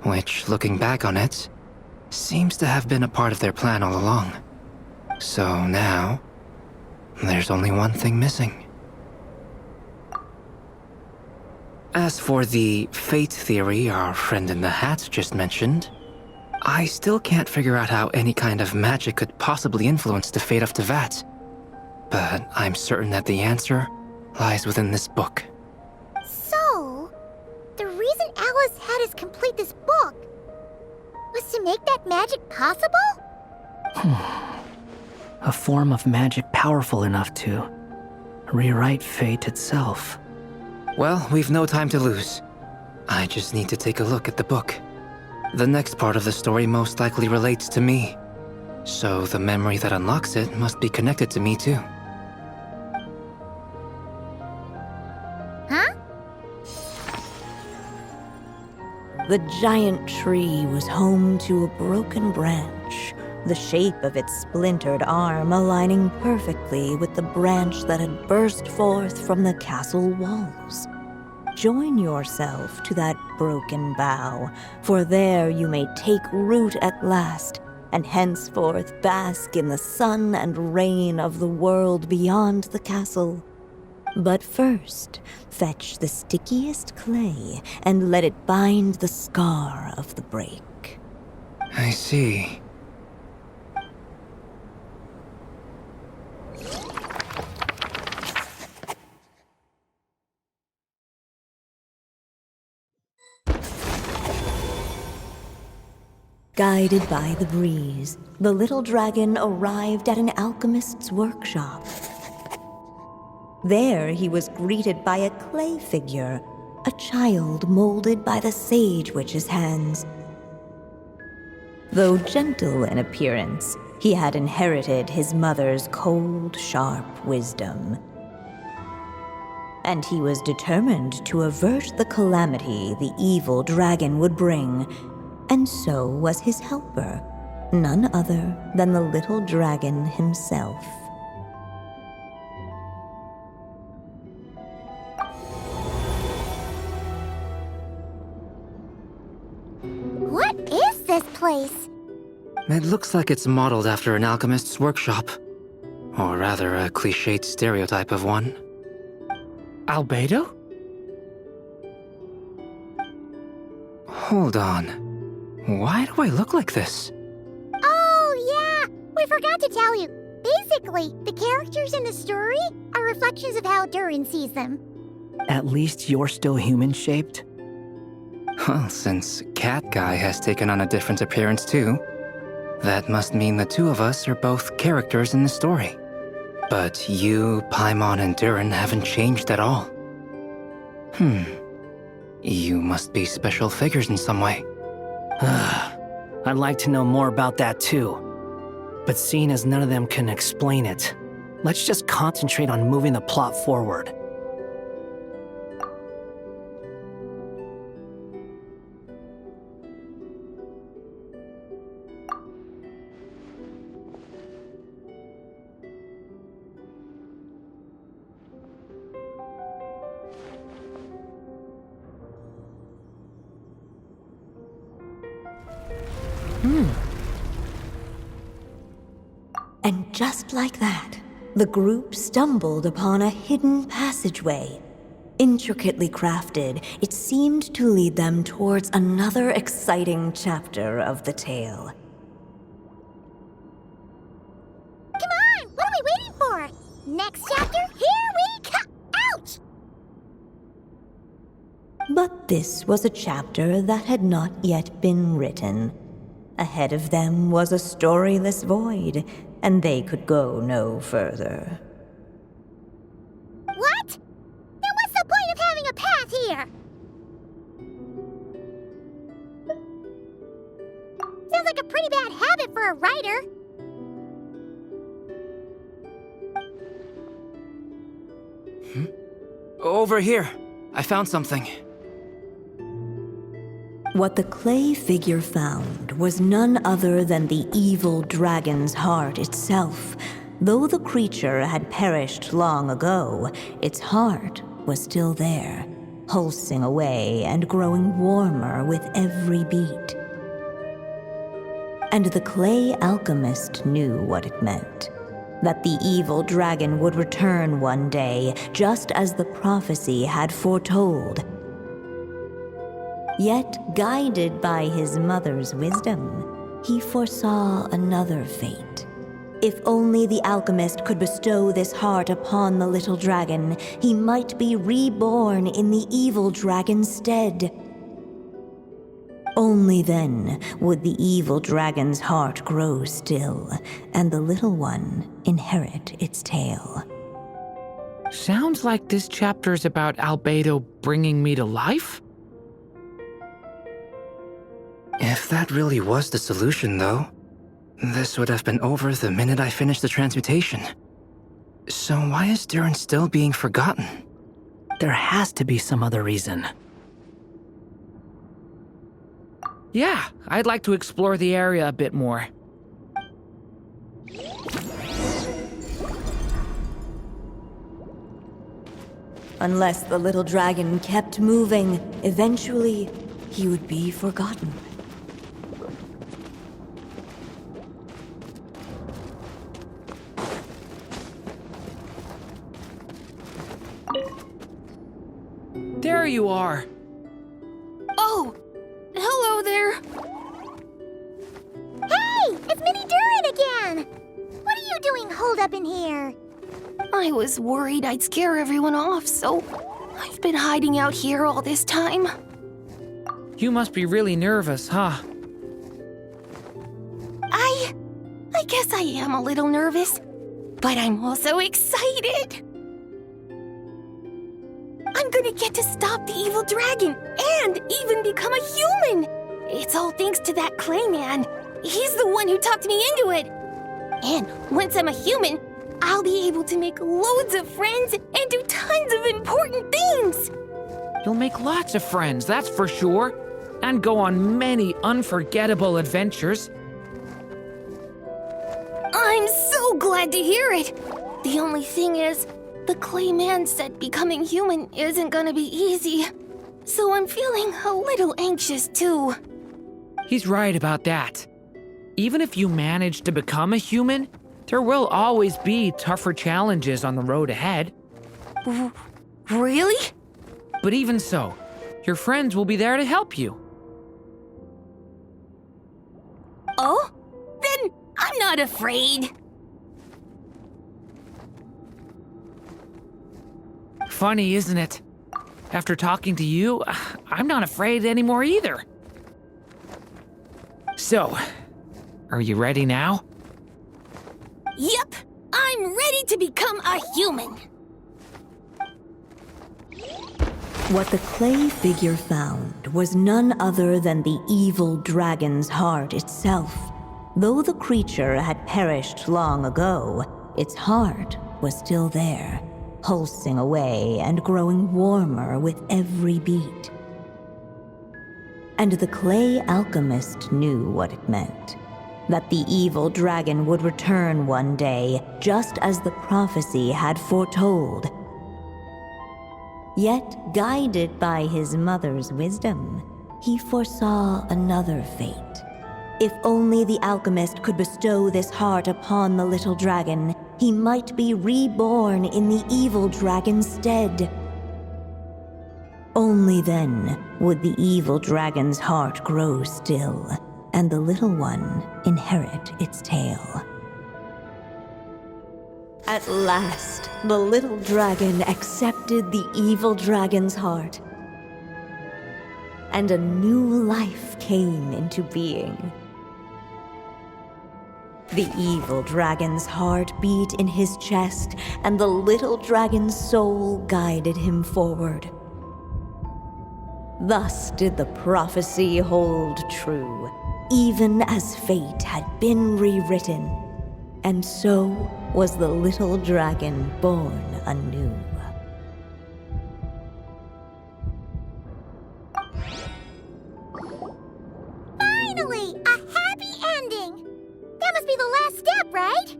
which, looking back on it, seems to have been a part of their plan all along. So now, there's only one thing missing. As for the fate theory our friend in the hat just mentioned, I still can't figure out how any kind of magic could possibly influence the fate of Tevat. But I'm certain that the answer lies within this book. So, the reason Alice had us complete this book was to make that magic possible? A form of magic powerful enough to rewrite fate itself. Well, we've no time to lose. I just need to take a look at the book. The next part of the story most likely relates to me. So the memory that unlocks it must be connected to me too. Huh? The giant tree was home to a broken branch, the shape of its splintered arm aligning perfectly with the branch that had burst forth from the castle walls. Join yourself to that broken bough, for there you may take root at last, and henceforth bask in the sun and rain of the world beyond the castle. But first, fetch the stickiest clay and let it bind the scar of the break. I see. Guided by the breeze, the little dragon arrived at an alchemist's workshop. There he was greeted by a clay figure, a child molded by the sage witch's hands. Though gentle in appearance, he had inherited his mother's cold, sharp wisdom. And he was determined to avert the calamity the evil dragon would bring. And so was his helper, none other than the little dragon himself. What is this place? It looks like it's modeled after an alchemist's workshop. Or rather, a cliched stereotype of one. Albedo? Hold on. Why do I look like this? Oh, yeah! We forgot to tell you. Basically, the characters in the story are reflections of how Durin sees them. At least you're still human-shaped? Well, since Cat Guy has taken on a different appearance too, that must mean the two of us are both characters in the story. But you, Paimon, and Durin haven't changed at all. You must be special figures in some way. I'd like to know more about that too. But seeing as none of them can explain it, let's just concentrate on moving the plot forward. And just like that, the group stumbled upon a hidden passageway. Intricately crafted, it seemed to lead them towards another exciting chapter of the tale. Come on! What are we waiting for? Next chapter, here we come! Ouch! But this was a chapter that had not yet been written. Ahead of them was a storyless void, and they could go no further. What? Then what's the point of having a path here? Sounds like a pretty bad habit for a writer. Over here. I found something. What the clay figure found was none other than the evil dragon's heart itself. Though the creature had perished long ago, its heart was still there, pulsing away and growing warmer with every beat. And the clay alchemist knew what it meant. That the evil dragon would return one day, just as the prophecy had foretold. Yet, guided by his mother's wisdom, he foresaw another fate. If only the alchemist could bestow this heart upon the little dragon, he might be reborn in the evil dragon's stead. Only then would the evil dragon's heart grow still, and the little one inherit its tale. Sounds like this chapter's about Albedo bringing me to life? If that really was the solution, though, this would have been over the minute I finished the transmutation. So why is Durin still being forgotten? There has to be some other reason. Yeah, I'd like to explore the area a bit more. Unless the little dragon kept moving, eventually he would be forgotten. There you are. Oh, hello there. Hey, it's Mini Durin again! What are you doing holed up in here? I was worried I'd scare everyone off, so I've been hiding out here all this time. You must be really nervous, huh? I guess I am a little nervous, but I'm also excited. I'm gonna get to stop the evil dragon and even become a human. It's all thanks to that clay man. He's the one who talked me into it. And once I'm a human, I'll be able to make loads of friends and do tons of important things. You'll make lots of friends, that's for sure. And go on many unforgettable adventures. I'm so glad to hear it. The only thing is, the clay man said becoming human isn't gonna be easy. So I'm feeling a little anxious too. He's right about that. Even if you manage to become a human, there will always be tougher challenges on the road ahead. Really? But even so, your friends will be there to help you. Oh? Then I'm not afraid. Funny, isn't it? After talking to you, I'm not afraid anymore either. So, are you ready now? Yep, I'm ready to become a human. What the clay figure found was none other than the evil dragon's heart itself. Though the creature had perished long ago, its heart was still there, pulsing away and growing warmer with every beat. And the clay alchemist knew what it meant. That the evil dragon would return one day, just as the prophecy had foretold. Yet, guided by his mother's wisdom, he foresaw another fate. If only the alchemist could bestow this heart upon the little dragon, he might be reborn in the evil dragon's stead. Only then would the evil dragon's heart grow still, and the little one inherit its tale. At last, the little dragon accepted the evil dragon's heart, and a new life came into being. The evil dragon's heart beat in his chest, and the little dragon's soul guided him forward. Thus did the prophecy hold true, even as fate had been rewritten, and so was the little dragon born anew. Finally! A happy ending! That must be the last step, right?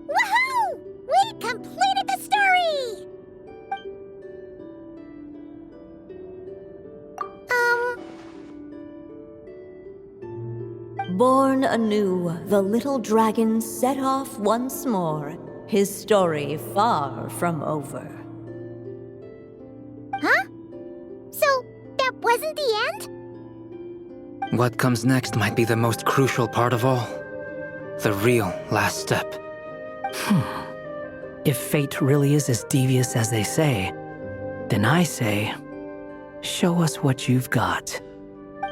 Woohoo! We completed the story! Born anew, the little dragon set off once more, his story far from over. Huh? So, that wasn't the end? What comes next might be the most crucial part of all. The real last step. If fate really is as devious as they say, then I say, show us what you've got.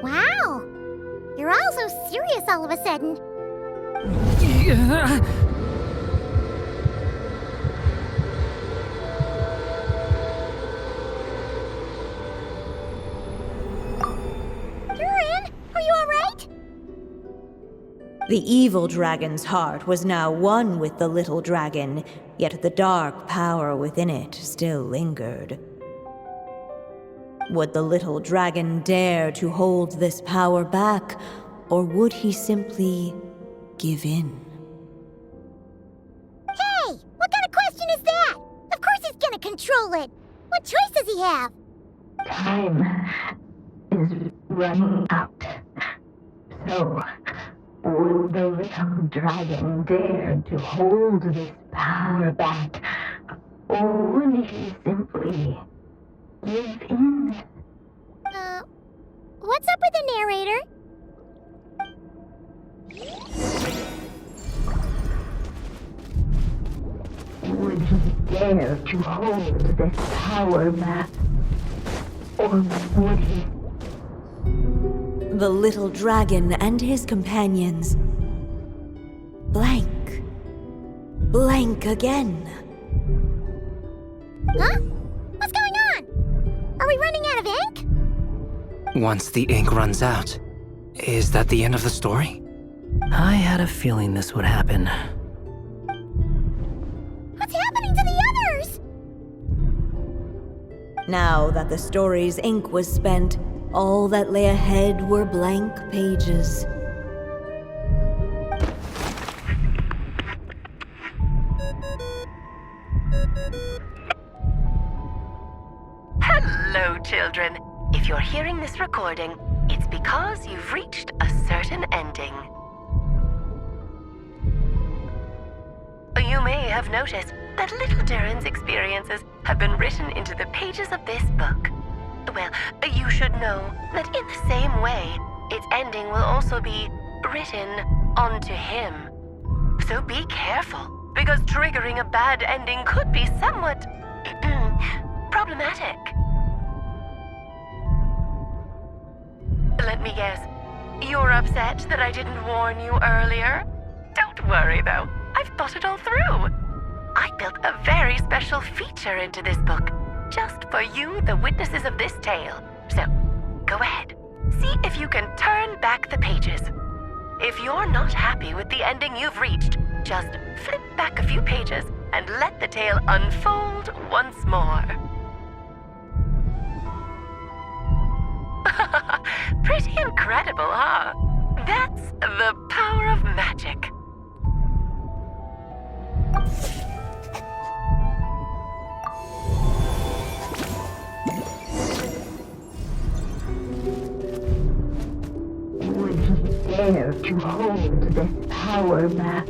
Wow! You're all so serious all of a sudden. Durin, are you alright? The evil dragon's heart was now one with the little dragon, yet the dark power within it still lingered. Would the little dragon dare to hold this power back, or would he simply give in? Hey! What kind of question is that? Of course he's gonna control it! What choice does he have? Time is running out. So, will the little dragon dare to hold this power back, or will he simply give in? What's up with the narrator? Would he dare to hold this power back, or would he? The little dragon and his companions blank. Blank again. Huh? What's going on? Are we running out of ink? Once the ink runs out, is that the end of the story? I had a feeling this would happen. What's happening to the others? Now that the story's ink was spent, all that lay ahead were blank pages. Hello, children. If you're hearing this recording, it's because you've reached a certain ending. You may have noticed that little Durin's experiences have been written into the pages of this book. Well, you should know that in the same way, its ending will also be written onto him. So be careful, because triggering a bad ending could be somewhat problematic. Let me guess, you're upset that I didn't warn you earlier? Don't worry, though. I've thought it all through. I built a very special feature into this book, just for you, the witnesses of this tale. So, go ahead. See if you can turn back the pages. If you're not happy with the ending you've reached, just flip back a few pages and let the tale unfold once more. Pretty incredible, huh? That's the power of magic. Would he dare to hold this power map?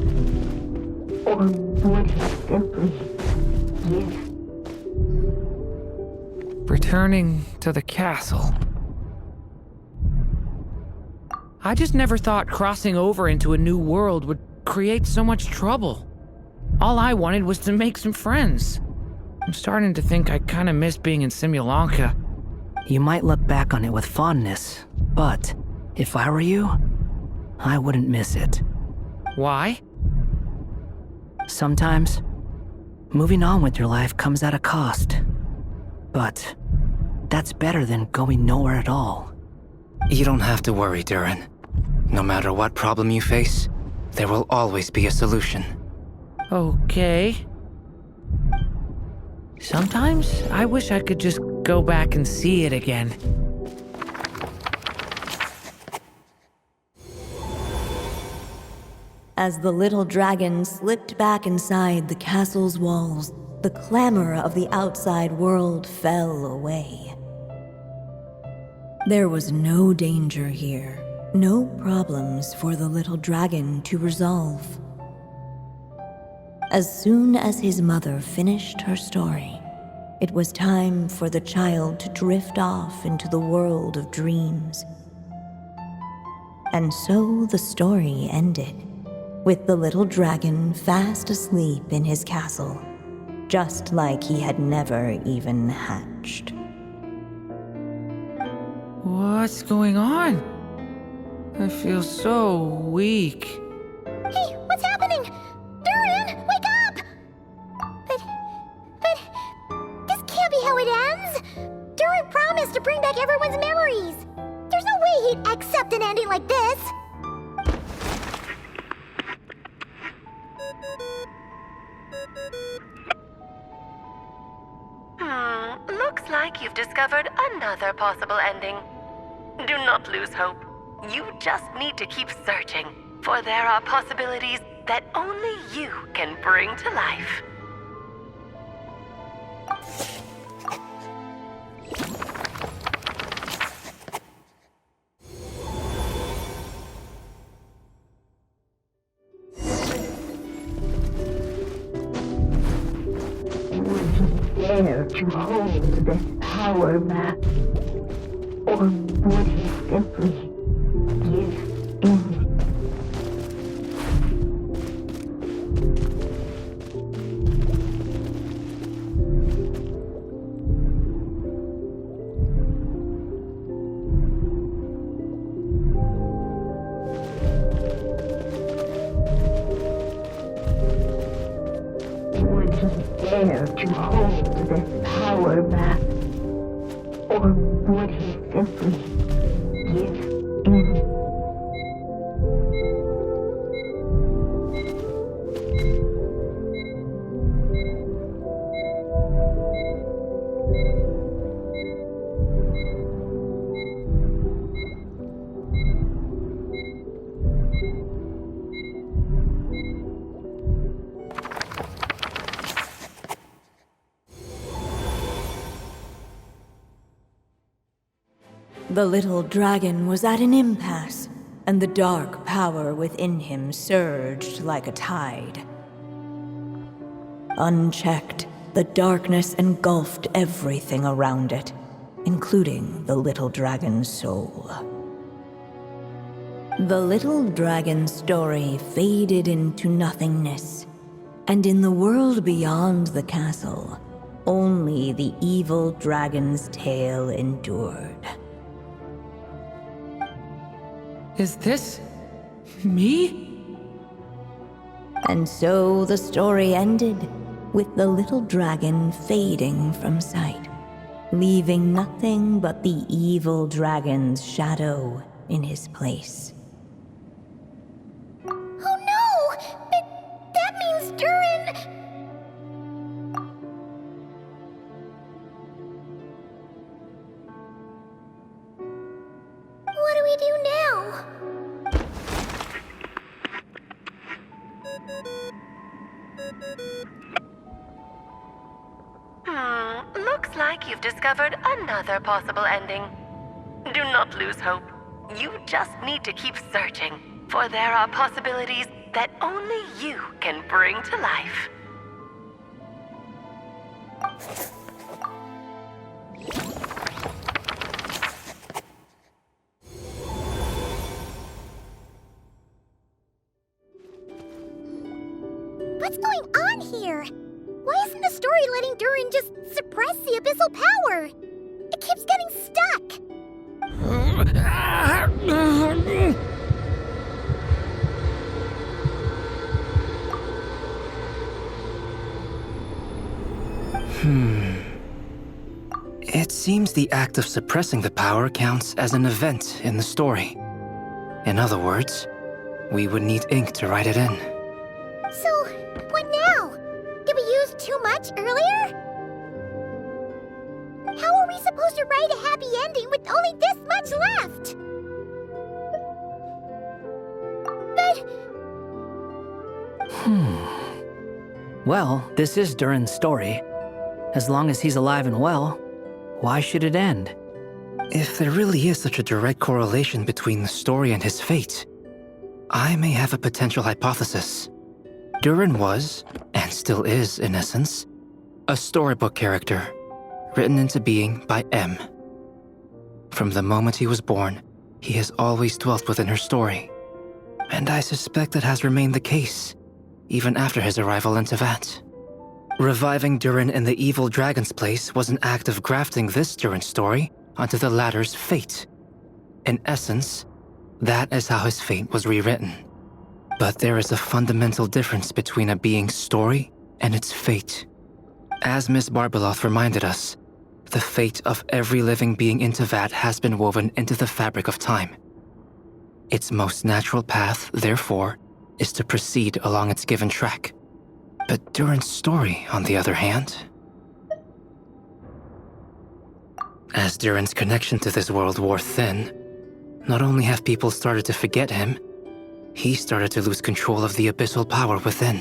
Or would he simply give? Returning to the castle. I just never thought crossing over into a new world would create so much trouble. All I wanted was to make some friends. I'm starting to think I kinda miss being in Simulanka. You might look back on it with fondness, but if I were you, I wouldn't miss it. Why? Sometimes, moving on with your life comes at a cost. But that's better than going nowhere at all. You don't have to worry, Durin. No matter what problem you face, there will always be a solution. Okay. Sometimes I wish I could just go back and see it again. As the little dragon slipped back inside the castle's walls, the clamor of the outside world fell away. There was no danger here, no problems for the little dragon to resolve. As soon as his mother finished her story, it was time for the child to drift off into the world of dreams. And so the story ended, with the little dragon fast asleep in his castle, just like he had never even hatched. What's going on? I feel so weak. Hey, what's happening? Durin, wake up! But this can't be how it ends. Durin promised to bring back everyone's memories. There's no way he'd accept an ending like this. Looks like you've discovered another possible ending. Do not lose hope. You just need to keep searching, for there are possibilities that only you can bring to life. Dare to hold this power map? Or would he simply give in? Would he dare to hold this power map? Or would he simply give in? The little dragon was at an impasse, and the dark power within him surged like a tide. Unchecked, the darkness engulfed everything around it, including the little dragon's soul. The little dragon's story faded into nothingness, and in the world beyond the castle, only the evil dragon's tale endured. Is this me? And so the story ended, with the little dragon fading from sight, leaving nothing but the evil dragon's shadow in his place. Oh no! That means Durin... What do we do now? Looks like you've discovered another possible ending. Do not lose hope. You just need to keep searching, for there are possibilities that only you can bring to life. What's going on here? Why isn't the story letting Durin just suppress the abyssal power? It keeps getting stuck. It seems the act of suppressing the power counts as an event in the story. In other words, we would need ink to write it in. So, what now? Did we use too much earlier? How are we supposed to write a happy ending with only this much left? But... Well, this is Durin's story. As long as he's alive and well, why should it end? If there really is such a direct correlation between the story and his fate, I may have a potential hypothesis. Durin was, and still is in essence, a storybook character, written into being by M. From the moment he was born, he has always dwelt within her story. And I suspect that has remained the case, even after his arrival in Tevat. Reviving Durin in the evil dragon's place was an act of grafting this Durin story onto the latter's fate. In essence, that is how his fate was rewritten. But there is a fundamental difference between a being's story and its fate. As Miss Barbeloth reminded us, the fate of every living being in Tevat has been woven into the fabric of time. Its most natural path, therefore, is to proceed along its given track. But Durin's story, on the other hand... As Durin's connection to this world wore thin, not only have people started to forget him, he started to lose control of the abyssal power within.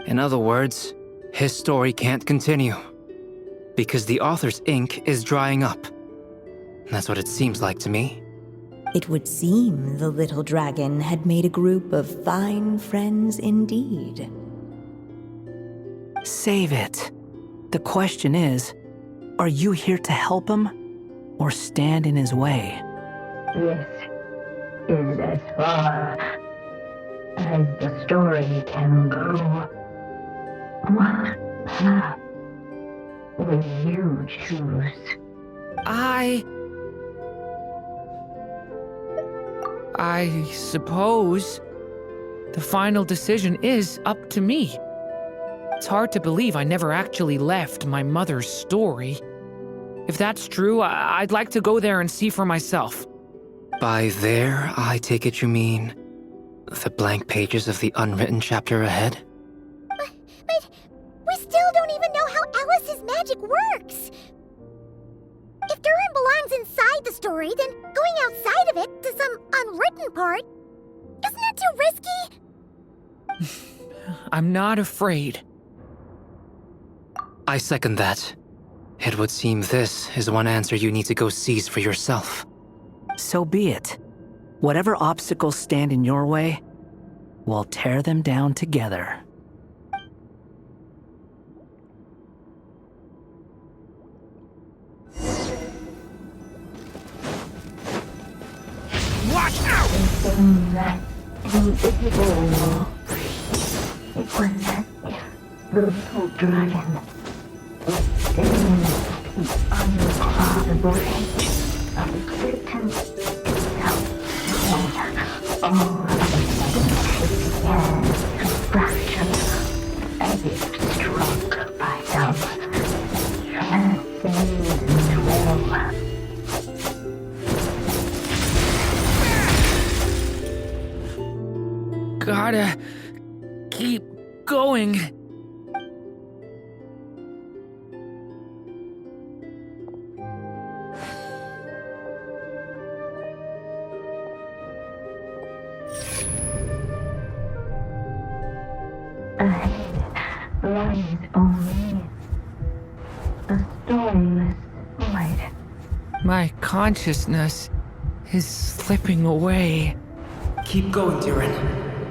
In other words, his story can't continue, because the author's ink is drying up. That's what it seems like to me. It would seem the little dragon had made a group of fine friends indeed. Save it. The question is, are you here to help him, or stand in his way? This is as far as the story can go. What path will you choose? I suppose the final decision is up to me. It's hard to believe I never actually left my mother's story. If that's true, I'd like to go there and see for myself. By there, I take it you mean the blank pages of the unwritten chapter ahead? But we still don't even know how Alice's magic works. If Durin belongs inside the story, then going outside of it to some unwritten part, isn't that too risky? I'm not afraid. I second that. It would seem this is one answer you need to go seize for yourself. So be it. Whatever obstacles stand in your way, we'll tear them down together. Watch out! That invisible. It was as if the little dragon was staying the uncrossable edge of existence itself. All of it began to fracture as if struck by some transcendent will. Gotta keep going. Ahead lies only a stormless void. My consciousness is slipping away. Keep going, Durin.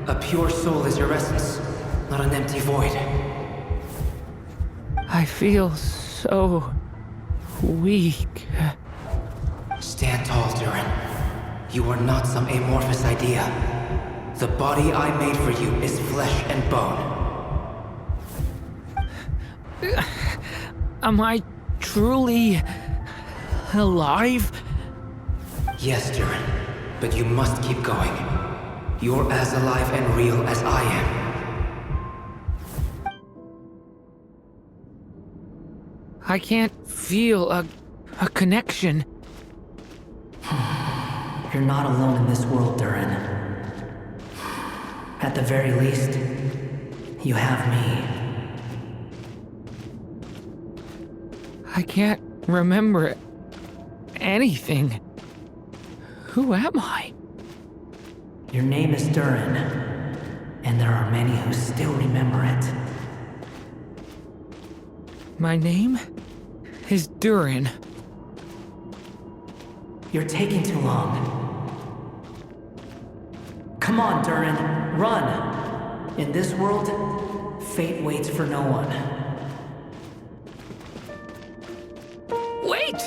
A pure soul is your essence, not an empty void. I feel so weak. Stand tall, Durin. You are not some amorphous idea. The body I made for you is flesh and bone. Am I truly alive? Yes, Durin, but you must keep going. You're as alive and real as I am. I can't feel a connection. You're not alone in this world, Durin. At the very least, you have me. I can't remember anything. Who am I? Your name is Durin, and there are many who still remember it. My name is Durin. You're taking too long. Come on, Durin, run! In this world, fate waits for no one. Wait!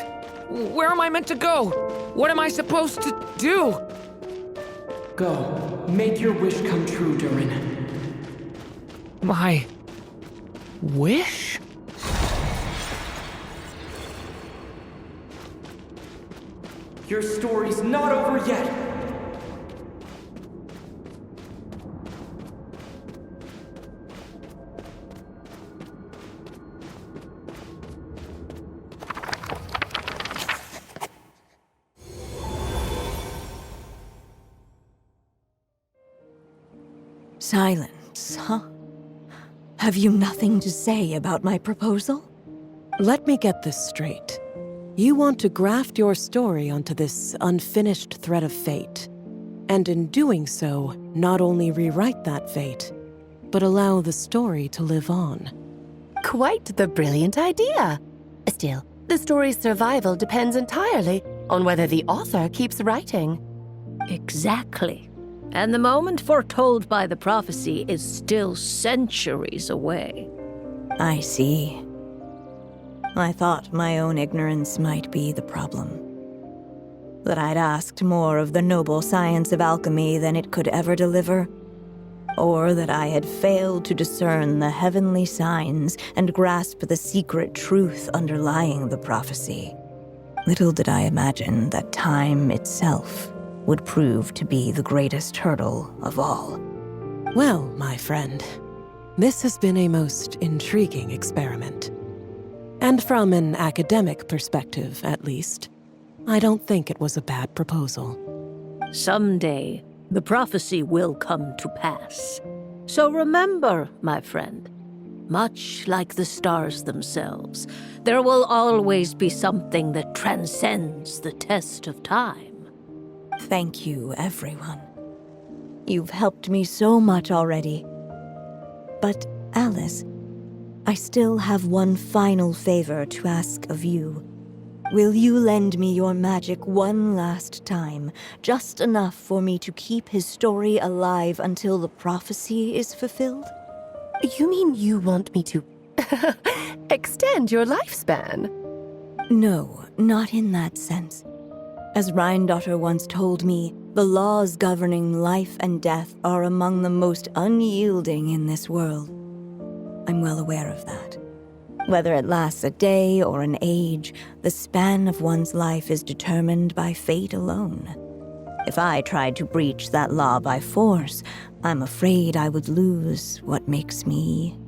Where am I meant to go? What am I supposed to do? Go. Make your wish come true, Durin. My wish? Your story's not over yet! Silence, huh? Have you nothing to say about my proposal? Let me get this straight. You want to graft your story onto this unfinished thread of fate, and in doing so, not only rewrite that fate, but allow the story to live on. Quite the brilliant idea. Still, the story's survival depends entirely on whether the author keeps writing. Exactly. And the moment foretold by the prophecy is still centuries away. I see. I thought my own ignorance might be the problem. That I'd asked more of the noble science of alchemy than it could ever deliver. Or that I had failed to discern the heavenly signs and grasp the secret truth underlying the prophecy. Little did I imagine that time itself would prove to be the greatest hurdle of all. Well, my friend, this has been a most intriguing experiment. And from an academic perspective, at least, I don't think it was a bad proposal. Someday, the prophecy will come to pass. So remember, my friend, much like the stars themselves, there will always be something that transcends the test of time. Thank you, everyone. You've helped me so much already. But, Alice, I still have one final favor to ask of you. Will you lend me your magic one last time, just enough for me to keep his story alive until the prophecy is fulfilled? You mean you want me to extend your lifespan? No, not in that sense. As Rhindaughter once told me, the laws governing life and death are among the most unyielding in this world. I'm well aware of that. Whether it lasts a day or an age, the span of one's life is determined by fate alone. If I tried to breach that law by force, I'm afraid I would lose what makes me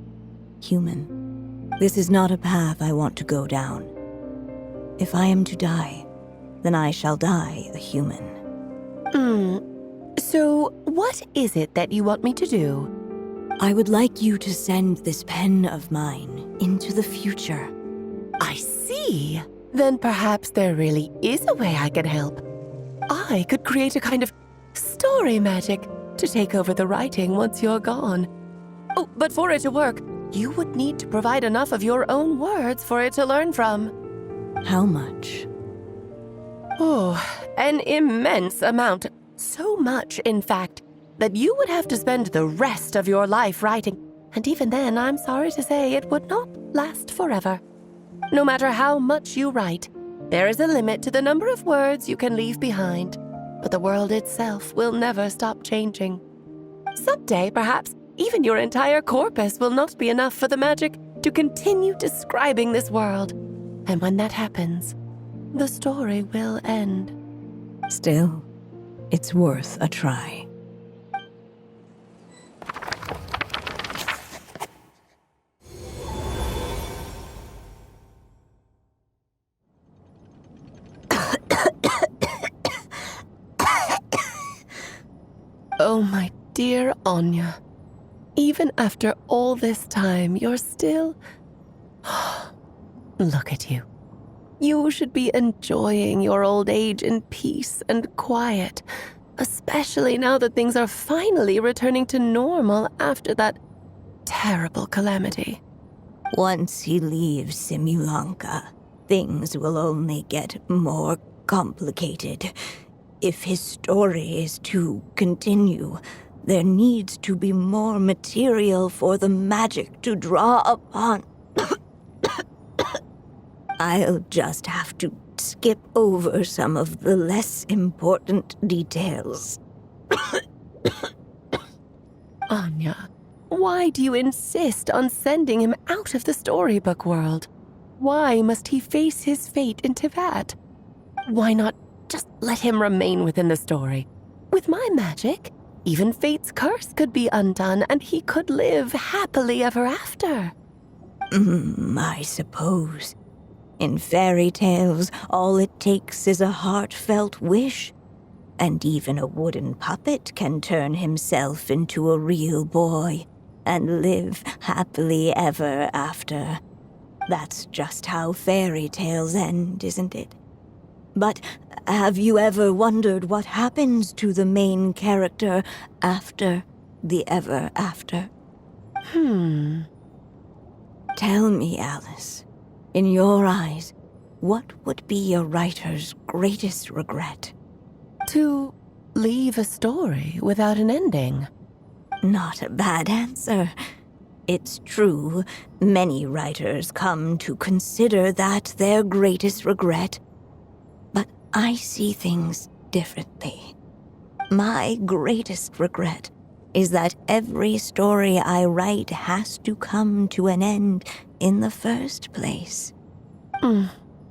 human. This is not a path I want to go down. If I am to die, then I shall die a human. So, what is it that you want me to do? I would like you to send this pen of mine into the future. I see. Then perhaps there really is a way I can help. I could create a kind of story magic to take over the writing once you're gone. Oh, but for it to work, you would need to provide enough of your own words for it to learn from. How much? Oh, an immense amount. So much, in fact, that you would have to spend the rest of your life writing. And even then, I'm sorry to say, it would not last forever. No matter how much you write, there is a limit to the number of words you can leave behind. But the world itself will never stop changing. Someday, perhaps, even your entire corpus will not be enough for the magic to continue describing this world. And when that happens, the story will end. Still, it's worth a try. Oh, my dear Anya. Even after all this time, you're still... Look at you. You should be enjoying your old age in peace and quiet, especially now that things are finally returning to normal after that terrible calamity. Once he leaves Simulanka, things will only get more complicated. If his story is to continue, there needs to be more material for the magic to draw upon. I'll just have to skip over some of the less important details. Anya, why do you insist on sending him out of the storybook world? Why must he face his fate into that? Why not just let him remain within the story? With my magic, even fate's curse could be undone and he could live happily ever after. I suppose. In fairy tales, all it takes is a heartfelt wish. And even a wooden puppet can turn himself into a real boy and live happily ever after. That's just how fairy tales end, isn't it? But have you ever wondered what happens to the main character after the ever after? Tell me, Alice, in your eyes, what would be a writer's greatest regret? To leave a story without an ending. Not a bad answer. It's true, many writers come to consider that their greatest regret. But I see things differently. My greatest regret is that every story I write has to come to an end in the first place.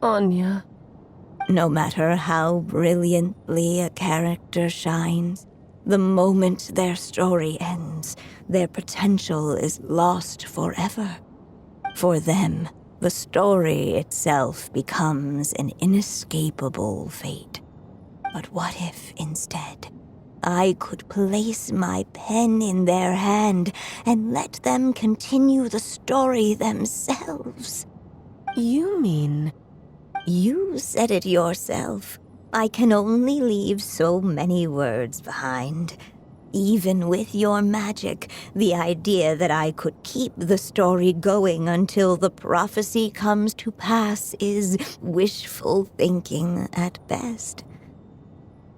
Anya. No matter how brilliantly a character shines, the moment their story ends, their potential is lost forever. For them, the story itself becomes an inescapable fate. But what if, instead, I could place my pen in their hand and let them continue the story themselves? You mean... You said it yourself. I can only leave so many words behind. Even with your magic, the idea that I could keep the story going until the prophecy comes to pass is wishful thinking at best.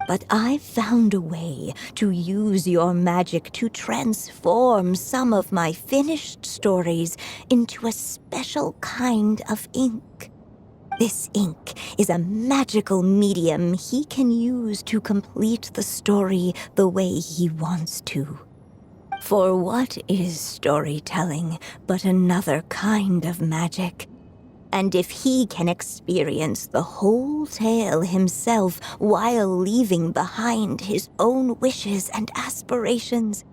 But I've found a way to use your magic to transform some of my finished stories into a special kind of ink. This ink is a magical medium he can use to complete the story the way he wants to. For what is storytelling but another kind of magic? And if he can experience the whole tale himself while leaving behind his own wishes and aspirations,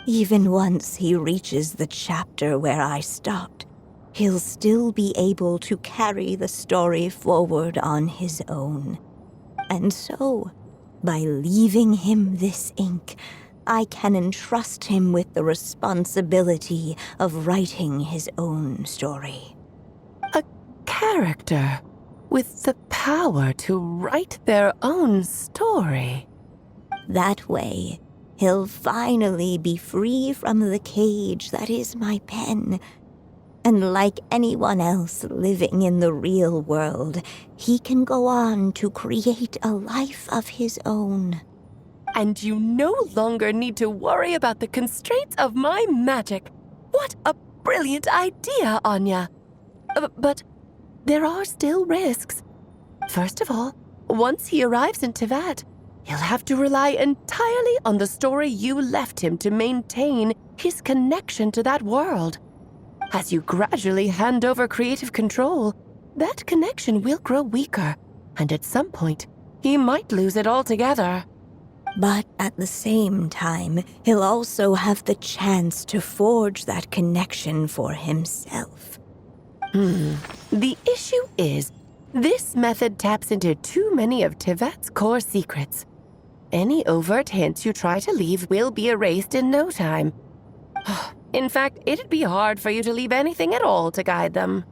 even once he reaches the chapter where I stopped, he'll still be able to carry the story forward on his own. And so, by leaving him this ink, I can entrust him with the responsibility of writing his own story. A character with the power to write their own story. That way, he'll finally be free from the cage that is my pen, And like anyone else living in the real world, he can go on to create a life of his own. And you no longer need to worry about the constraints of my magic. What a brilliant idea, Anya. But there are still risks. First of all, once he arrives in Tevat, he'll have to rely entirely on the story you left him to maintain his connection to that world. As you gradually hand over creative control, that connection will grow weaker, and at some point, he might lose it altogether. But at the same time, he'll also have the chance to forge that connection for himself. The issue is, this method taps into too many of Tevat's core secrets. Any overt hints you try to leave will be erased in no time. In fact, it'd be hard for you to leave anything at all to guide them.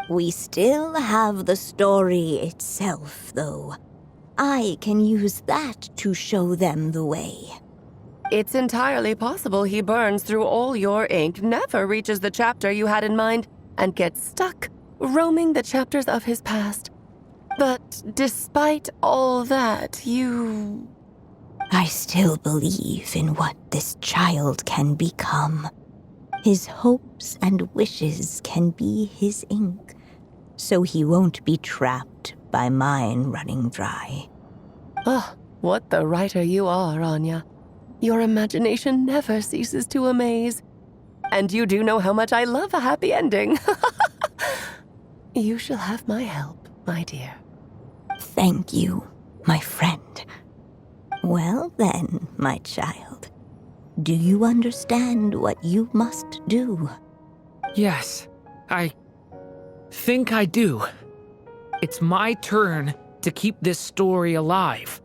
We still have the story itself, though. I can use that to show them the way. It's entirely possible he burns through all your ink, never reaches the chapter you had in mind, and gets stuck roaming the chapters of his past. But despite all that, I still believe in what this child can become. His hopes and wishes can be his ink, so he won't be trapped by mine running dry. Oh, what the writer you are, Anya. Your imagination never ceases to amaze. And you do know how much I love a happy ending. You shall have my help, my dear. Thank you, my friend. Well then, my child, do you understand what you must do? Yes, I think I do. It's my turn to keep this story alive.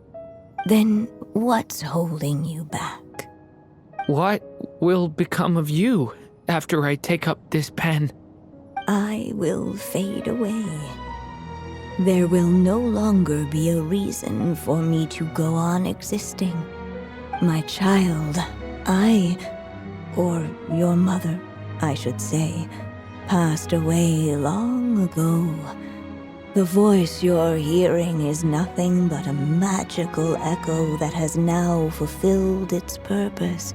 Then what's holding you back? What will become of you after I take up this pen? I will fade away. There will no longer be a reason for me to go on existing. My child, or your mother, I should say, passed away long ago. The voice you're hearing is nothing but a magical echo that has now fulfilled its purpose.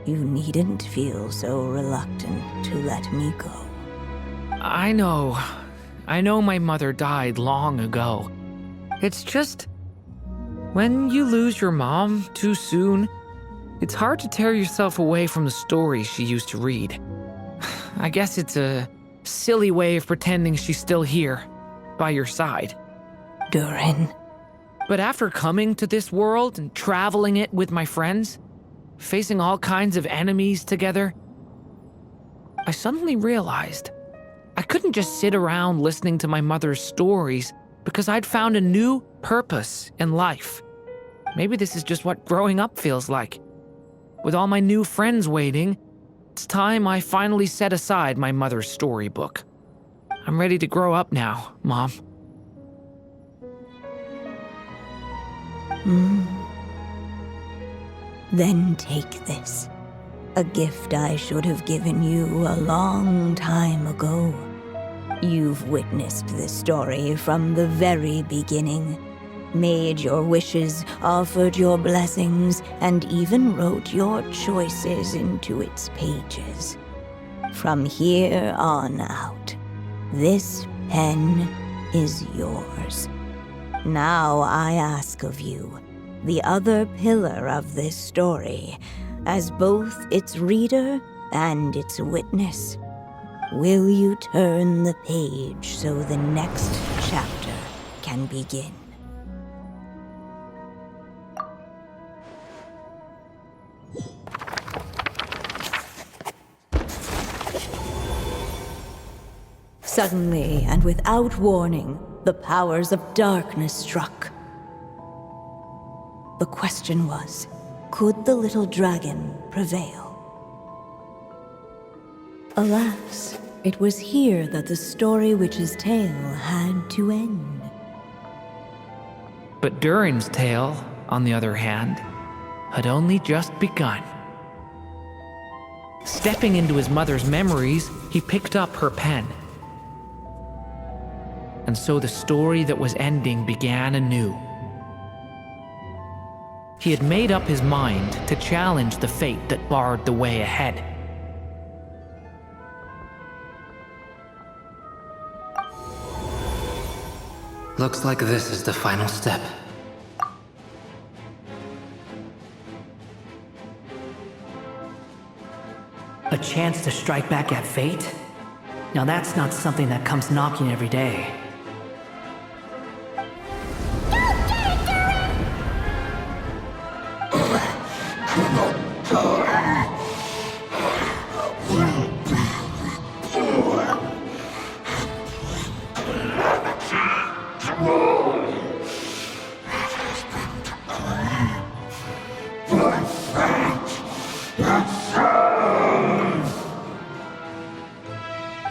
You needn't feel so reluctant to let me go. I know my mother died long ago. It's just, when you lose your mom too soon, it's hard to tear yourself away from the stories she used to read. I guess it's a silly way of pretending she's still here, by your side. Durin. But after coming to this world and traveling it with my friends, facing all kinds of enemies together, I suddenly realized I couldn't just sit around listening to my mother's stories because I'd found a new purpose in life. Maybe this is just what growing up feels like. With all my new friends waiting, it's time I finally set aside my mother's storybook. I'm ready to grow up now, Mom. Then take this. A gift I should have given you a long time ago. You've witnessed this story from the very beginning. Made your wishes, offered your blessings, and even wrote your choices into its pages. From here on out, this pen is yours. Now I ask of you, the other pillar of this story, as both its reader and its witness, will you turn the page so the next chapter can begin? Suddenly, and without warning, the powers of darkness struck. The question was, could the little dragon prevail? Alas, it was here that the story witch's tale had to end. But Durin's tale, on the other hand, had only just begun. Stepping into his mother's memories, he picked up her pen. And so the story that was ending began anew. He had made up his mind to challenge the fate that barred the way ahead. Looks like this is the final step. A chance to strike back at fate? Now that's not something that comes knocking every day.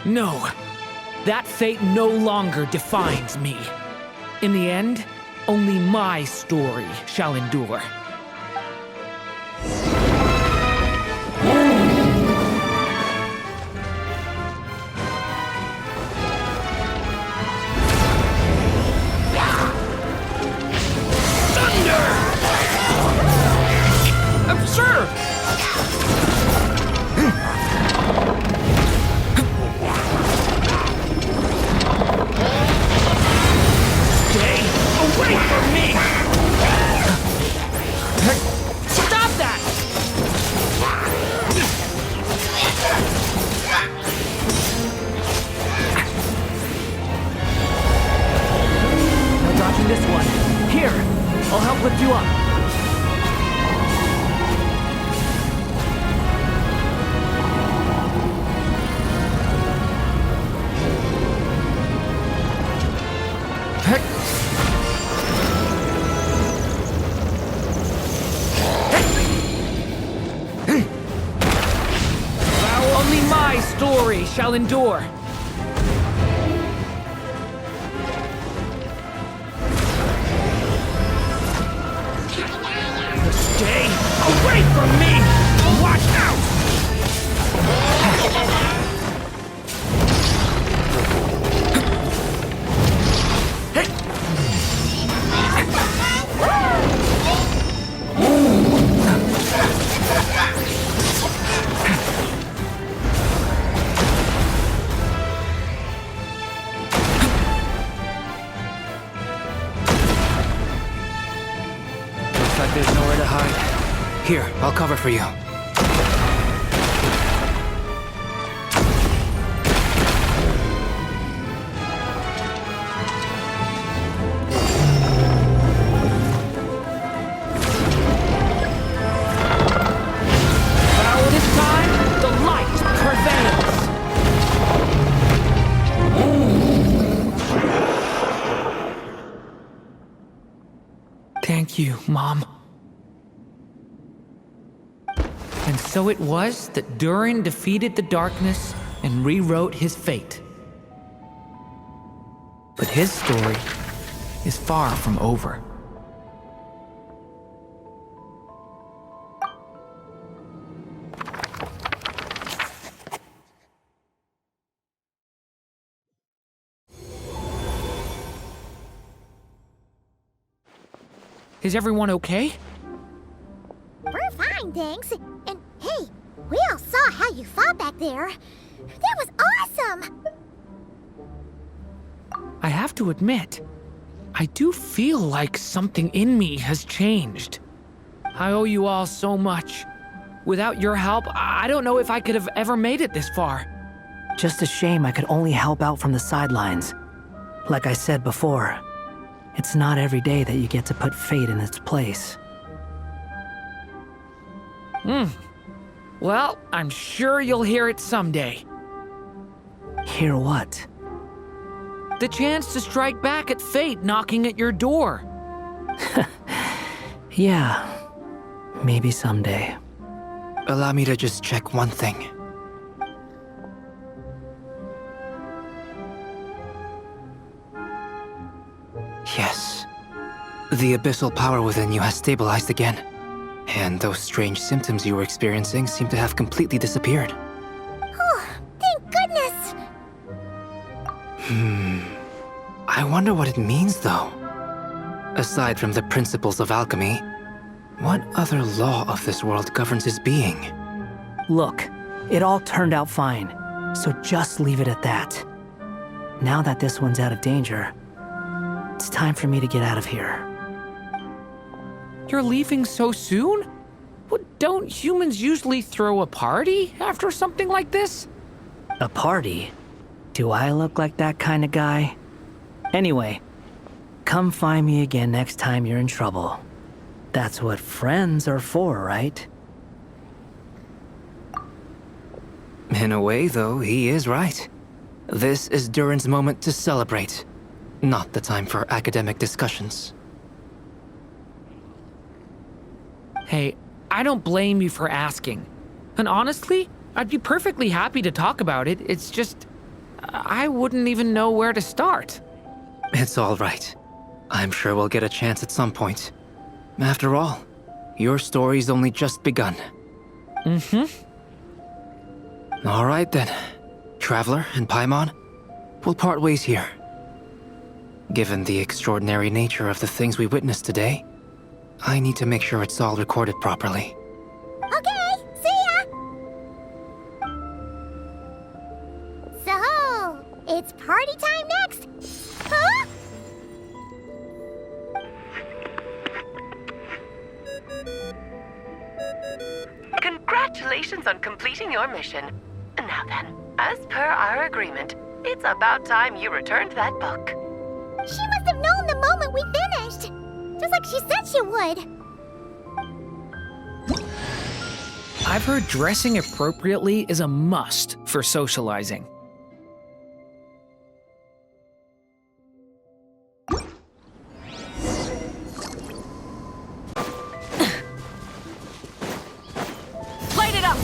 No, that fate no longer defines me. In the end, only my story shall endure. Absurd! Stay away from me! Stop that! No dodging this one. Here, I'll help lift you up. Only my story shall endure. Stay away from me! Watch out! Looks like there's nowhere to hide. Here, I'll cover for you. But this time, the light prevails. Thank you, Mom. And so it was that Durin defeated the darkness and rewrote his fate. But his story is far from over. Is everyone okay? We're fine, thanks. And hey, we all saw how you fought back there. That was awesome! I have to admit, I do feel like something in me has changed. I owe you all so much. Without your help, I don't know if I could have ever made it this far. Just a shame I could only help out from the sidelines. Like I said before, it's not every day that you get to put fate in its place. Well, I'm sure you'll hear it someday. Hear what? The chance to strike back at fate knocking at your door. Yeah, maybe someday. Allow me to just check one thing. Yes. The abyssal power within you has stabilized again. And those strange symptoms you were experiencing seem to have completely disappeared. Oh, thank goodness! I wonder what it means, though. Aside from the principles of alchemy, what other law of this world governs his being? Look, it all turned out fine, so just leave it at that. Now that this one's out of danger, it's time for me to get out of here. You're leaving so soon? Don't humans usually throw a party after something like this? A party? Do I look like that kind of guy? Anyway, come find me again next time you're in trouble. That's what friends are for, right? In a way, though, he is right. This is Durin's moment to celebrate, not the time for academic discussions. Hey, I don't blame you for asking. And honestly, I'd be perfectly happy to talk about it. It's just, I wouldn't even know where to start. It's all right. I'm sure we'll get a chance at some point. After all, your story's only just begun. All right then. Traveler and Paimon, we'll part ways here. Given the extraordinary nature of the things we witnessed today, I need to make sure it's all recorded properly. Okay, see ya! So, it's party time next? Huh? Congratulations on completing your mission. Now then, as per our agreement, it's about time you returned that book. She must have known the moment we finished! Just like she said she would. I've heard dressing appropriately is a must for socializing. Light it up!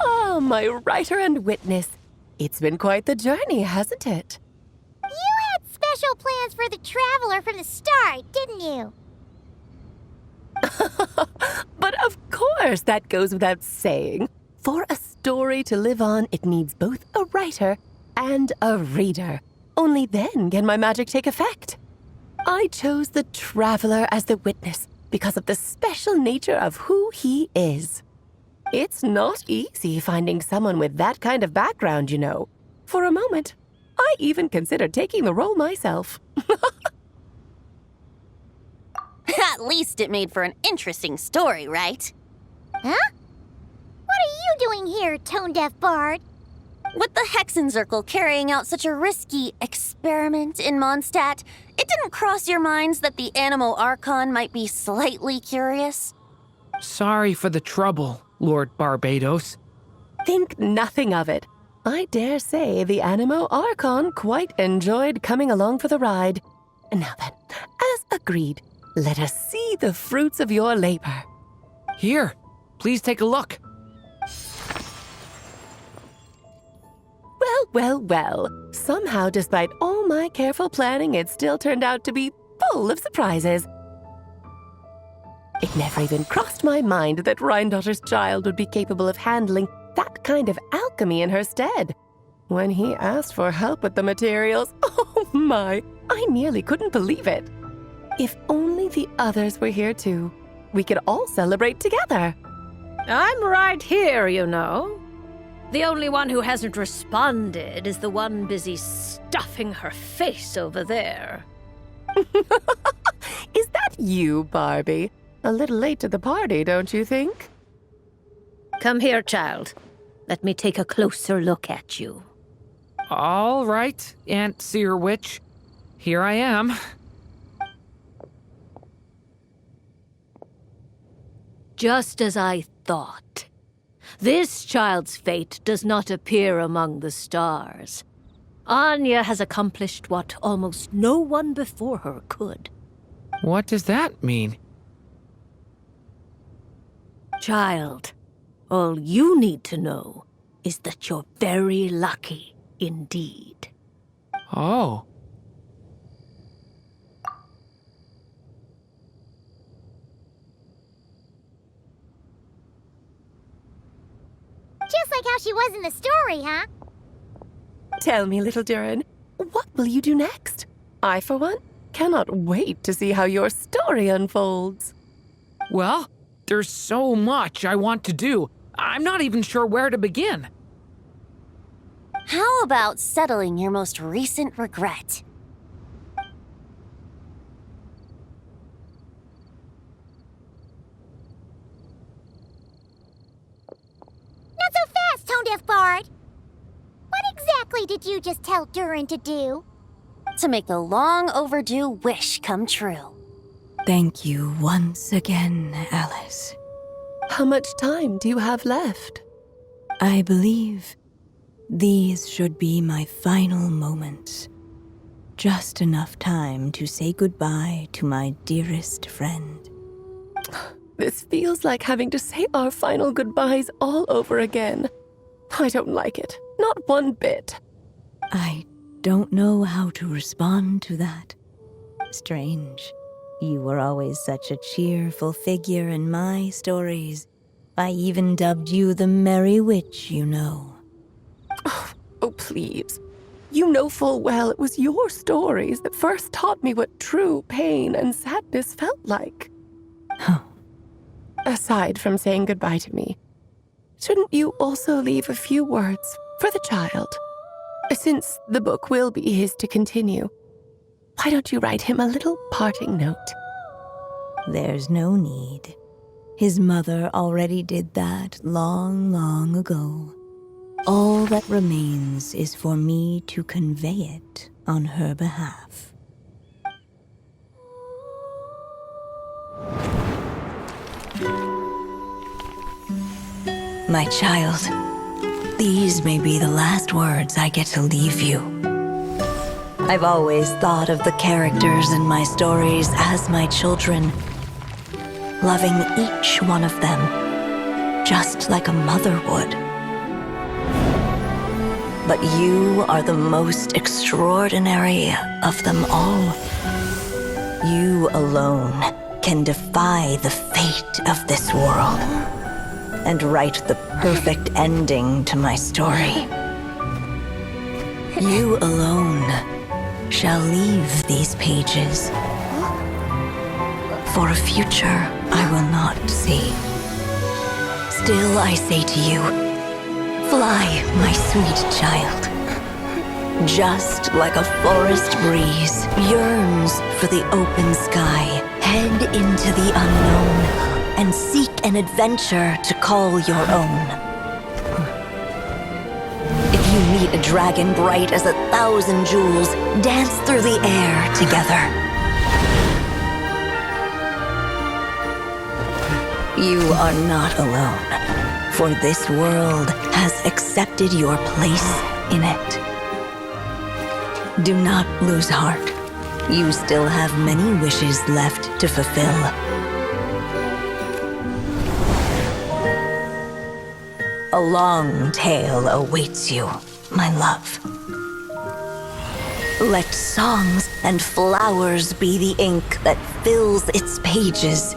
Oh, my writer and witness. It's been quite the journey, hasn't it? You had special plans for the Traveler from the start, didn't you? But of course, that goes without saying. For a story to live on, it needs both a writer and a reader. Only then can my magic take effect. I chose the Traveler as the witness because of the special nature of who he is. It's not easy finding someone with that kind of background, you know. For a moment, I even considered taking the role myself. At least it made for an interesting story, right? Huh? What are you doing here, tone-deaf bard? With the Hexenzirkel carrying out such a risky experiment in Mondstadt, it didn't cross your minds that the Animo Archon might be slightly curious? Sorry for the trouble, Lord Barbados. Think nothing of it. I dare say the Animo Archon quite enjoyed coming along for the ride. Now then, as agreed, let us see the fruits of your labor. Here, please take a look. Well. Somehow, despite all my careful planning, it still turned out to be full of surprises. It never even crossed my mind that Rhindotter's child would be capable of handling that kind of alchemy in her stead. When he asked for help with the materials, oh my, I nearly couldn't believe it. If only the others were here too, we could all celebrate together. I'm right here, you know. The only one who hasn't responded is the one busy stuffing her face over there. Is that you, Barbie? A little late to the party, don't you think? Come here, child. Let me take a closer look at you. All right, Aunt Seer Witch. Here I am. Just as I thought. This child's fate does not appear among the stars. Anya has accomplished what almost no one before her could. What does that mean? Child, all you need to know is that you're very lucky indeed. Oh. Just like how she was in the story, huh? Tell me, little Durin, what will you do next? I, for one, cannot wait to see how your story unfolds. Well, there's so much I want to do. I'm not even sure where to begin. How about settling your most recent regret? Not so fast, Tone-Deaf Bard! What exactly did you just tell Durin to do? To make the long overdue wish come true. Thank you once again, Alice. How much time do you have left? I believe these should be my final moments. Just enough time to say goodbye to my dearest friend. This feels like having to say our final goodbyes all over again. I don't like it. Not one bit. I don't know how to respond to that. Strange. You were always such a cheerful figure in my stories. I even dubbed you the Merry Witch, you know. Oh, please. You know full well it was your stories that first taught me what true pain and sadness felt like. Aside from saying goodbye to me, shouldn't you also leave a few words for the child? Since the book will be his to continue, why don't you write him a little parting note? There's no need. His mother already did that long, long ago. All that remains is for me to convey it on her behalf. My child, these may be the last words I get to leave you. I've always thought of the characters in my stories as my children, loving each one of them, just like a mother would. But you are the most extraordinary of them all. You alone can defy the fate of this world and write the perfect ending to my story. You alone shall leave these pages for a future I will not see. Still I say to you, fly, my sweet child. Just like a forest breeze yearns for the open sky, head into the unknown and seek an adventure to call your own. If you meet a dragon bright as 1,000 jewels, dance through the air together. You are not alone, for this world has accepted your place in it. Do not lose heart. You still have many wishes left to fulfill. A long tale awaits you, my love. Let songs and flowers be the ink that fills its pages.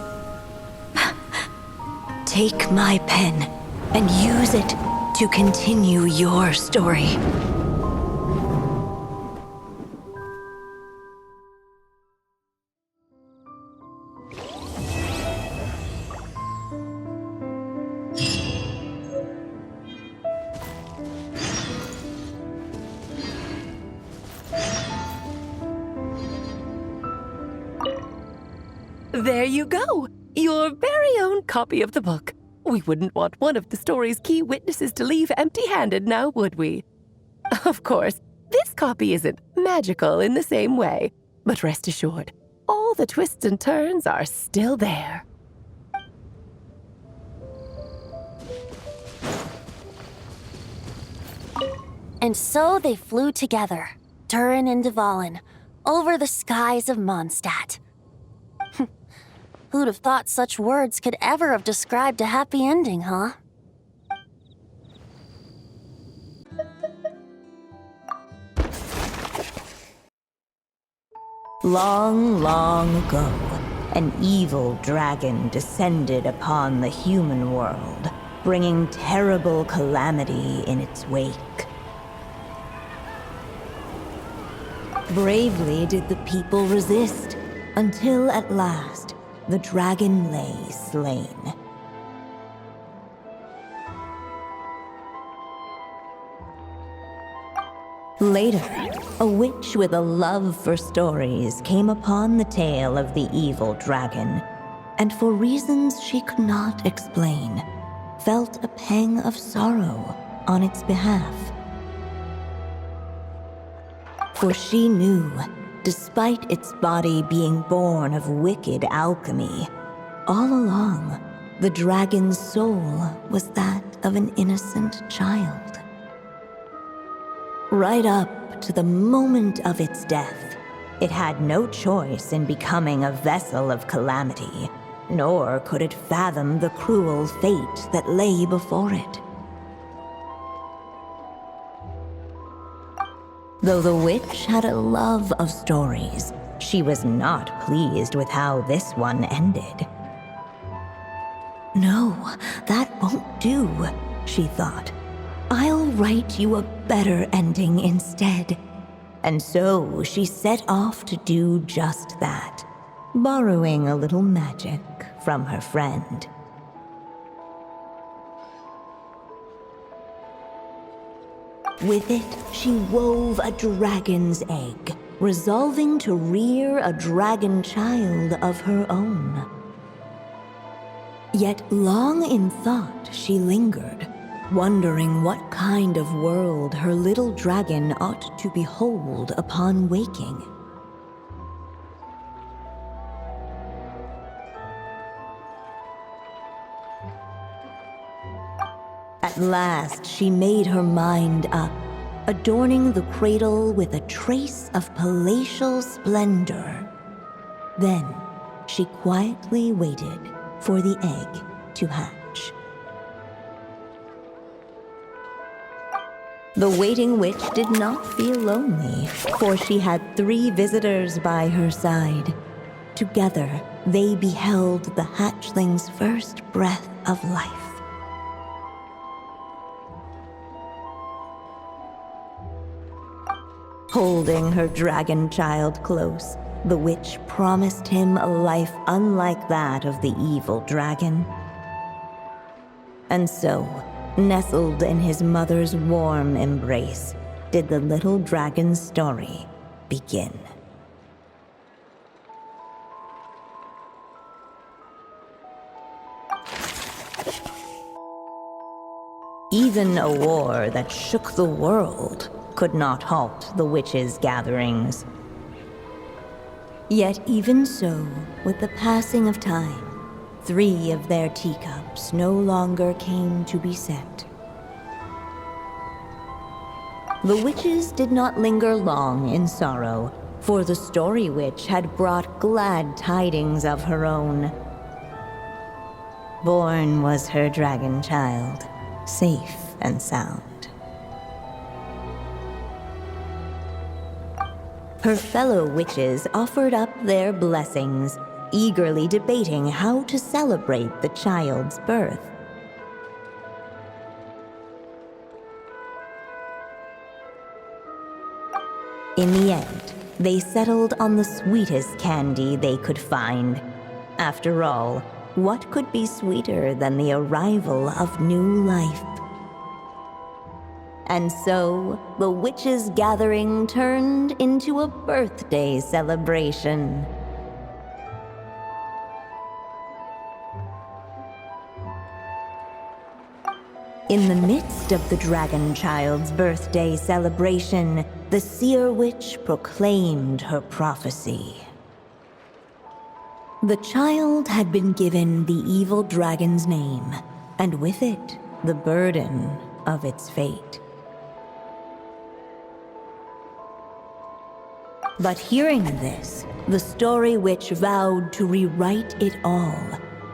Take my pen and use it to continue your story. There you go! Your very own copy of the book. We wouldn't want one of the story's key witnesses to leave empty-handed now, would we? Of course, this copy isn't magical in the same way, but rest assured, all the twists and turns are still there. And so they flew together, Durin and Dvalin, over the skies of Mondstadt. Who'd have thought such words could ever have described a happy ending, huh? Long, long ago, an evil dragon descended upon the human world, bringing terrible calamity in its wake. Bravely did the people resist, until at last, the dragon lay slain. Later, a witch with a love for stories came upon the tale of the evil dragon, and for reasons she could not explain, felt a pang of sorrow on its behalf. For she knew, despite its body being born of wicked alchemy, all along, the dragon's soul was that of an innocent child. Right up to the moment of its death, it had no choice in becoming a vessel of calamity, nor could it fathom the cruel fate that lay before it. Though the witch had a love of stories, she was not pleased with how this one ended. No, that won't do, she thought. I'll write you a better ending instead. And so she set off to do just that, borrowing a little magic from her friend. With it, she wove a dragon's egg, resolving to rear a dragon child of her own. Yet long in thought she lingered, wondering what kind of world her little dragon ought to behold upon waking. At last, she made her mind up, adorning the cradle with a trace of palatial splendor. Then, she quietly waited for the egg to hatch. The waiting witch did not feel lonely, for she had 3 visitors by her side. Together, they beheld the hatchling's first breath of life. Holding her dragon child close, the witch promised him a life unlike that of the evil dragon. And so, nestled in his mother's warm embrace, did the little dragon's story begin. Even a war that shook the world could not halt the witches' gatherings. Yet even so, with the passing of time, 3 of their teacups no longer came to be set. The witches did not linger long in sorrow, for the story witch had brought glad tidings of her own. Born was her dragon child, safe and sound. Her fellow witches offered up their blessings, eagerly debating how to celebrate the child's birth. In the end, they settled on the sweetest candy they could find. After all, what could be sweeter than the arrival of new life? And so, the witches' gathering turned into a birthday celebration. In the midst of the dragon child's birthday celebration, the seer witch proclaimed her prophecy. The child had been given the evil dragon's name, and with it, the burden of its fate. But hearing this, the story witch vowed to rewrite it all,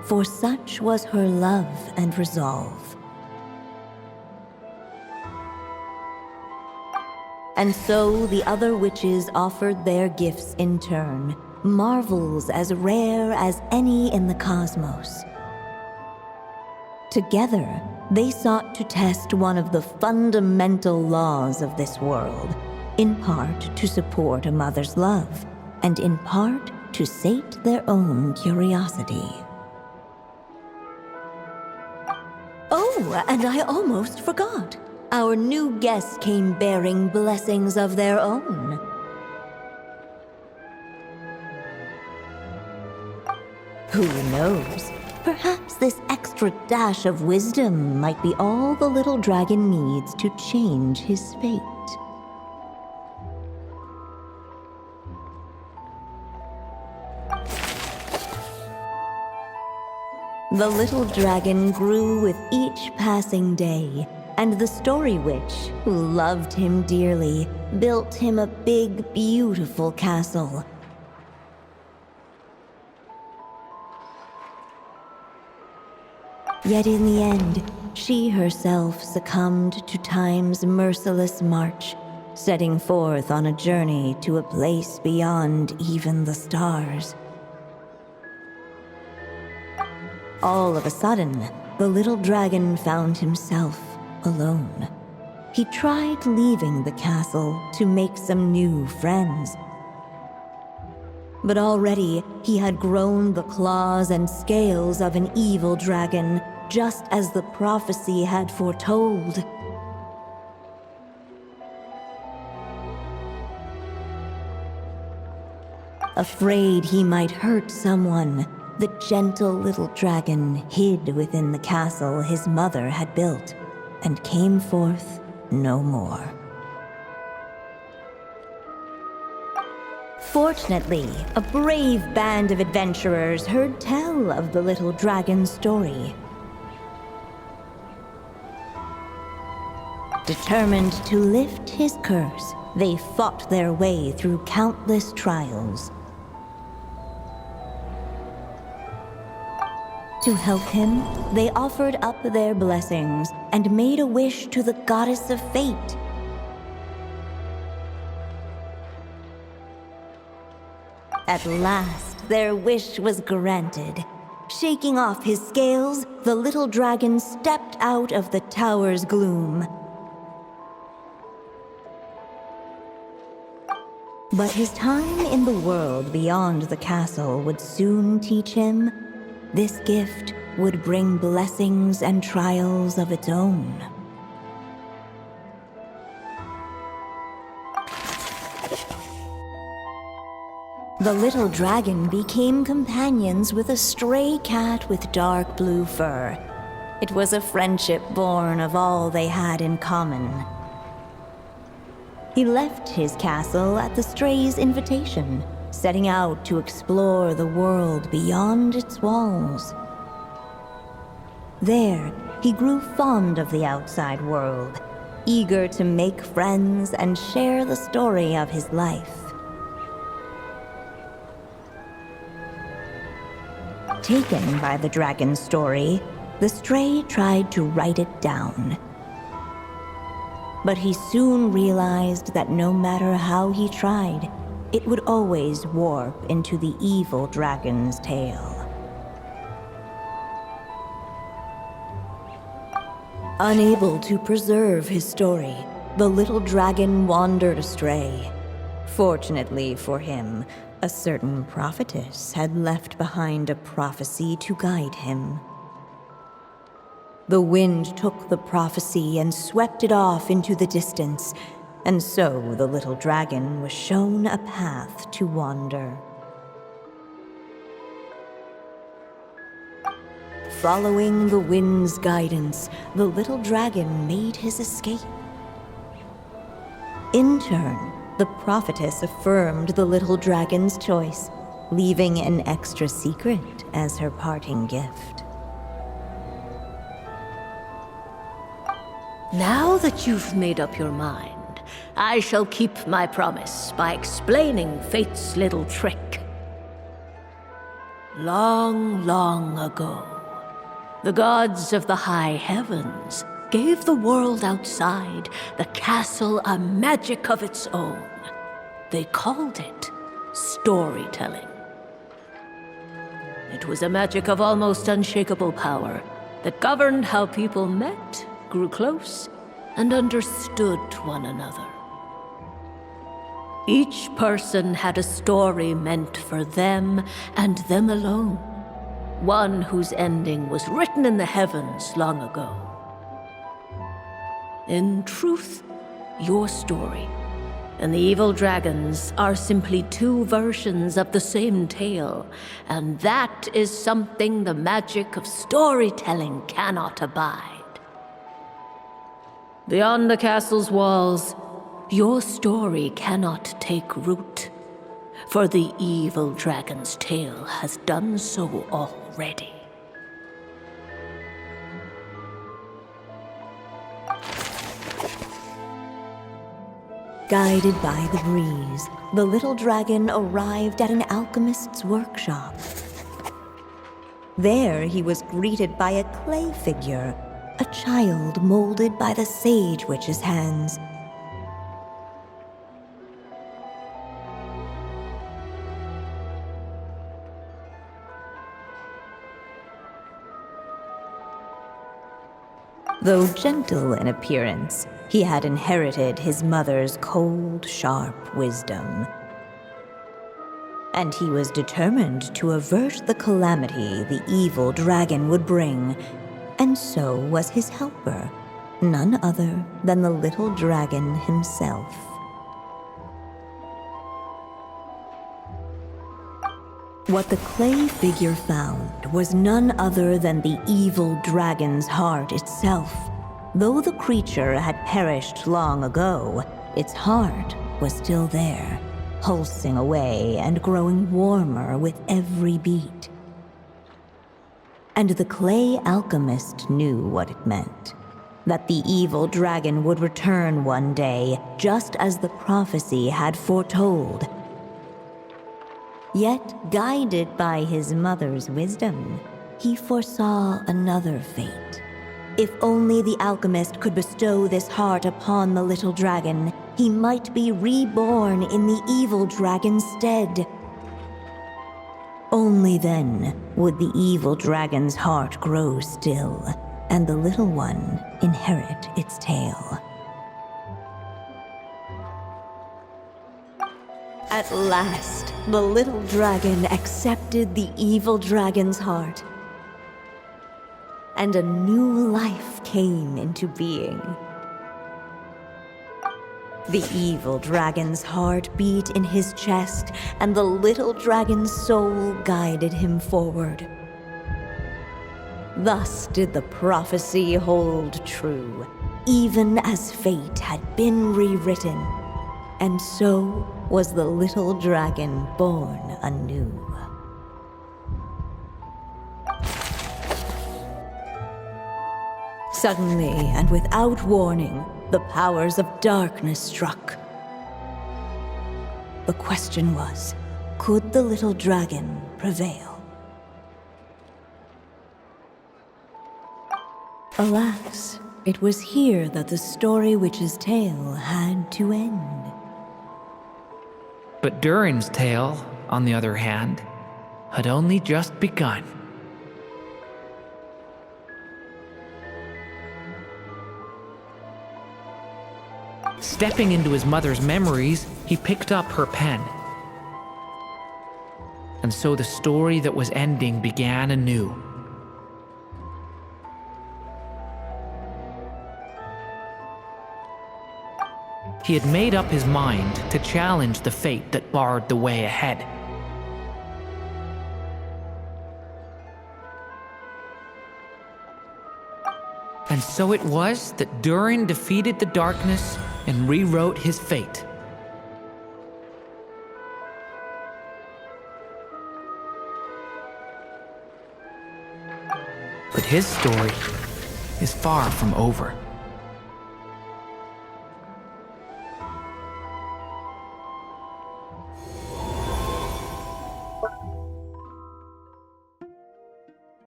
for such was her love and resolve. And so the other witches offered their gifts in turn, marvels as rare as any in the cosmos. Together, they sought to test one of the fundamental laws of this world, in part to support a mother's love, and in part to sate their own curiosity. Oh, and I almost forgot. Our new guests came bearing blessings of their own. Who knows? Perhaps this extra dash of wisdom might be all the little dragon needs to change his fate. The little dragon grew with each passing day, and the story witch, who loved him dearly, built him a big, beautiful castle. Yet in the end, she herself succumbed to time's merciless march, setting forth on a journey to a place beyond even the stars. All of a sudden, the little dragon found himself alone. He tried leaving the castle to make some new friends. But already he had grown the claws and scales of an evil dragon, just as the prophecy had foretold. Afraid he might hurt someone, the gentle little dragon hid within the castle his mother had built, and came forth no more. Fortunately, a brave band of adventurers heard tell of the little dragon's story. Determined to lift his curse, they fought their way through countless trials. To help him, they offered up their blessings and made a wish to the goddess of fate. At last, their wish was granted. Shaking off his scales, the little dragon stepped out of the tower's gloom. But his time in the world beyond the castle would soon teach him this gift would bring blessings and trials of its own. The little dragon became companions with a stray cat with dark blue fur. It was a friendship born of all they had in common. He left his castle at the stray's invitation, setting out to explore the world beyond its walls. There, he grew fond of the outside world, eager to make friends and share the story of his life. Taken by the dragon's story, the stray tried to write it down. But he soon realized that no matter how he tried, it would always warp into the evil dragon's tale. Unable to preserve his story, the little dragon wandered astray. Fortunately for him, a certain prophetess had left behind a prophecy to guide him. The wind took the prophecy and swept it off into the distance, and so the little dragon was shown a path to wander. Following the wind's guidance, the little dragon made his escape. In turn, the prophetess affirmed the little dragon's choice, leaving an extra secret as her parting gift. Now that you've made up your mind, I shall keep my promise by explaining fate's little trick. Long, long ago, the gods of the high heavens gave the world outside the castle a magic of its own. They called it storytelling. It was a magic of almost unshakable power that governed how people met, grew close, and understood one another. Each person had a story meant for them and them alone, one whose ending was written in the heavens long ago. In truth, your story and the evil dragons are simply two versions of the same tale, and that is something the magic of storytelling cannot abide. Beyond the castle's walls, your story cannot take root, for the evil dragon's tale has done so already. Guided by the breeze, the little dragon arrived at an alchemist's workshop. There he was greeted by a clay figure, a child molded by the sage witch's hands. Though gentle in appearance, he had inherited his mother's cold, sharp wisdom. And he was determined to avert the calamity the evil dragon would bring, and so was his helper, none other than the little dragon himself. What the clay figure found was none other than the evil dragon's heart itself. Though the creature had perished long ago, its heart was still there, pulsing away and growing warmer with every beat. And the clay alchemist knew what it meant. That the evil dragon would return one day, just as the prophecy had foretold. Yet, guided by his mother's wisdom, he foresaw another fate. If only the alchemist could bestow this heart upon the little dragon, he might be reborn in the evil dragon's stead. Only then would the evil dragon's heart grow still, and the little one inherit its tale. At last, the little dragon accepted the evil dragon's heart, and a new life came into being. The evil dragon's heart beat in his chest, and the little dragon's soul guided him forward. Thus did the prophecy hold true, even as fate had been rewritten, and so was the little dragon born anew. Suddenly, and without warning, the powers of darkness struck. The question was, could the little dragon prevail? Alas, it was here that the story witch's tale had to end. But Durin's tale, on the other hand, had only just begun. Stepping into his mother's memories, he picked up her pen. And so the story that was ending began anew. He had made up his mind to challenge the fate that barred the way ahead. And so it was that Durin defeated the darkness and rewrote his fate. But his story is far from over.